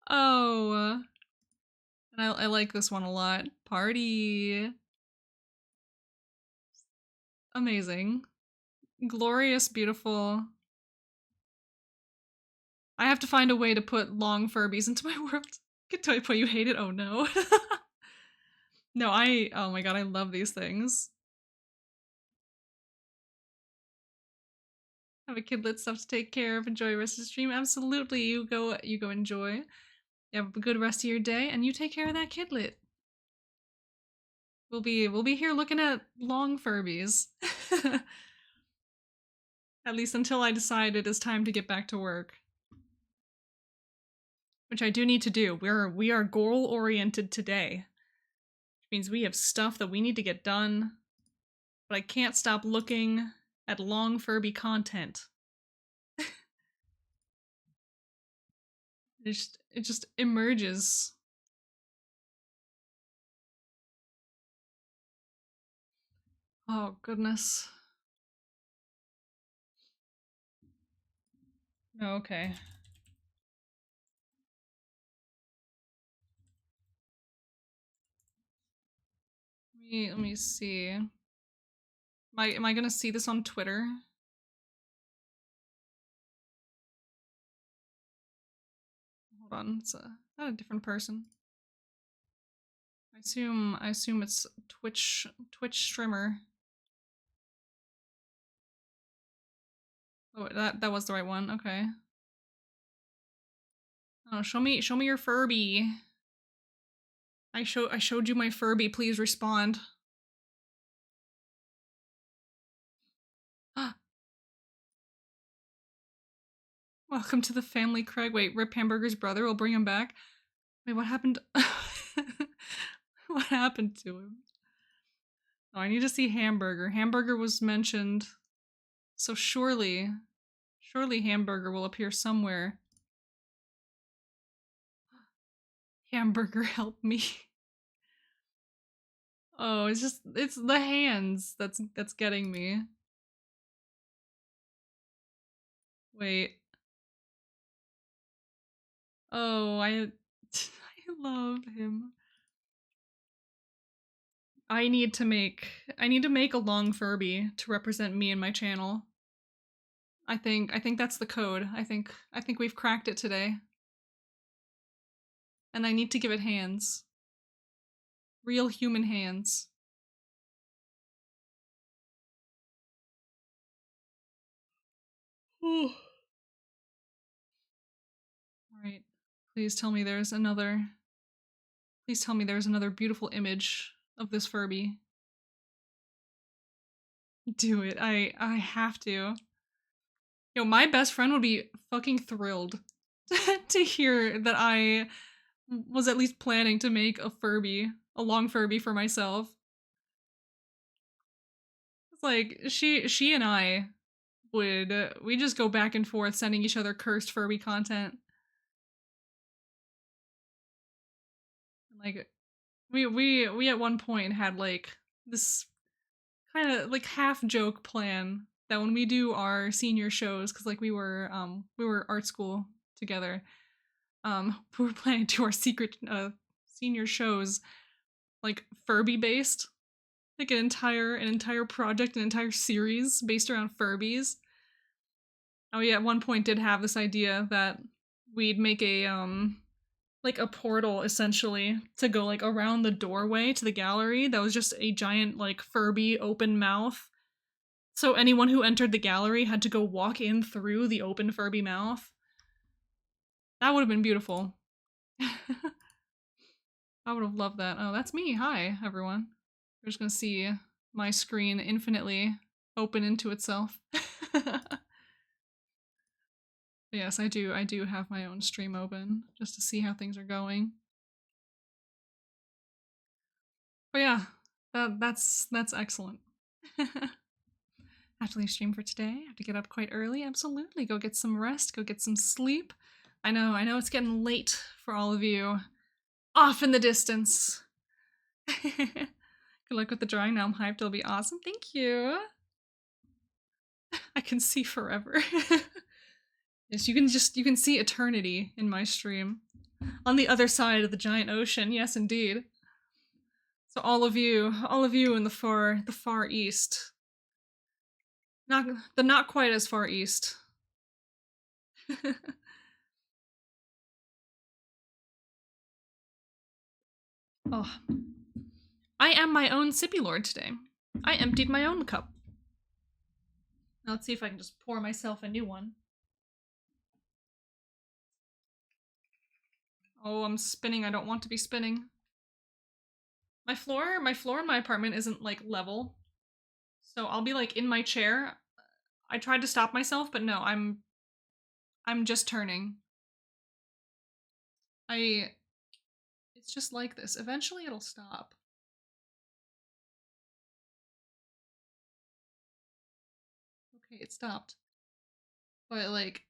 Oh. And I like this one a lot. Party. Amazing. Glorious, beautiful. I have to find a way to put long Furbies into my world. Get to a point you hate it? Oh no. No, oh my god, I love these things. Have a kidlet, stuff to take care of, enjoy the rest of the stream. Absolutely, you go enjoy. You have a good rest of your day, and you take care of that kidlet. We'll be here looking at long Furbies. At least until I decide it is time to get back to work. Which I do need to do. We are goal oriented today. Which means we have stuff that we need to get done. But I can't stop looking at long Furby content. It just emerges. Oh goodness. Oh, okay. Let me see. Am I gonna see this on Twitter? Hold on, it's not a different person. I assume it's Twitch streamer. Oh, that was the right one. Okay. Oh, show me your Furby. I showed you my Furby. Please respond. Welcome to the family, Craig. Wait, Rip Hamburger's brother will bring him back. Wait, what happened? What happened to him? Oh, I need to see Hamburger. Hamburger was mentioned. So surely Hamburger will appear somewhere. Hamburger, help me. Oh, it's the hands that's getting me. Wait. Oh, I love him. I need to make a long Furby to represent me and my channel. I think that's the code. I think we've cracked it today. And I need to give it hands. Real human hands. Alright. Please tell me there's another beautiful image of this Furby. Do it. I have to. Yo, my best friend would be fucking thrilled to hear that I was at least planning to make a Furby, a long Furby for myself. It's like she and I would we just go back and forth sending each other cursed Furby content. Like we at one point had like this kind of like half joke plan that when we do our senior shows, because like we were art school together, we were planning to do our secret senior shows like Furby based, like an entire project, an entire series based around Furbies. And we at one point did have this idea that we'd make a like a portal essentially to go like around the doorway to the gallery that was just a giant like Furby open mouth. So anyone who entered the gallery had to go walk in through the open Furby mouth. That would have been beautiful. I would have loved that. Oh, that's me. Hi, everyone. We're just gonna see my screen infinitely open into itself. Yes, I do. I do have my own stream open just to see how things are going. But yeah, that's excellent. Have to leave stream for today. Have to get up quite early. Absolutely. Go get some rest. Go get some sleep. I know it's getting late for all of you. Off in the distance. Good luck with the drawing. Now I'm hyped. It'll be awesome. Thank you. I can see forever. Yes, you can see eternity in my stream. On the other side of the giant ocean. Yes, indeed. So all of you in the far east. Not quite as far east. Oh. I am my own sippy lord today. I emptied my own cup. Now let's see if I can just pour myself a new one. Oh, I'm spinning. I don't want to be spinning. My floor in my apartment isn't like level. So I'll be like in my chair. I tried to stop myself, but no, I'm just turning. It's just like this. Eventually it'll stop. Okay, it stopped. But like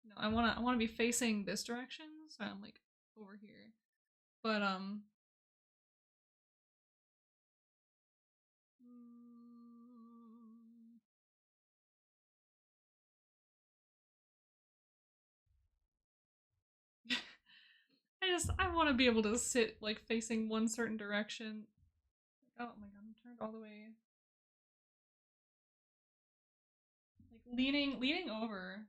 no, I wanna be facing this direction, so I'm like over here. But I want to be able to sit like facing one certain direction. Oh my god, I'm turned all the way. Like leaning over.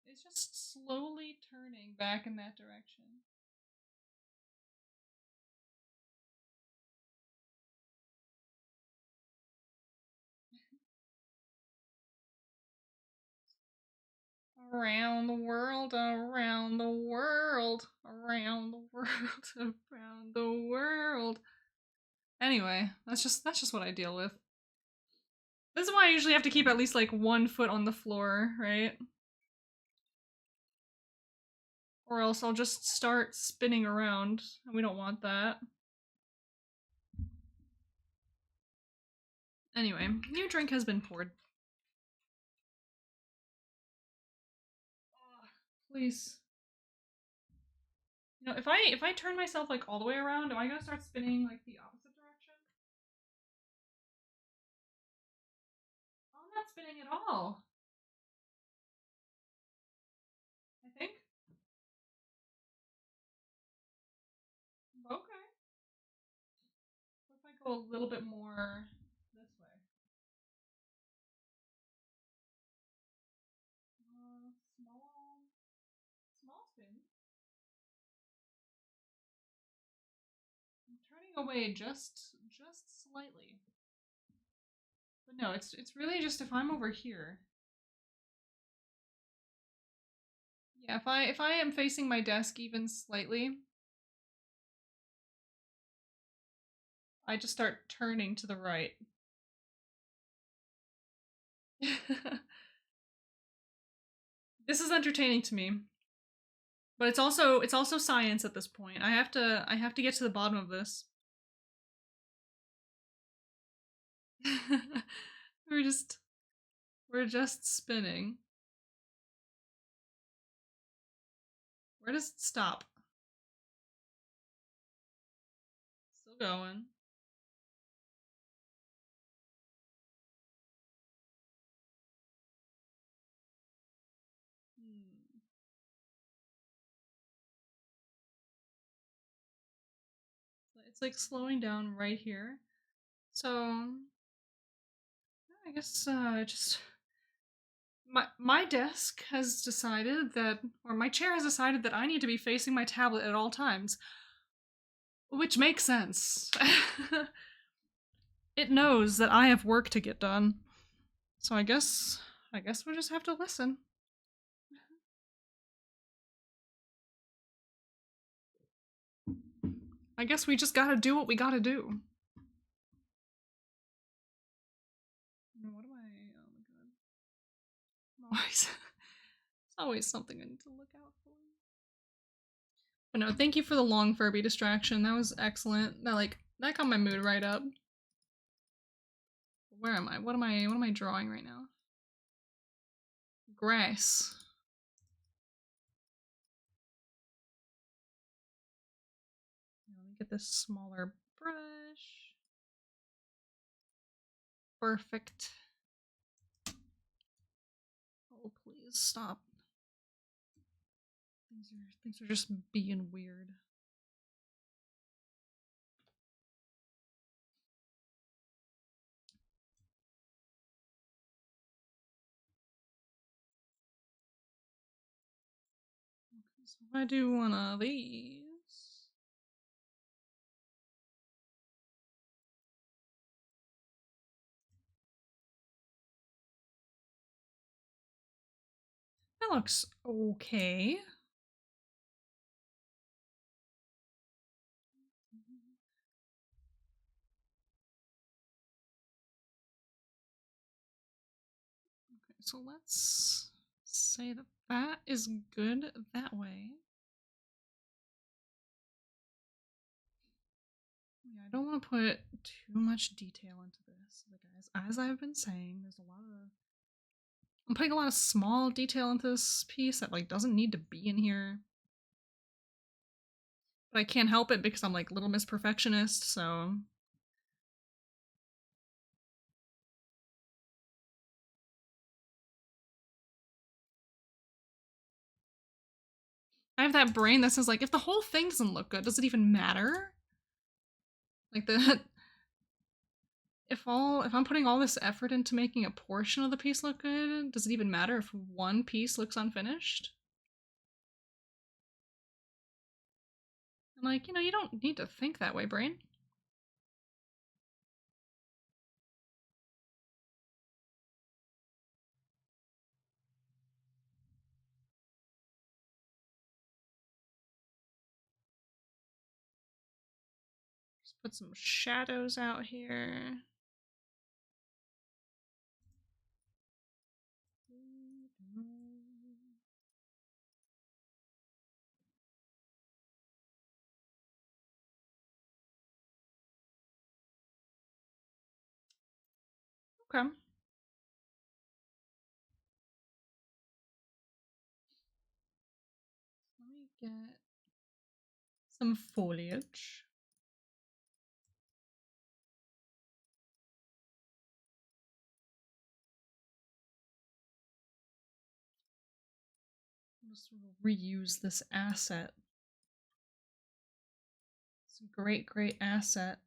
It's just slowly turning back in that direction. Around the world, around the world, around the world, around the world. Anyway, that's just what I deal with. This is why I usually have to keep at least like one foot on the floor, right? Or else I'll just start spinning around, and we don't want that. Anyway, new drink has been poured. Oh, please. You know, if I turn myself like all the way around, am I gonna start spinning like the opposite direction? Oh, I'm not spinning at all. I think. Okay. What if I go a little bit more this way? Small, small spin. I'm turning away just slightly. But no, it's really just if I'm over here. Yeah, if I am facing my desk even slightly, I just start turning to the right. This is entertaining to me. But it's also science at this point. I have to get to the bottom of this. we're just we're just spinning. Where does it stop? Still going. Hmm. It's like slowing down right here. So I guess just my desk has decided that, or my chair has decided that I need to be facing my tablet at all times, which makes sense. It knows that I have work to get done, so I guess we'll just have to listen. I guess we just gotta do what we gotta do. What am I? Oh my god. Always, it's always something I need to look out for. But no, thank you for the long Furby distraction. That was excellent. That got my mood right up. Where am I? What am I drawing right now? Grass. Let me get this smaller brush. Perfect. Oh, please stop. Things are just being weird. Okay, so if I do one of these. That looks okay. Okay, so let's say that that is good that way. Yeah, I don't want to put too much detail into this. But guys, as I've been saying, I'm putting a lot of small detail into this piece that doesn't need to be in here. But I can't help it because I'm Little Miss Perfectionist, so I have that brain that says if the whole thing doesn't look good, does it even matter? The if I'm putting all this effort into making a portion of the piece look good, does it even matter if one piece looks unfinished? And you don't need to think that way, brain. Just put some shadows out here. Okay. Let me get some foliage. Just reuse this asset. It's a great, great asset.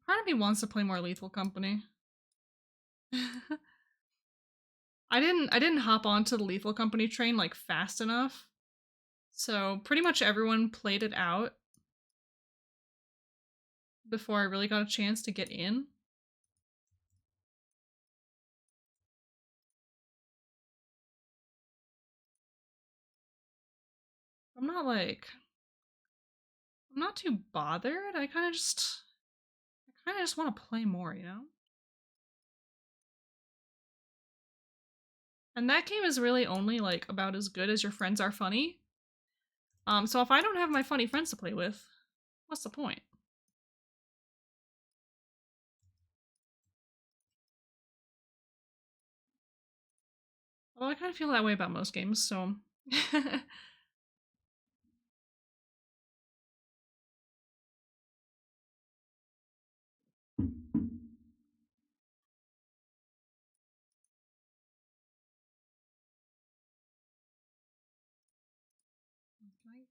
Part of me wants to play more Lethal Company. I didn't hop onto the Lethal Company train fast enough. So pretty much everyone played it out before I really got a chance to get in. I'm not I'm not too bothered. I kind of just want to play more, you know? And that game is really only like about as good as your friends are funny. So if I don't have my funny friends to play with, what's the point? Well, I kind of feel that way about most games, so. Can I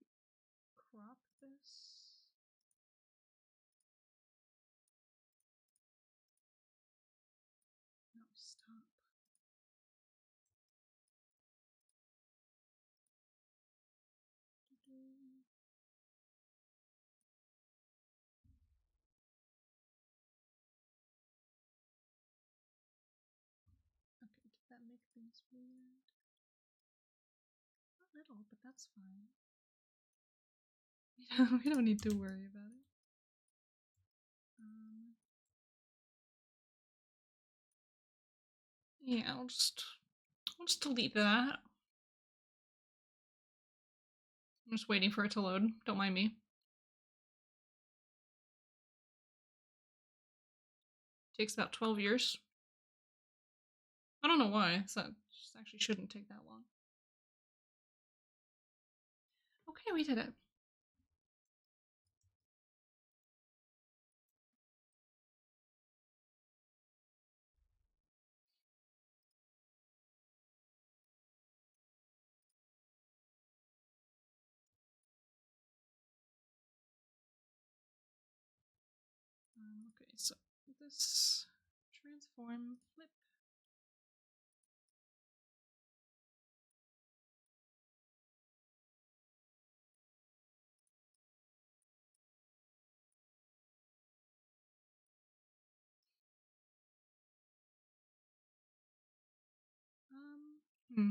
crop this? No, stop. Okay, did that make things weird? Not little, but that's fine. We don't need to worry about it. Yeah, I'll just delete that. I'm just waiting for it to load. Don't mind me. Takes about 12 years. I don't know why. So it actually shouldn't take that long. Okay, we did it. Okay, so this transform flip. Hmm.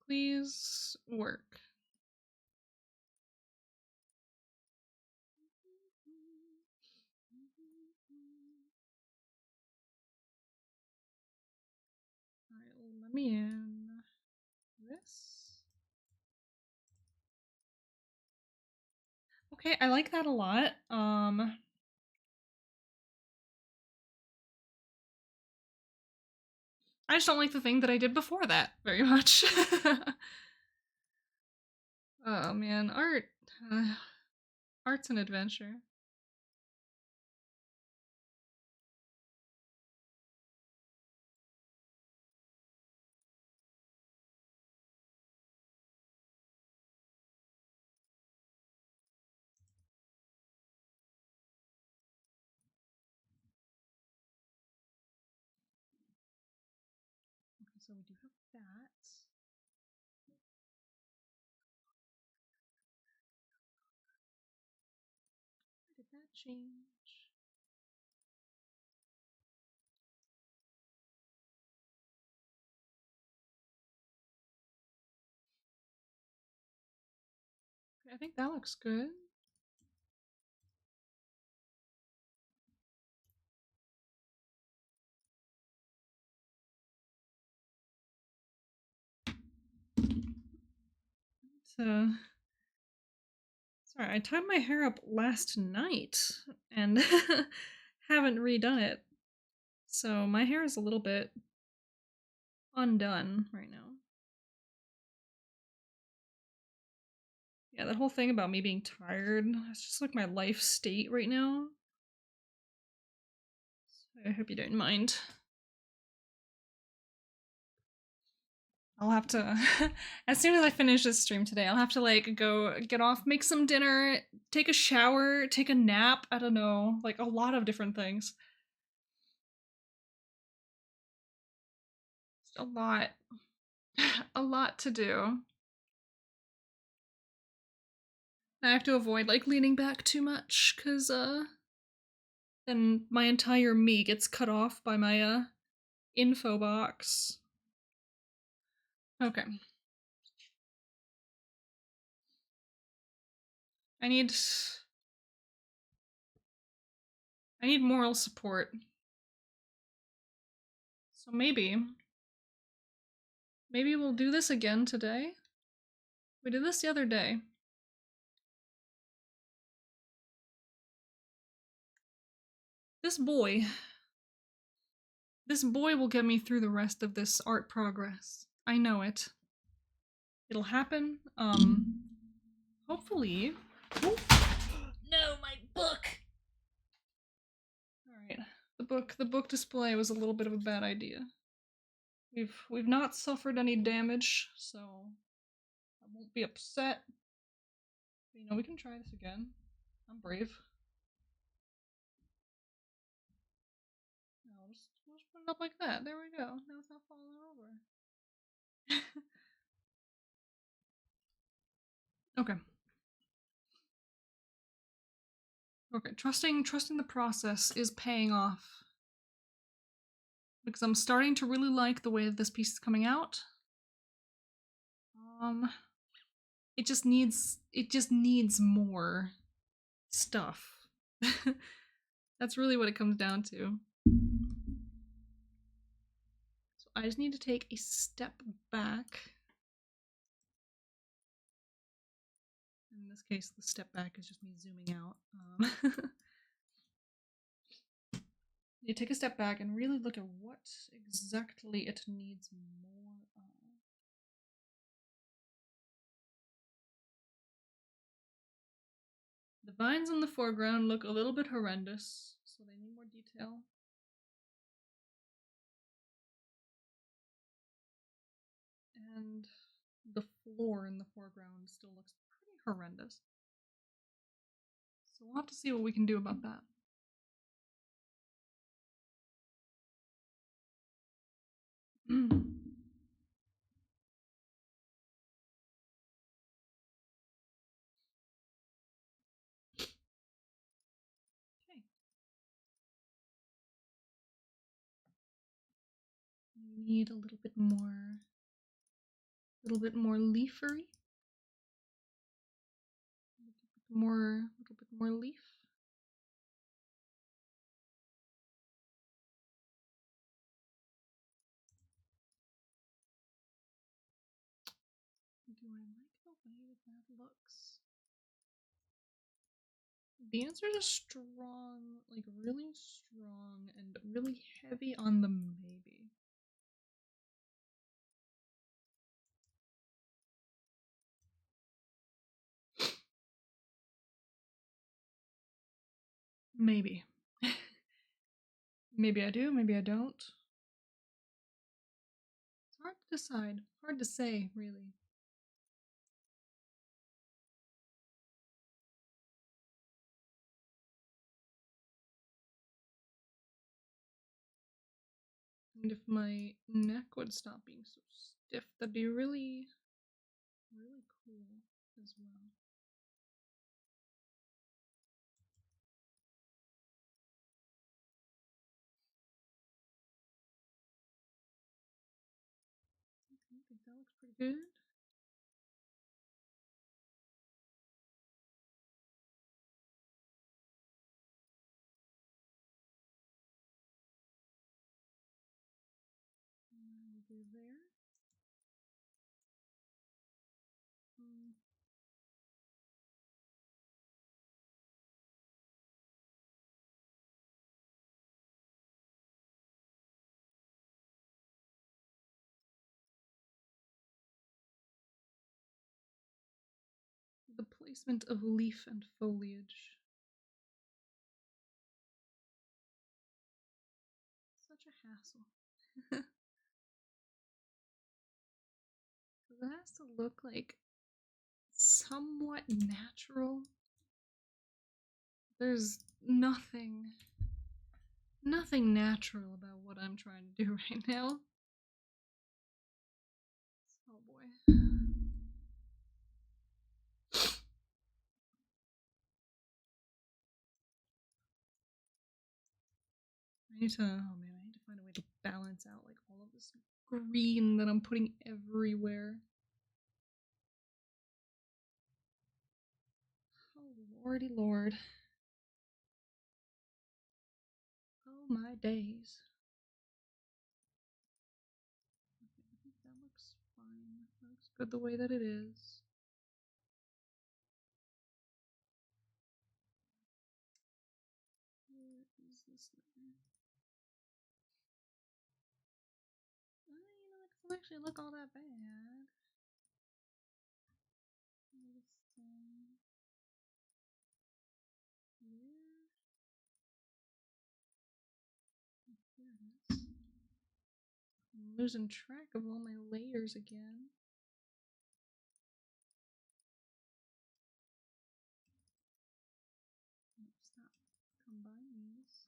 Please work. Alright, let me in this. Okay, I like that a lot. I just don't like the thing that I did before that very much. Oh man, art. Art's an adventure. Okay, so we do have that. Where did that change? Okay, I think that looks good. So, sorry, I tied my hair up last night and haven't redone it. So my hair is a little bit undone right now. Yeah, that whole thing about me being tired, it's just like my life state right now. So I hope you don't mind. I'll have to, as soon as I finish this stream today, I'll have to like go get off, make some dinner, take a shower, take a nap, I don't know, like a lot of different things. It's a lot, a lot to do. I have to avoid like leaning back too much, cause then my entire me gets cut off by my info box. Okay. I need moral support. So maybe we'll do this again today. We did this the other day. This boy will get me through the rest of this art progress. I know it. It'll happen. Hopefully. Oh. No, my book. All right. The book display was a little bit of a bad idea. We've not suffered any damage, so I won't be upset. But, you know, we can try this again. I'm brave. No, we'll just put it up like that. There we go. Now it's not falling over. Okay. Okay, trusting the process is paying off. Because I'm starting to really like the way that this piece is coming out. It just needs more stuff. That's really what it comes down to. So I just need to take a step back. In this case, the step back is just me zooming out. You take a step back and really look at what exactly it needs more of. The vines in the foreground look a little bit horrendous, so they need more detail. And the floor in the foreground still looks pretty horrendous. So we'll have to see what we can do about that. Okay. We need a little bit more leafery. A little bit more leaf. Do I like the way that looks? The answer is strong, like really strong and really heavy on the maybe. Maybe. Maybe I do, maybe I don't. It's hard to decide. Hard to say, really. And if my neck would stop being so stiff, that'd be really, really cool as well. Okay, I think that looks pretty good. We'll do there. The placement of leaf and foliage. Such a hassle. Because it has to look like somewhat natural. There's nothing natural about what I'm trying to do right now. Oh boy. I need to, oh man, I need to find a way to balance out like all of this green that I'm putting everywhere. Oh Lordy lord. Oh my days. Okay, I think that looks fine. That looks good the way that it is. Where is this layer? You know, it doesn't actually look all that bad. Enlisting. Where? There it is. I'm losing track of all my layers again. Stop. Combine these.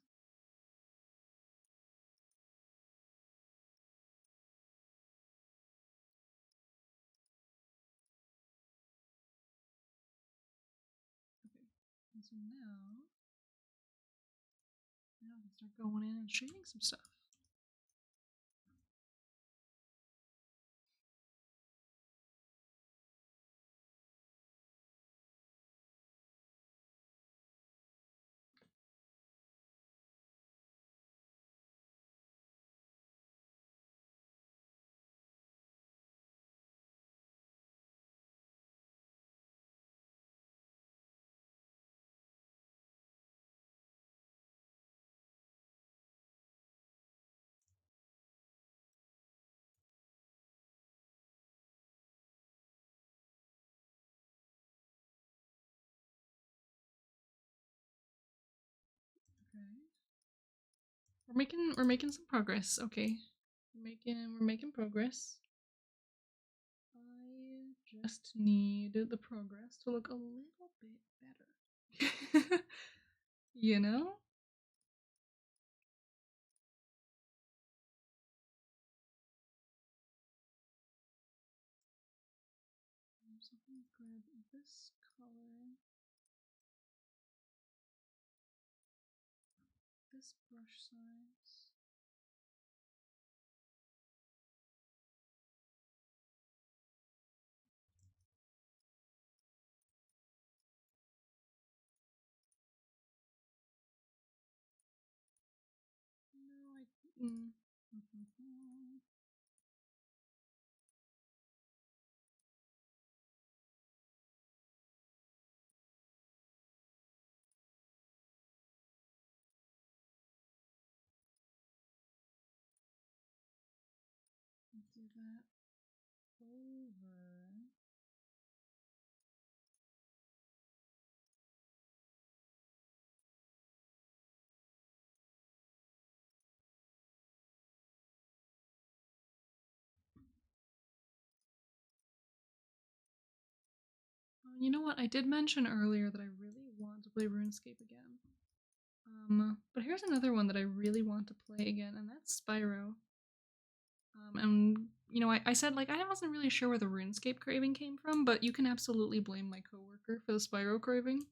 Okay, and so now I can start going in and shading some stuff. Okay. We're making some progress. Okay. We're making progress. I just need the progress to look a little bit better. You know? So I'm gonna grab this color, this brush size. No, I didn't. Do that over. You know what? I did mention earlier that I really want to play RuneScape again. But here's another one that I really want to play again, and that's Spyro. And you know, I said like I wasn't really sure where the RuneScape craving came from, but you can absolutely blame my coworker for the Spyro craving.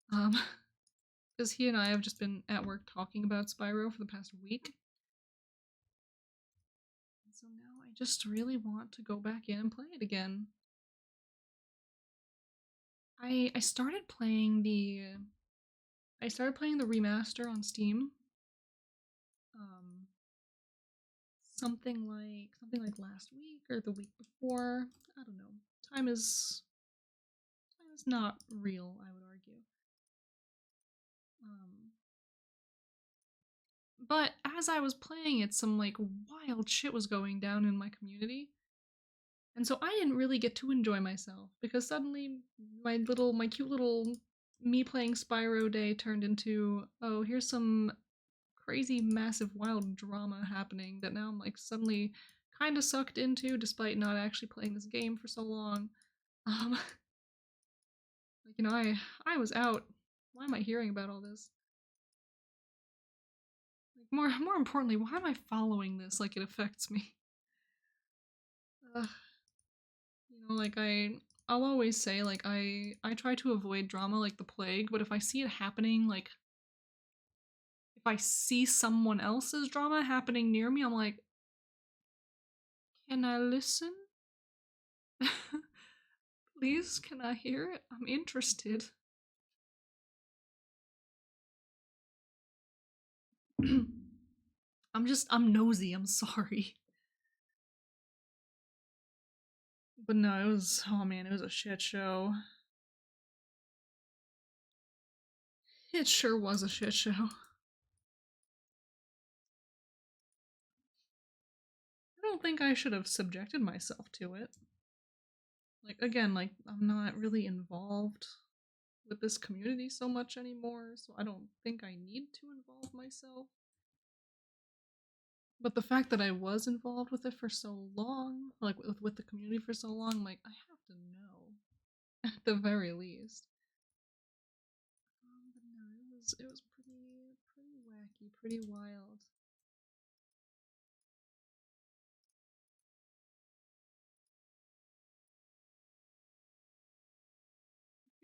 Because he and I have just been at work talking about Spyro for the past week. And so now I just really want to go back in and play it again. I started playing the remaster on Steam. Something like last week or the week before. I don't know. Time is not real, I would argue. But as I was playing it, some like wild shit was going down in my community. And so I didn't really get to enjoy myself because suddenly my cute little me playing Spyro day turned into, oh, here's some crazy massive wild drama happening that now I'm like suddenly kind of sucked into despite not actually playing this game for so long. Like, you know, I was out. Why am I hearing about all this? Like, more importantly, why am I following this like it affects me? You know, like I'll always say like I try to avoid drama like the plague, but if I see it happening, like if I see someone else's drama happening near me, I'm like, can I listen? Please, can I hear it? I'm interested. I'm nosy, I'm sorry. But no, it was, oh man, it was a shit show. It sure was a shit show. I don't think I should have subjected myself to it. Like, again, like, I'm not really involved with this community so much anymore, so I don't think I need to involve myself. But the fact that I was involved with it for so long, like with the community for so long, like I have to know at the very least. But no, it was pretty wacky, pretty wild.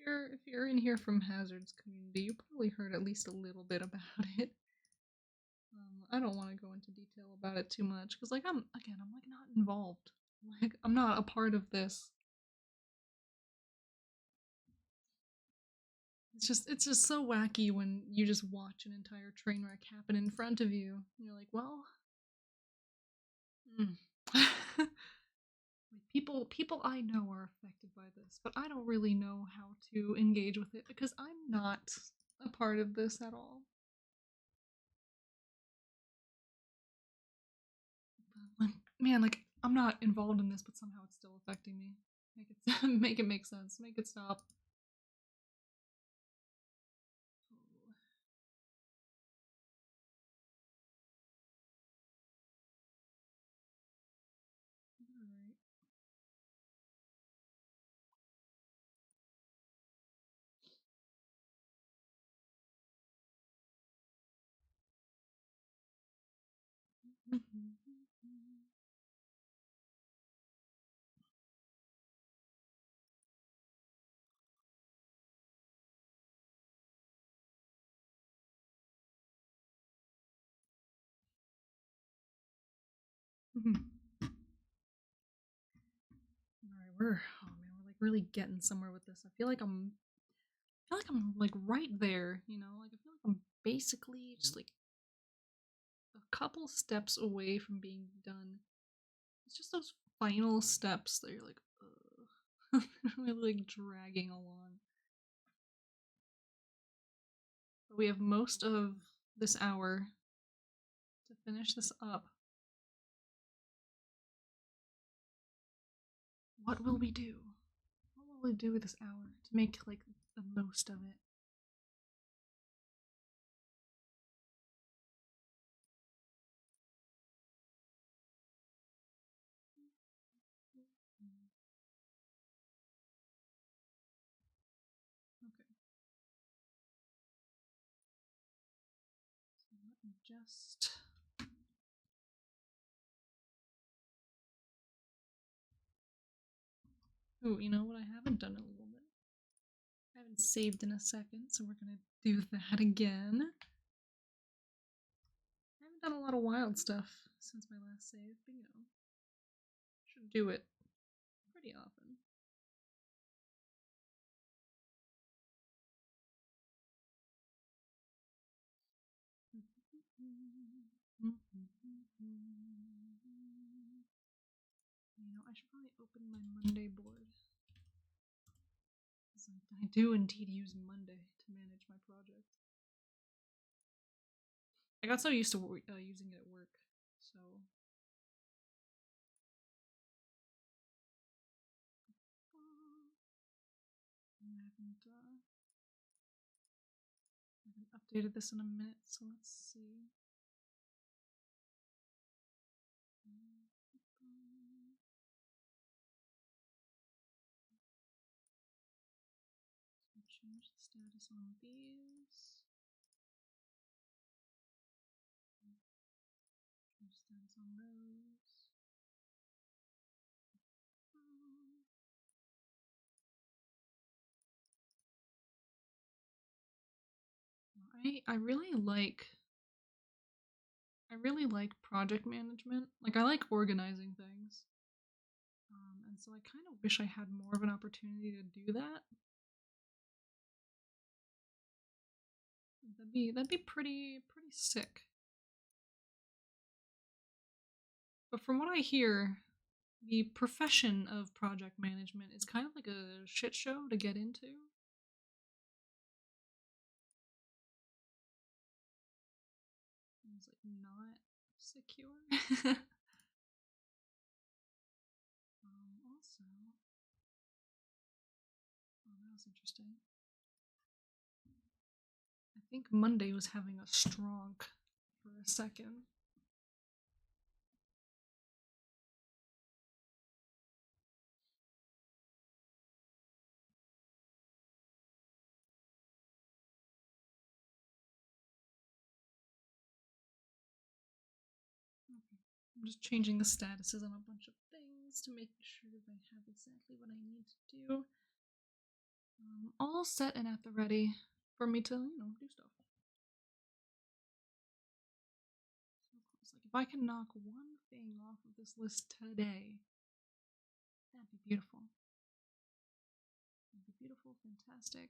If you're in here from Hazard's community, you probably heard at least a little bit about it. I don't want to go into detail about it too much because, like, I'm like not involved. Like, I'm not a part of this. It's just so wacky when you just watch an entire train wreck happen in front of you. And you're like, well, people I know are affected by this, but I don't really know how to engage with it because I'm not a part of this at all. Man, like I'm not involved in this, but somehow it's still affecting me. Make it make it make sense. Make it stop. Alright. Alright, we're like really getting somewhere with this. I feel like I'm like right there, you know? Like I feel like I'm basically just like a couple steps away from being done. It's just those final steps that you're like, ugh. Really like dragging along. But we have most of this hour to finish this up. What will we do? What will we do with this hour to make like the most of it? Okay. So let me just Oh, you know what I haven't done in a little bit? I haven't saved in a second, so we're gonna do that again. I haven't done a lot of wild stuff since my last save, but you know, should do it pretty often. You know, I should probably open my Monday board. I do indeed use Monday to manage my project. I got so used to using it at work, so. I haven't updated this in a minute, so let's see. So change the status on these. Change the status on those. I really like project management. Like I like organizing things. And so I kind of wish I had more of an opportunity to do that. That'd be pretty sick But from what I hear, the profession of project management is kind of like a shit show to get into. It's like not secure. Also, oh, that was interesting. I think Monday was having a strong for a second. Okay. I'm just changing the statuses on a bunch of things to make sure that I have exactly what I need to do. All set and at the ready for me to, do stuff. So of course, like if I can knock one thing off of this list today, that'd be beautiful. That'd be beautiful, fantastic.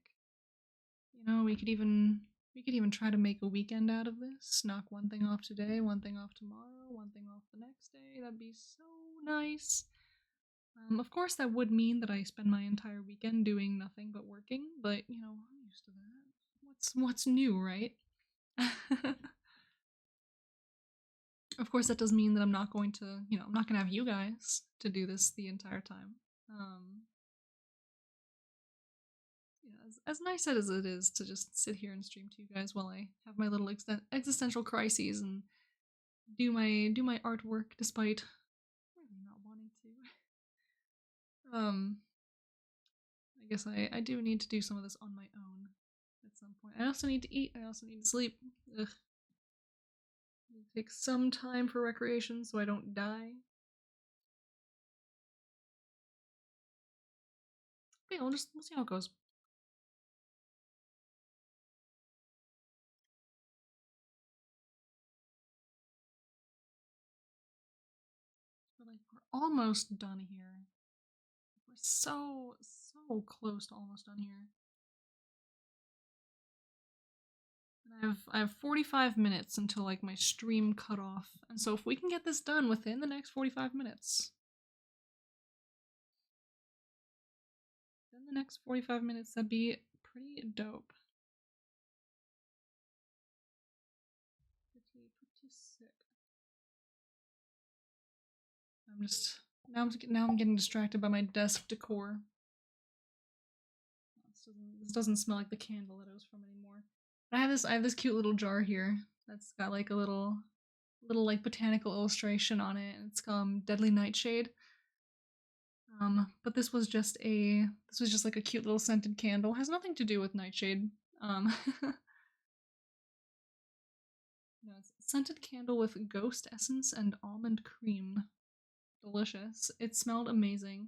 We could even try to make a weekend out of this. Knock one thing off today, one thing off tomorrow, one thing off the next day. That'd be so nice. Of course, that would mean that I spend my entire weekend doing nothing but working, but I'm used to that. What's new, right? Of course, that does mean that I'm not going to, I'm not going to have you guys to do this the entire time. As nice as it is to just sit here and stream to you guys while I have my little existential crises and do my artwork despite really not wanting to. I guess I do need to do some of this on my own at some point. I also need to eat. I also need to sleep. Ugh. Take some time for recreation so I don't die. But yeah, we'll see how it goes. But like we're almost done here. We're so close to almost done here. And I have 45 minutes until like my stream cut off. And so if we can get this done within the next 45 minutes, that'd be pretty dope. Pretty sick. Now I'm getting distracted by my desk decor. This doesn't smell like the candle that it was from anymore. I have this cute little jar here that's got like a little like botanical illustration on it, and it's Deadly Nightshade. But this was just like a cute little scented candle. It has nothing to do with Nightshade. No, it's scented candle with ghost essence and almond cream. Delicious. It smelled amazing.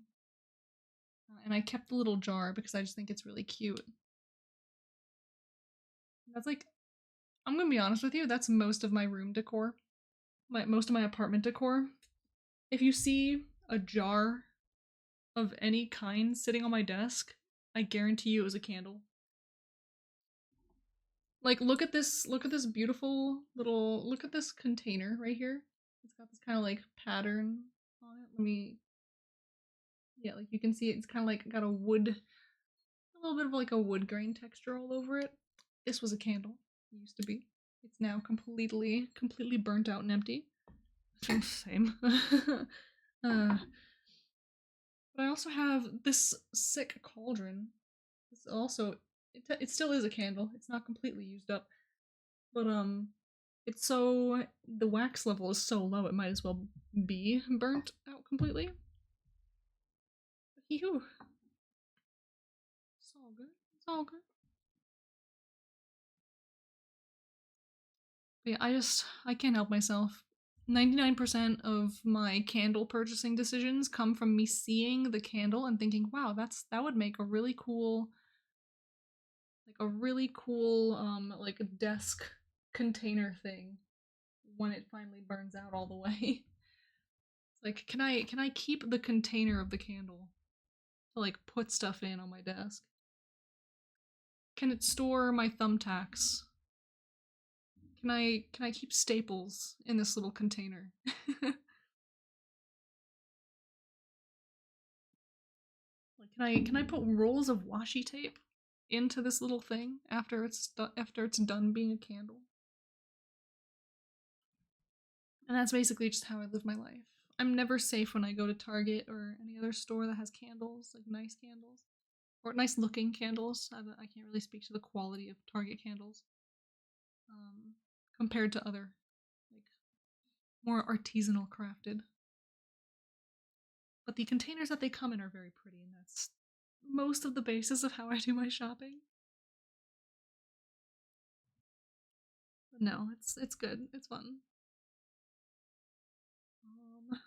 And I kept the little jar because I just think it's really cute. That's like, I'm gonna be honest with you, that's most of my room decor. Most of my apartment decor. If you see a jar of any kind sitting on my desk, I guarantee you it was a candle. Like, look at this beautiful little, look at this container right here. It's got this kind of like pattern on it. Yeah, like you can see it's kind of like got a little bit of like a wood grain texture all over it. This was a candle. It used to be. It's now completely burnt out and empty. Same. But I also have this sick cauldron. This also, it still is a candle. It's not completely used up, but the wax level is so low it might as well be burnt out completely. Hee-hoo. It's all good. It's all good. But yeah, I can't help myself. 99% of my candle purchasing decisions come from me seeing the candle and thinking, wow, that would make a really cool like a desk container thing when it finally burns out all the way. Like, can I keep the container of the candle to like put stuff in on my desk? Can it store my thumbtacks? Can I keep staples in this little container? Can I put rolls of washi tape into this little thing after it's done being a candle? And that's basically just how I live my life. I'm never safe when I go to Target or any other store that has candles, like nice candles. Or nice looking candles. I can't really speak to the quality of Target candles. Compared to other, like, more artisanal crafted. But the containers that they come in are very pretty, and that's most of the basis of how I do my shopping. But no, it's good. It's fun. Okay,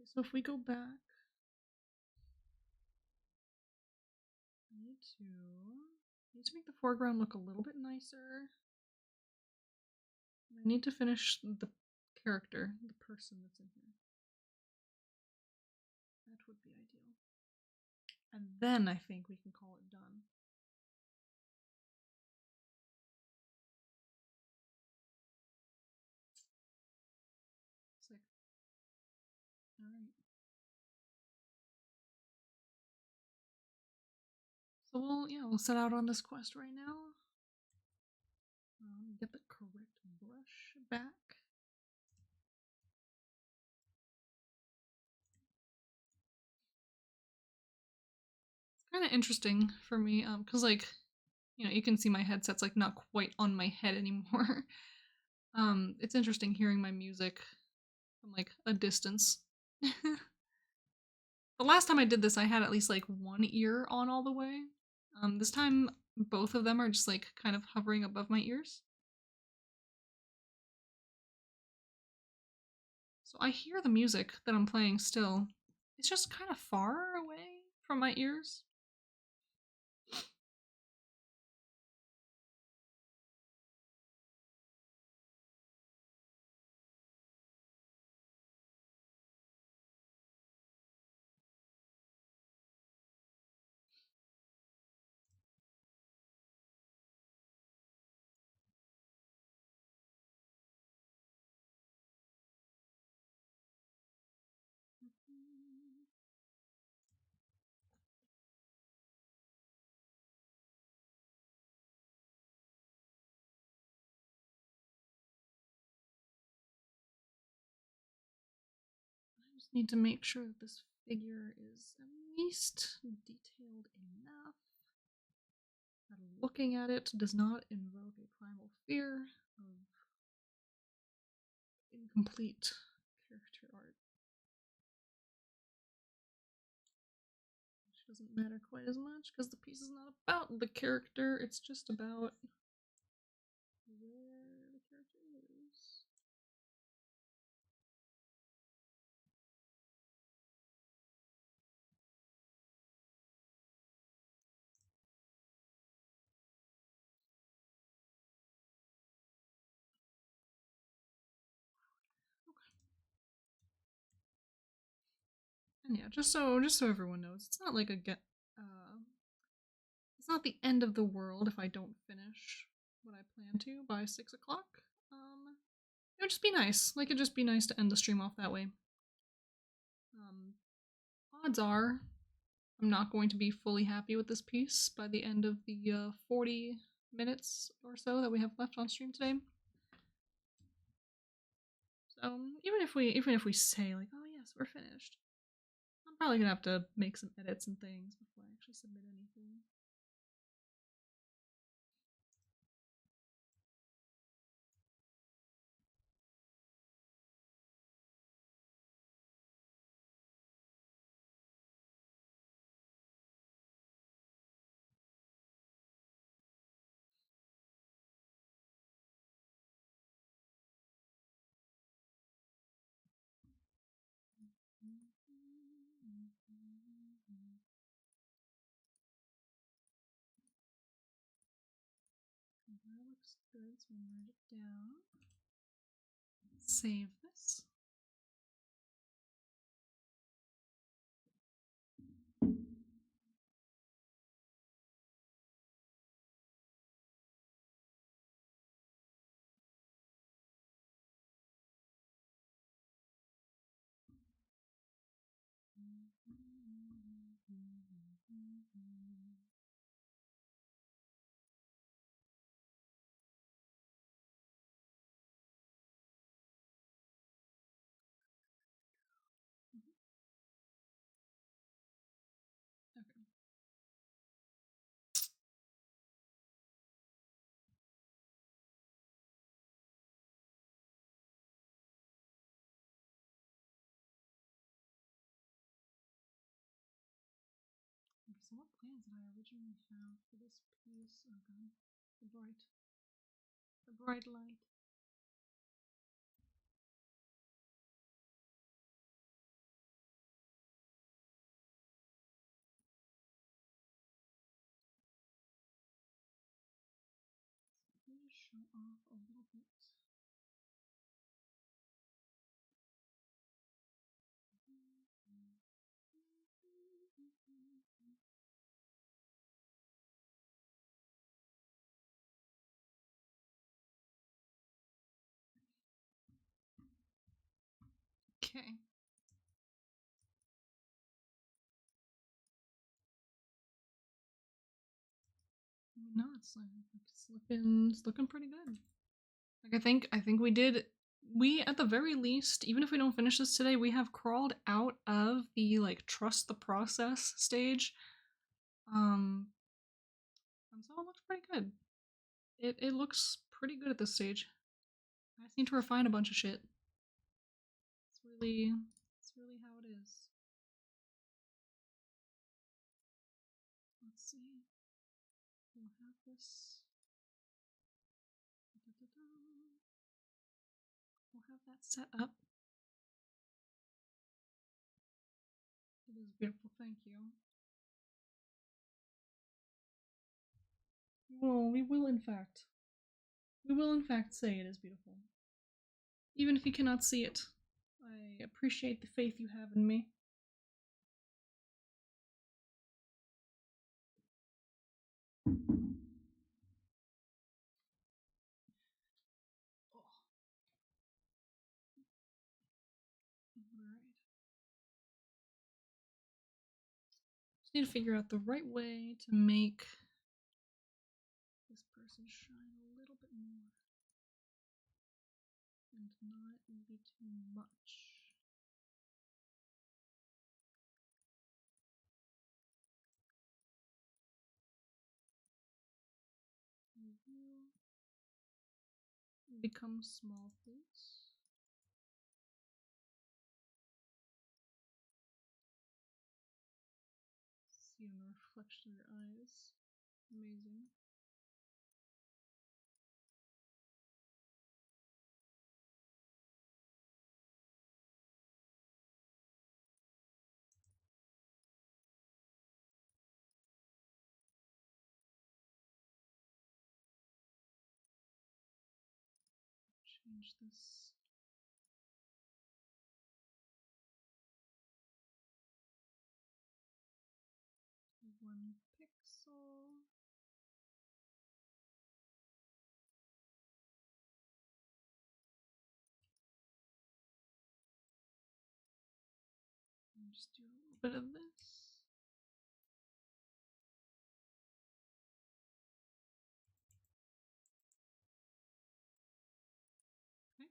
so if we go back, I need to make the foreground look a little bit nicer. I need to finish the character, the person that's in here. That would be ideal. And then I think we can call it done. Sick. Alright. So we'll set out on this quest right now. Get the correct brush back. It's kind of interesting for me, because like, you can see my headset's like not quite on my head anymore. It's interesting hearing my music from like a distance. The last time I did this, I had at least like one ear on all the way. This time, both of them are just like kind of hovering above my ears. So I hear the music that I'm playing still. It's just kind of far away from my ears. I just need to make sure that this figure is at least detailed enough that looking at it does not invoke a primal fear of incomplete character art. Which doesn't matter quite as much because the piece is not about the character, it's just about where the character is. And yeah, just so everyone knows, it's not like it's not the end of the world if I don't finish what I plan to by 6 o'clock. It would just be nice. Like, it'd just be nice to end the stream off that way. Odds are I'm not going to be fully happy with this piece by the end of the 40 minutes or so that we have left on stream today. So even if we say like, oh yes, we're finished, I'm probably gonna have to make some edits and things before I actually submit anything. That looks good, so I'm gonna write it down. Save this. Okay. So what plans did I originally have for this piece? Oh god. The bright light. Let me just show off a little bit. Okay. No, it's like it's looking pretty good. Like I think we at the very least, even if we don't finish this today, we have crawled out of the like trust the process stage. And so it looks pretty good. It looks pretty good at this stage. I just need to refine a bunch of shit. It's really how it is. Let's see. We'll have this. We'll have that set up. It is beautiful, thank you. Well, we will in fact say it is beautiful. Even if you cannot see it. I appreciate the faith you have in me. Alright. Just need to figure out the right way to make this person shine a little bit more. And not be too much. Become small, please. See in the reflection of your eyes. Amazing. Change this. To 1 pixel. And just do a little bit of this. Okay.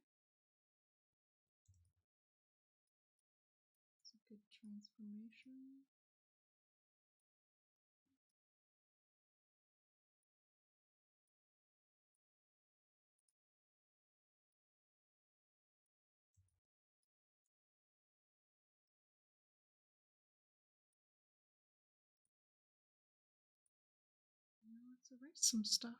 It's a good transformation. Now let's erase some stuff.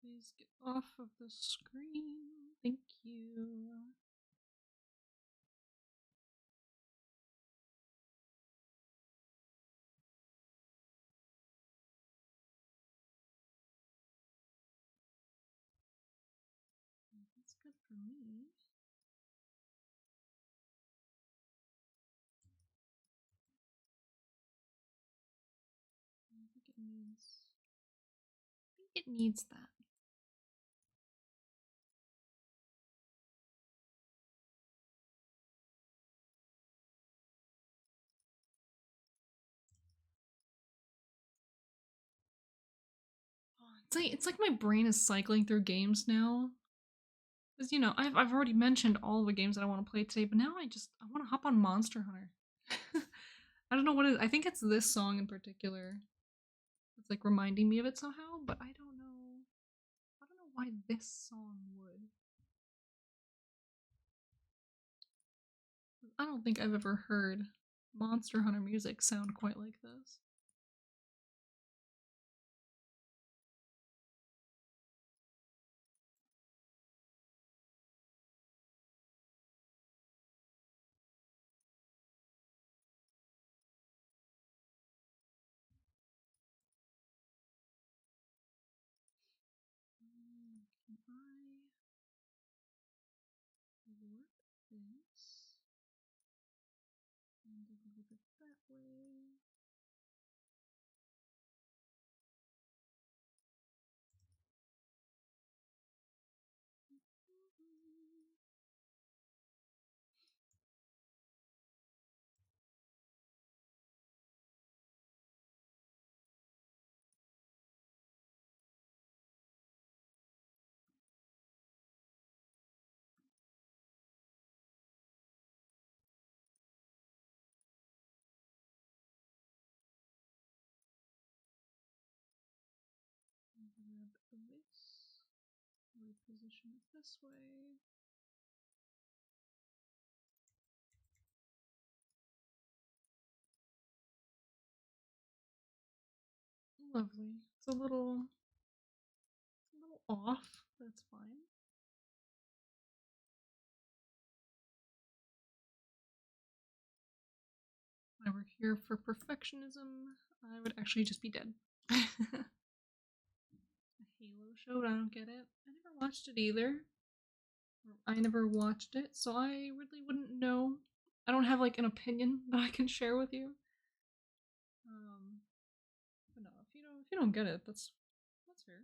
Please get off of the screen. Thank you. That's good for me. it needs that. It's like my brain is cycling through games now. Because, you know, I've already mentioned all the games that I want to play today, but now I want to hop on Monster Hunter. I don't know what it is. I think it's this song in particular. It's like reminding me of it somehow, but I don't know. I don't know why this song would. I don't think I've ever heard Monster Hunter music sound quite like this. Can I warp this and a little bit that way? Grab this, reposition it this way. Lovely. It's a little off. That's fine. If I were here for perfectionism, I would actually just be dead. A Halo show, but I don't get it. I never watched it either. I never watched it, so I really wouldn't know. I don't have like an opinion that I can share with you. But no, if you don't get it, that's fair.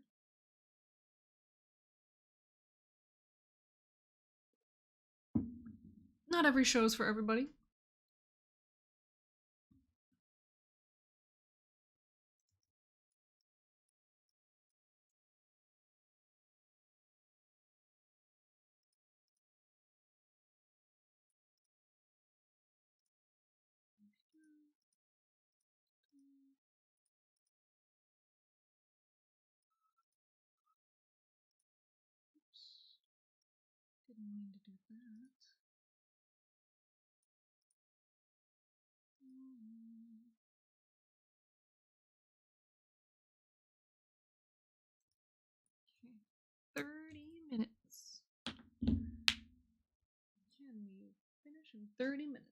Not every show is for everybody. Oops. Didn't mean to do that. Okay, 30 minutes. Can we finish in 30 minutes?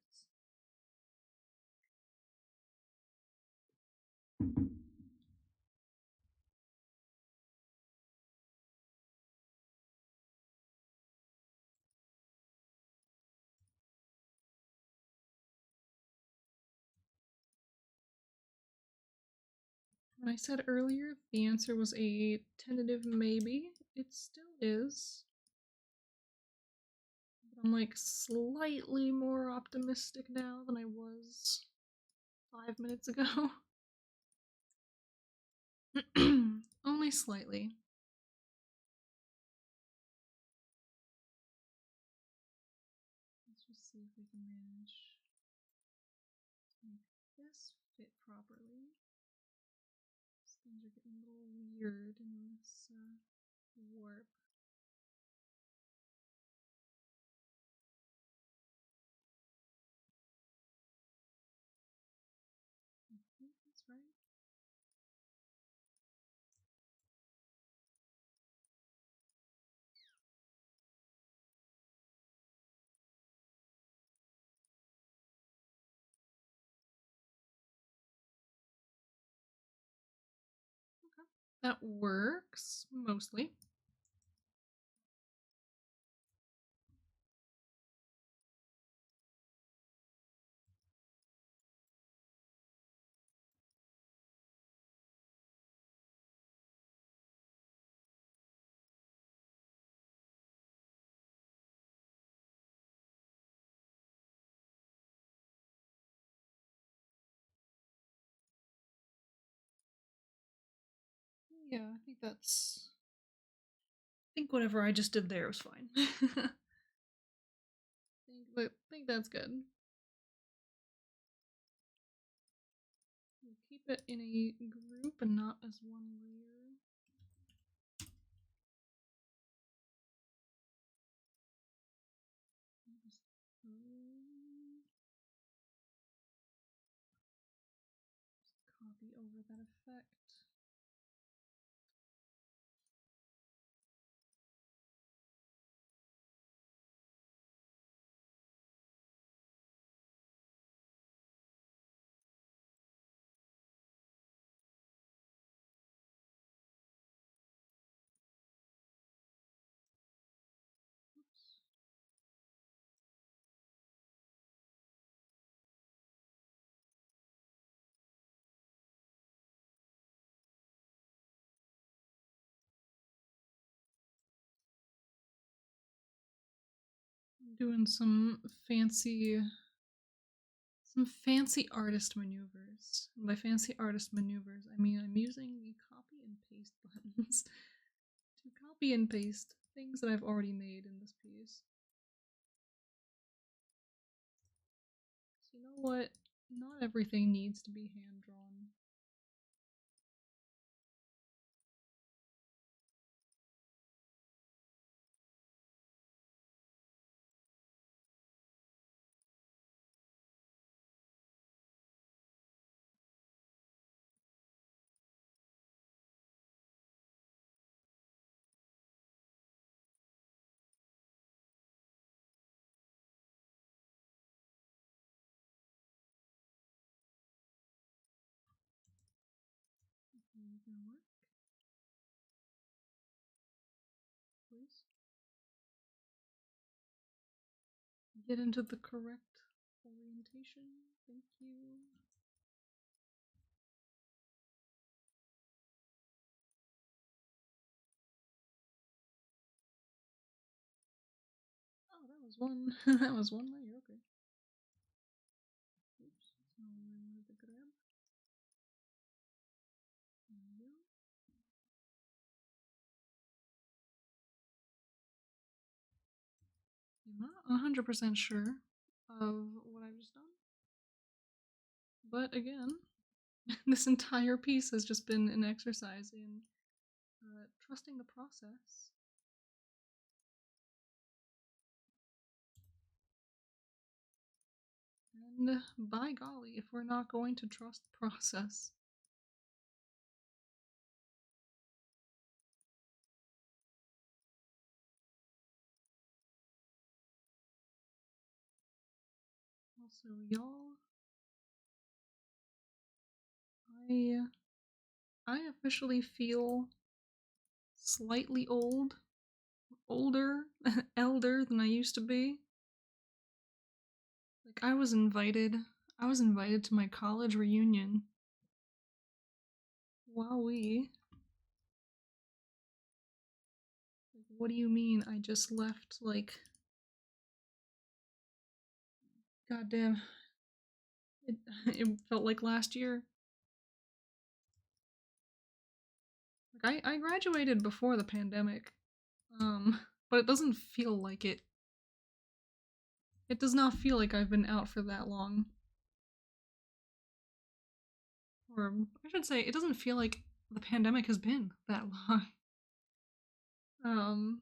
When I said earlier the answer was a tentative maybe, it still is. But I'm like slightly more optimistic now than I was 5 minutes ago. Only slightly. Let's just see if we can manage to make this fit properly. Things are getting a little weird in this warp. I think that's right. Okay. That works, mostly. Yeah, I think that's. I think whatever I just did there was fine. think that's good. We'll keep it in a group and not as one layer. Just copy over that effect. Oops. I'm doing some fancy artist maneuvers. By fancy artist maneuvers, I mean I'm using the copy and paste buttons to copy and paste things that I've already made in this piece. So you know what? Not everything needs to be hand drawn. Gonna work, please. Get into the correct orientation. Thank you. Oh, that was one. That was one layer. Okay. Oops. So remove the grab. There we go. I'm not 100% sure of what I've just done, but again, this entire piece has just been an exercise in trusting the process. And by golly, if we're not going to trust the process. Also, y'all, I officially feel slightly older, elder than I used to be. Like I was invited to my college reunion. Wowee. Like, what do you mean I just left, like, goddamn, it, it felt like last year. Like, I graduated before the pandemic, but it doesn't feel like it. It does not feel like I've been out for that long. Or, I should say, it doesn't feel like the pandemic has been that long.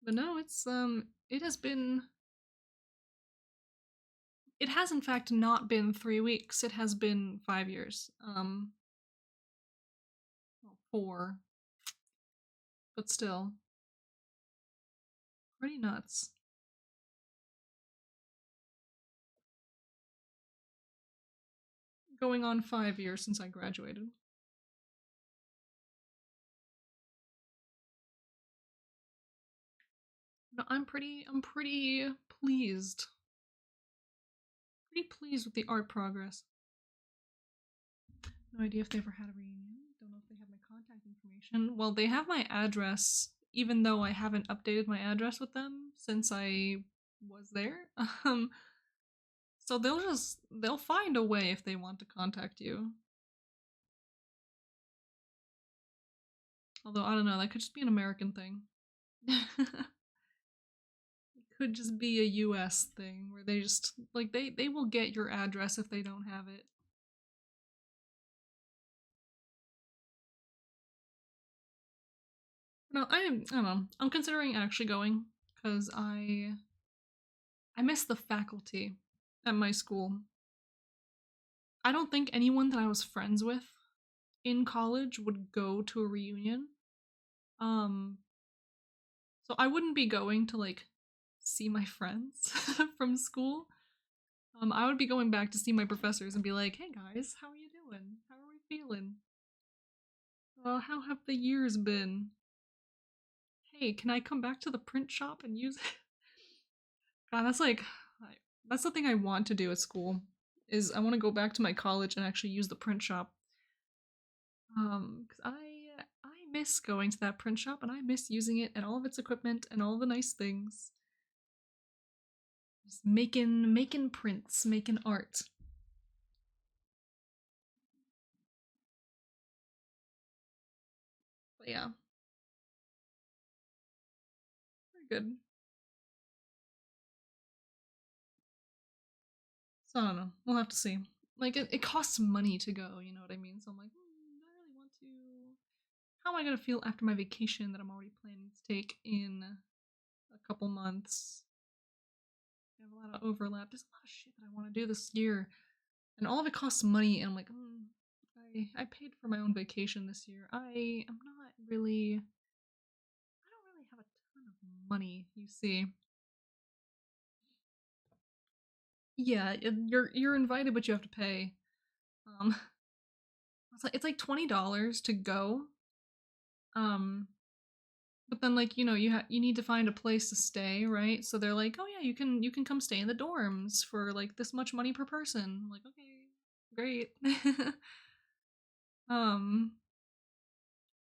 But no, it has been. It has in fact not been 3 weeks. It has been 5 years. Well, 4, but still, pretty nuts. Going on 5 years since I graduated. No, I'm pretty pleased. Pretty pleased with the art progress. No idea if they ever had a reunion. Don't know if they have my contact information. Well, they have my address, even though I haven't updated my address with them since I was there. So they'll find a way if they want to contact you. Although I don't know, that could just be an American thing. It could just be a US thing where they just like they will get your address if they don't have it. No, I don't know. I'm considering actually going because I miss the faculty at my school. I don't think anyone that I was friends with in college would go to a reunion. Um, so I wouldn't be going to like see my friends from school. I would be going back to see my professors and be like, "Hey guys, how are you doing? How are we feeling? How have the years been? Hey, can I come back to the print shop and use it?" God, that's like, that's the thing I want to do at school. Is I want to go back to my college and actually use the print shop. Because I miss going to that print shop and I miss using it and all of its equipment and all the nice things. Just making prints, making art. But yeah, very good. So I don't know. We'll have to see. Like it costs money to go. You know what I mean? So I'm like, do I really want to? How am I gonna feel after my vacation that I'm already planning to take in a couple months? I have a lot of overlap. There's a lot of shit that I want to do this year, and all of it costs money. And I'm like, I paid for my own vacation this year. I am not really. I don't really have a ton of money. You see. Yeah, you're invited, but you have to pay. Um, it's like $20 to go. Um, but then like you need to find a place to stay, right? So they're like, oh yeah, you can come stay in the dorms for like this much money per person. I'm like, okay, great. um,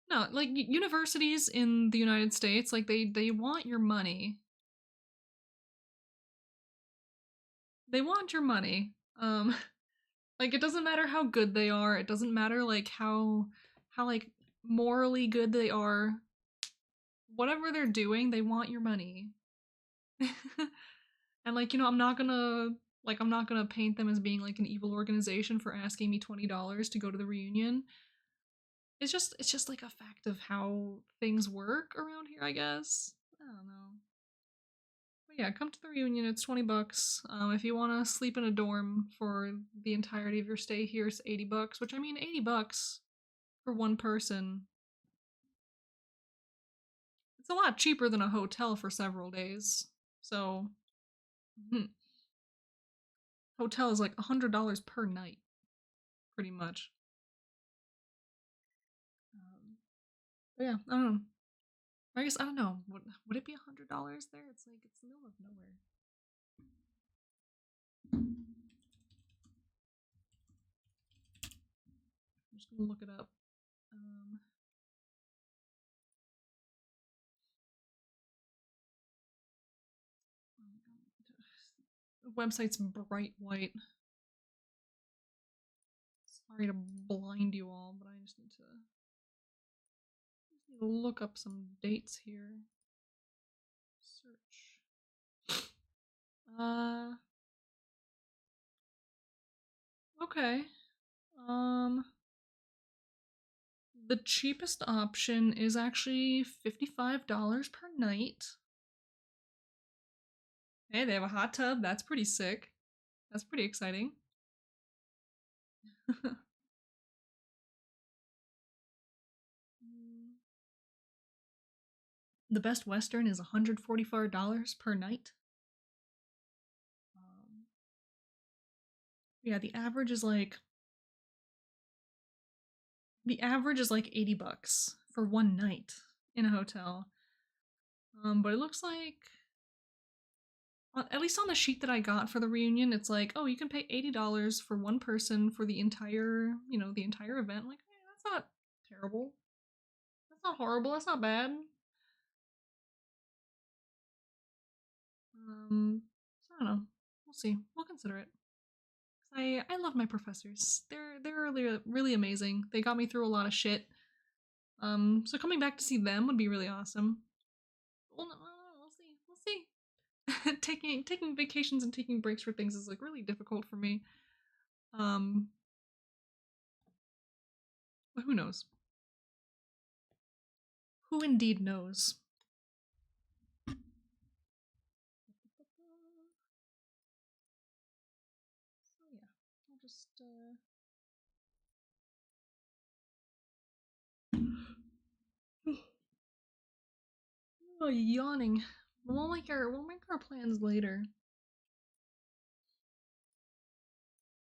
no, like universities in the United States, like they want your money. They want your money. Like it doesn't matter how good they are. It doesn't matter like how like morally good they are. Whatever they're doing, they want your money. And like, I'm not gonna paint them as being like an evil organization for asking me $20 to go to the reunion. It's just like a fact of how things work around here, I guess. I don't know. But yeah, come to the reunion. It's $20. If you want to sleep in a dorm for the entirety of your stay here, it's $80. Which I mean, $80 for one person. It's a lot cheaper than a hotel for several days. So, hotel is like $100 per night, pretty much. But yeah, I don't know. I guess I don't know. Would it be $100 there? It's like it's the middle of nowhere. I'm just gonna look it up. The website's bright white. Sorry to blind you all, but I just need to look up some dates here. Search. Okay. Um the cheapest option is actually $55 per night. Hey, they have a hot tub. That's pretty sick. That's pretty exciting. The Best Western is $144 per night. Yeah, the average is like $80 for one night in a hotel. But it looks like at least on the sheet that I got for the reunion, it's like, oh, you can pay $80 for one person for the entire event. Like, hey, that's not terrible. That's not horrible. That's not bad. So I don't know. We'll see. We'll consider it. I love my professors. They're really really amazing. They got me through a lot of shit. So coming back to see them would be really awesome. Well, no, we'll see. taking vacations and taking breaks for things is like really difficult for me. But who knows? Who indeed knows? So yeah, I'll just oh, yawning. We'll make our plans later.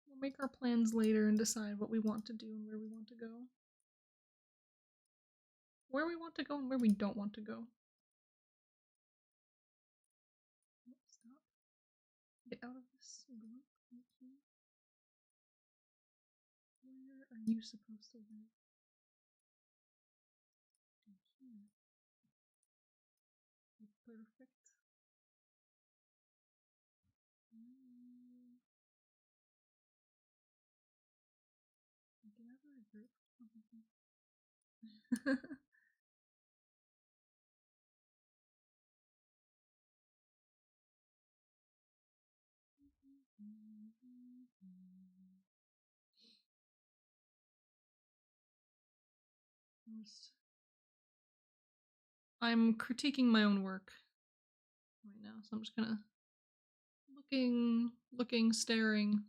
We'll make our plans later and decide what we want to do and where we want to go. Where we want to go and where we don't want to go. Stop. Get out of this group. Thank you. Where are you supposed to live? Here. Perfect. Gather a group. I'm critiquing my own work right now, so I'm just kind of looking, staring.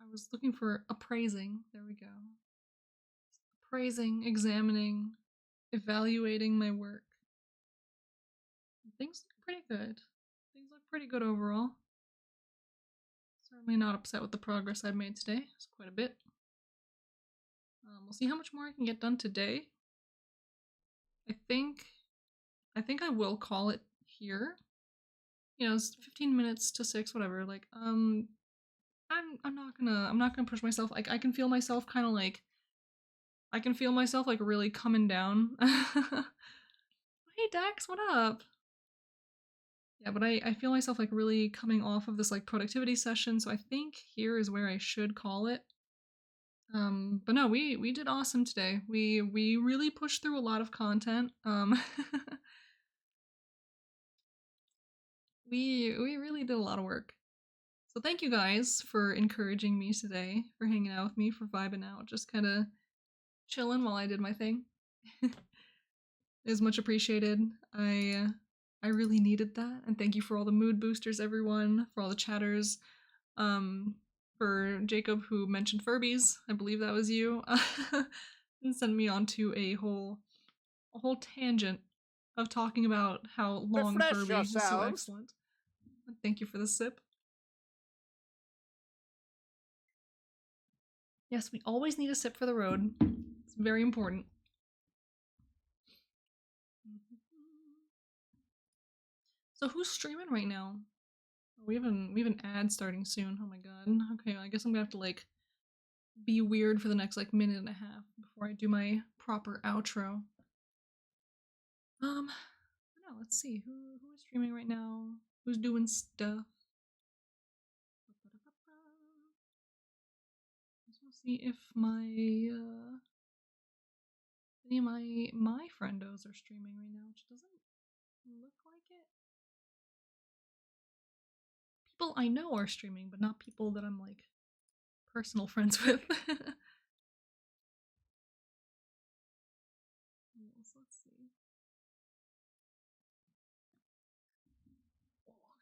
I was looking for appraising. There we go. Appraising, examining, evaluating my work. Things look pretty good. Things look pretty good overall. Certainly not upset with the progress I've made today. It's quite a bit. We'll see how much more I can get done today. I think I will call it here. You know, it's 15 minutes to 6, whatever. Like, I'm not gonna push myself. Like, I can feel myself kind of like, really coming down. Hey Dax, what up? Yeah, but I feel myself like really coming off of this like productivity session, so I think here is where I should call it. But no, we did awesome today. We really pushed through a lot of content. We really did a lot of work. So thank you guys for encouraging me today, for hanging out with me, for vibing out, just kind of chilling while I did my thing. It was much appreciated. I really needed that, and thank you for all the mood boosters, everyone, for all the chatters. For Jacob who mentioned Furbies, I believe that was you, and sent me onto a whole tangent of talking about how long Refresh Furby is so yourselves. excellent. Thank you for the sip. Yes, we always need a sip for the road. It's very important. So who's streaming right now? We have an ad starting soon. Oh my god. Okay, I guess I'm gonna have to like be weird for the next like minute and a half before I do my proper outro. No, let's see who is streaming right now. Who's doing stuff? Let's see if my any of my friendos are streaming right now, which doesn't look like it. People I know are streaming, but not people that I'm like personal friends with. Yes, let's see.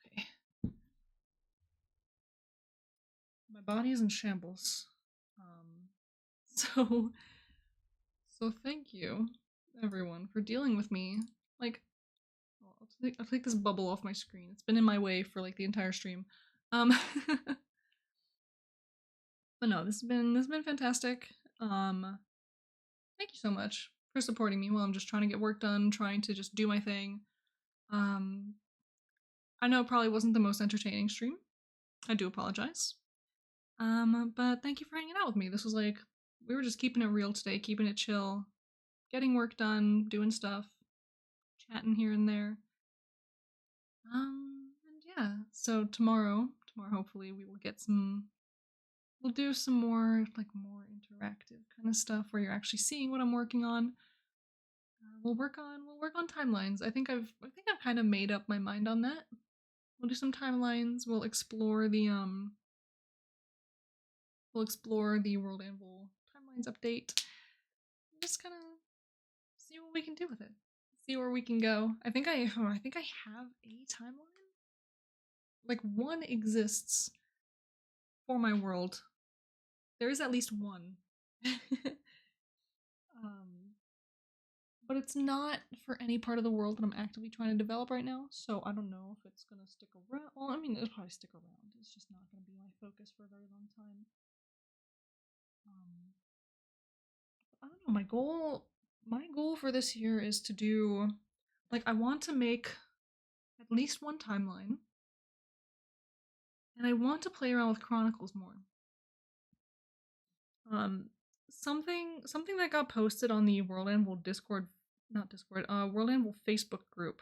Okay. My body is in shambles. So thank you, everyone, for dealing with me. Like, I'll take this bubble off my screen. It's been in my way for like the entire stream. But no, this has been fantastic. Thank you so much for supporting me while I'm just trying to get work done, trying to just do my thing. I know it probably wasn't the most entertaining stream. I do apologize. But thank you for hanging out with me. This was like, we were just keeping it real today, keeping it chill, getting work done, doing stuff, chatting here and there. And yeah, so tomorrow hopefully we will get some we'll do some more more interactive kind of stuff where you're actually seeing what I'm working on. We'll work on timelines. I think I've kind of made up my mind on that. We'll do some timelines. We'll explore the World Anvil timelines update. Just kind of see what we can do with it. See where we can go. I think I have a timeline. Like one exists for my world. There is at least one. But it's not for any part of the world that I'm actively trying to develop right now, so I don't know if it's gonna stick around. Well, I mean, it'll probably stick around. It's just not gonna be my focus for a very long time. I don't know. My goal for this year is to do, I want to make at least one timeline, and I want to play around with Chronicles more. Something that got posted on the World Anvil World Anvil Facebook group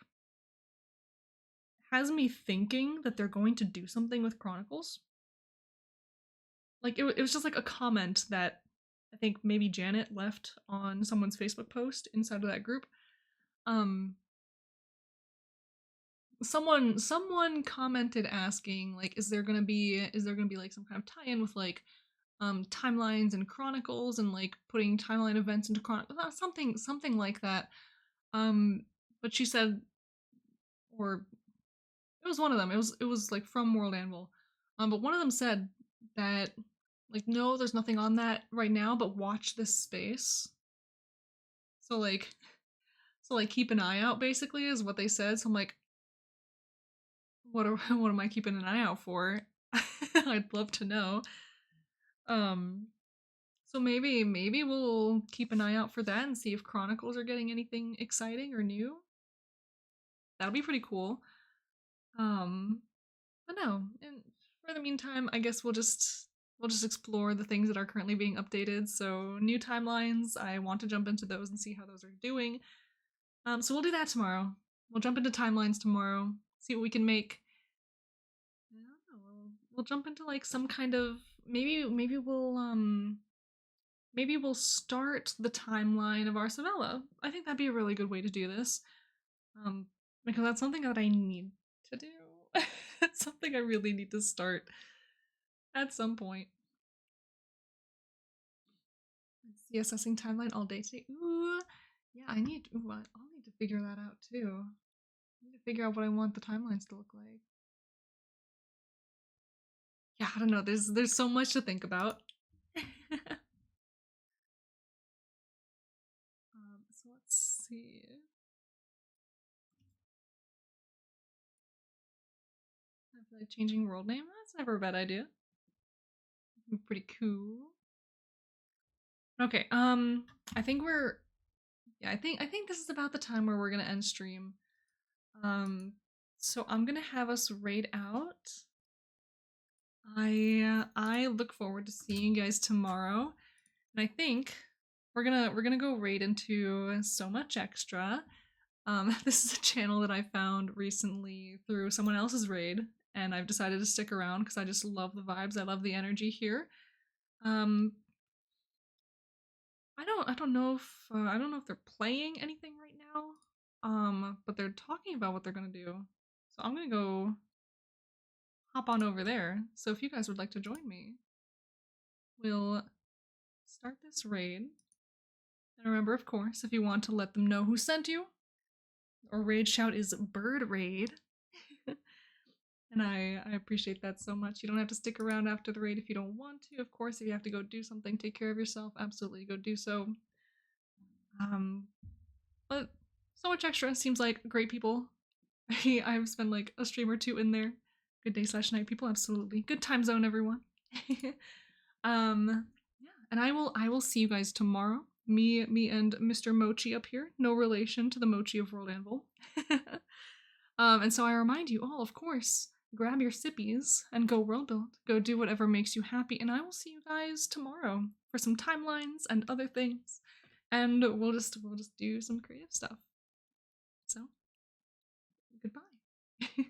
has me thinking that they're going to do something with Chronicles. It was just a comment that I think maybe Janet left on someone's Facebook post inside of that group. Someone commented asking is there gonna be some kind of tie-in with timelines and Chronicles and putting timeline events into Chronicles, something like that. But she said, or it was one of them. It was from World Anvil. But one of them said that no, there's nothing on that right now, but watch this space. So keep an eye out basically is what they said. So I'm like, what am I keeping an eye out for? I'd love to know. So maybe we'll keep an eye out for that and see if Chronicles are getting anything exciting or new. That'll be pretty cool. But no, and for the meantime, I guess we'll just explore the things that are currently being updated. So new timelines, I want to jump into those and see how those are doing. So we'll do that tomorrow. We'll jump into timelines tomorrow, see what we can make. I don't know, we'll jump into some kind of maybe we'll start the timeline of Arsavella. I think that'd be a really good way to do this. Because that's something that I need to do. It's something I really need to start at some point. CSSing timeline all day today. Ooh, yeah, I'll need to figure that out too. I need to figure out what I want the timelines to look like. Yeah, I don't know. There's so much to think about. So let's see. I feel like changing world name. That's never a bad idea. Pretty cool. Okay. I think I think this is about the time where we're gonna end stream. So I'm gonna have us raid out. I look forward to seeing you guys tomorrow, and I think we're gonna go raid into So Much Extra. This is a channel that I found recently through someone else's raid, and I've decided to stick around because I just love the vibes. I love the energy here. I don't know if they're playing anything right now. But they're talking about what they're gonna do. So I'm gonna go hop on over there. So if you guys would like to join me, we'll start this raid. And remember, of course, if you want to let them know who sent you, our raid shout is Bird Raid. And I appreciate that so much. You don't have to stick around after the raid if you don't want to. Of course, if you have to go do something, take care of yourself, absolutely go do so. But So Much Extra seems like great people. I've spent a stream or two in there. Good day/night people, absolutely. Good time zone, everyone. Yeah, and I will see you guys tomorrow. Me and Mr. Mochi up here. No relation to the Mochi of World Anvil. And so I remind you all, of course, grab your sippies and go world build. Go do whatever makes you happy, and I will see you guys tomorrow for some timelines and other things. And we'll just do some creative stuff. So, goodbye.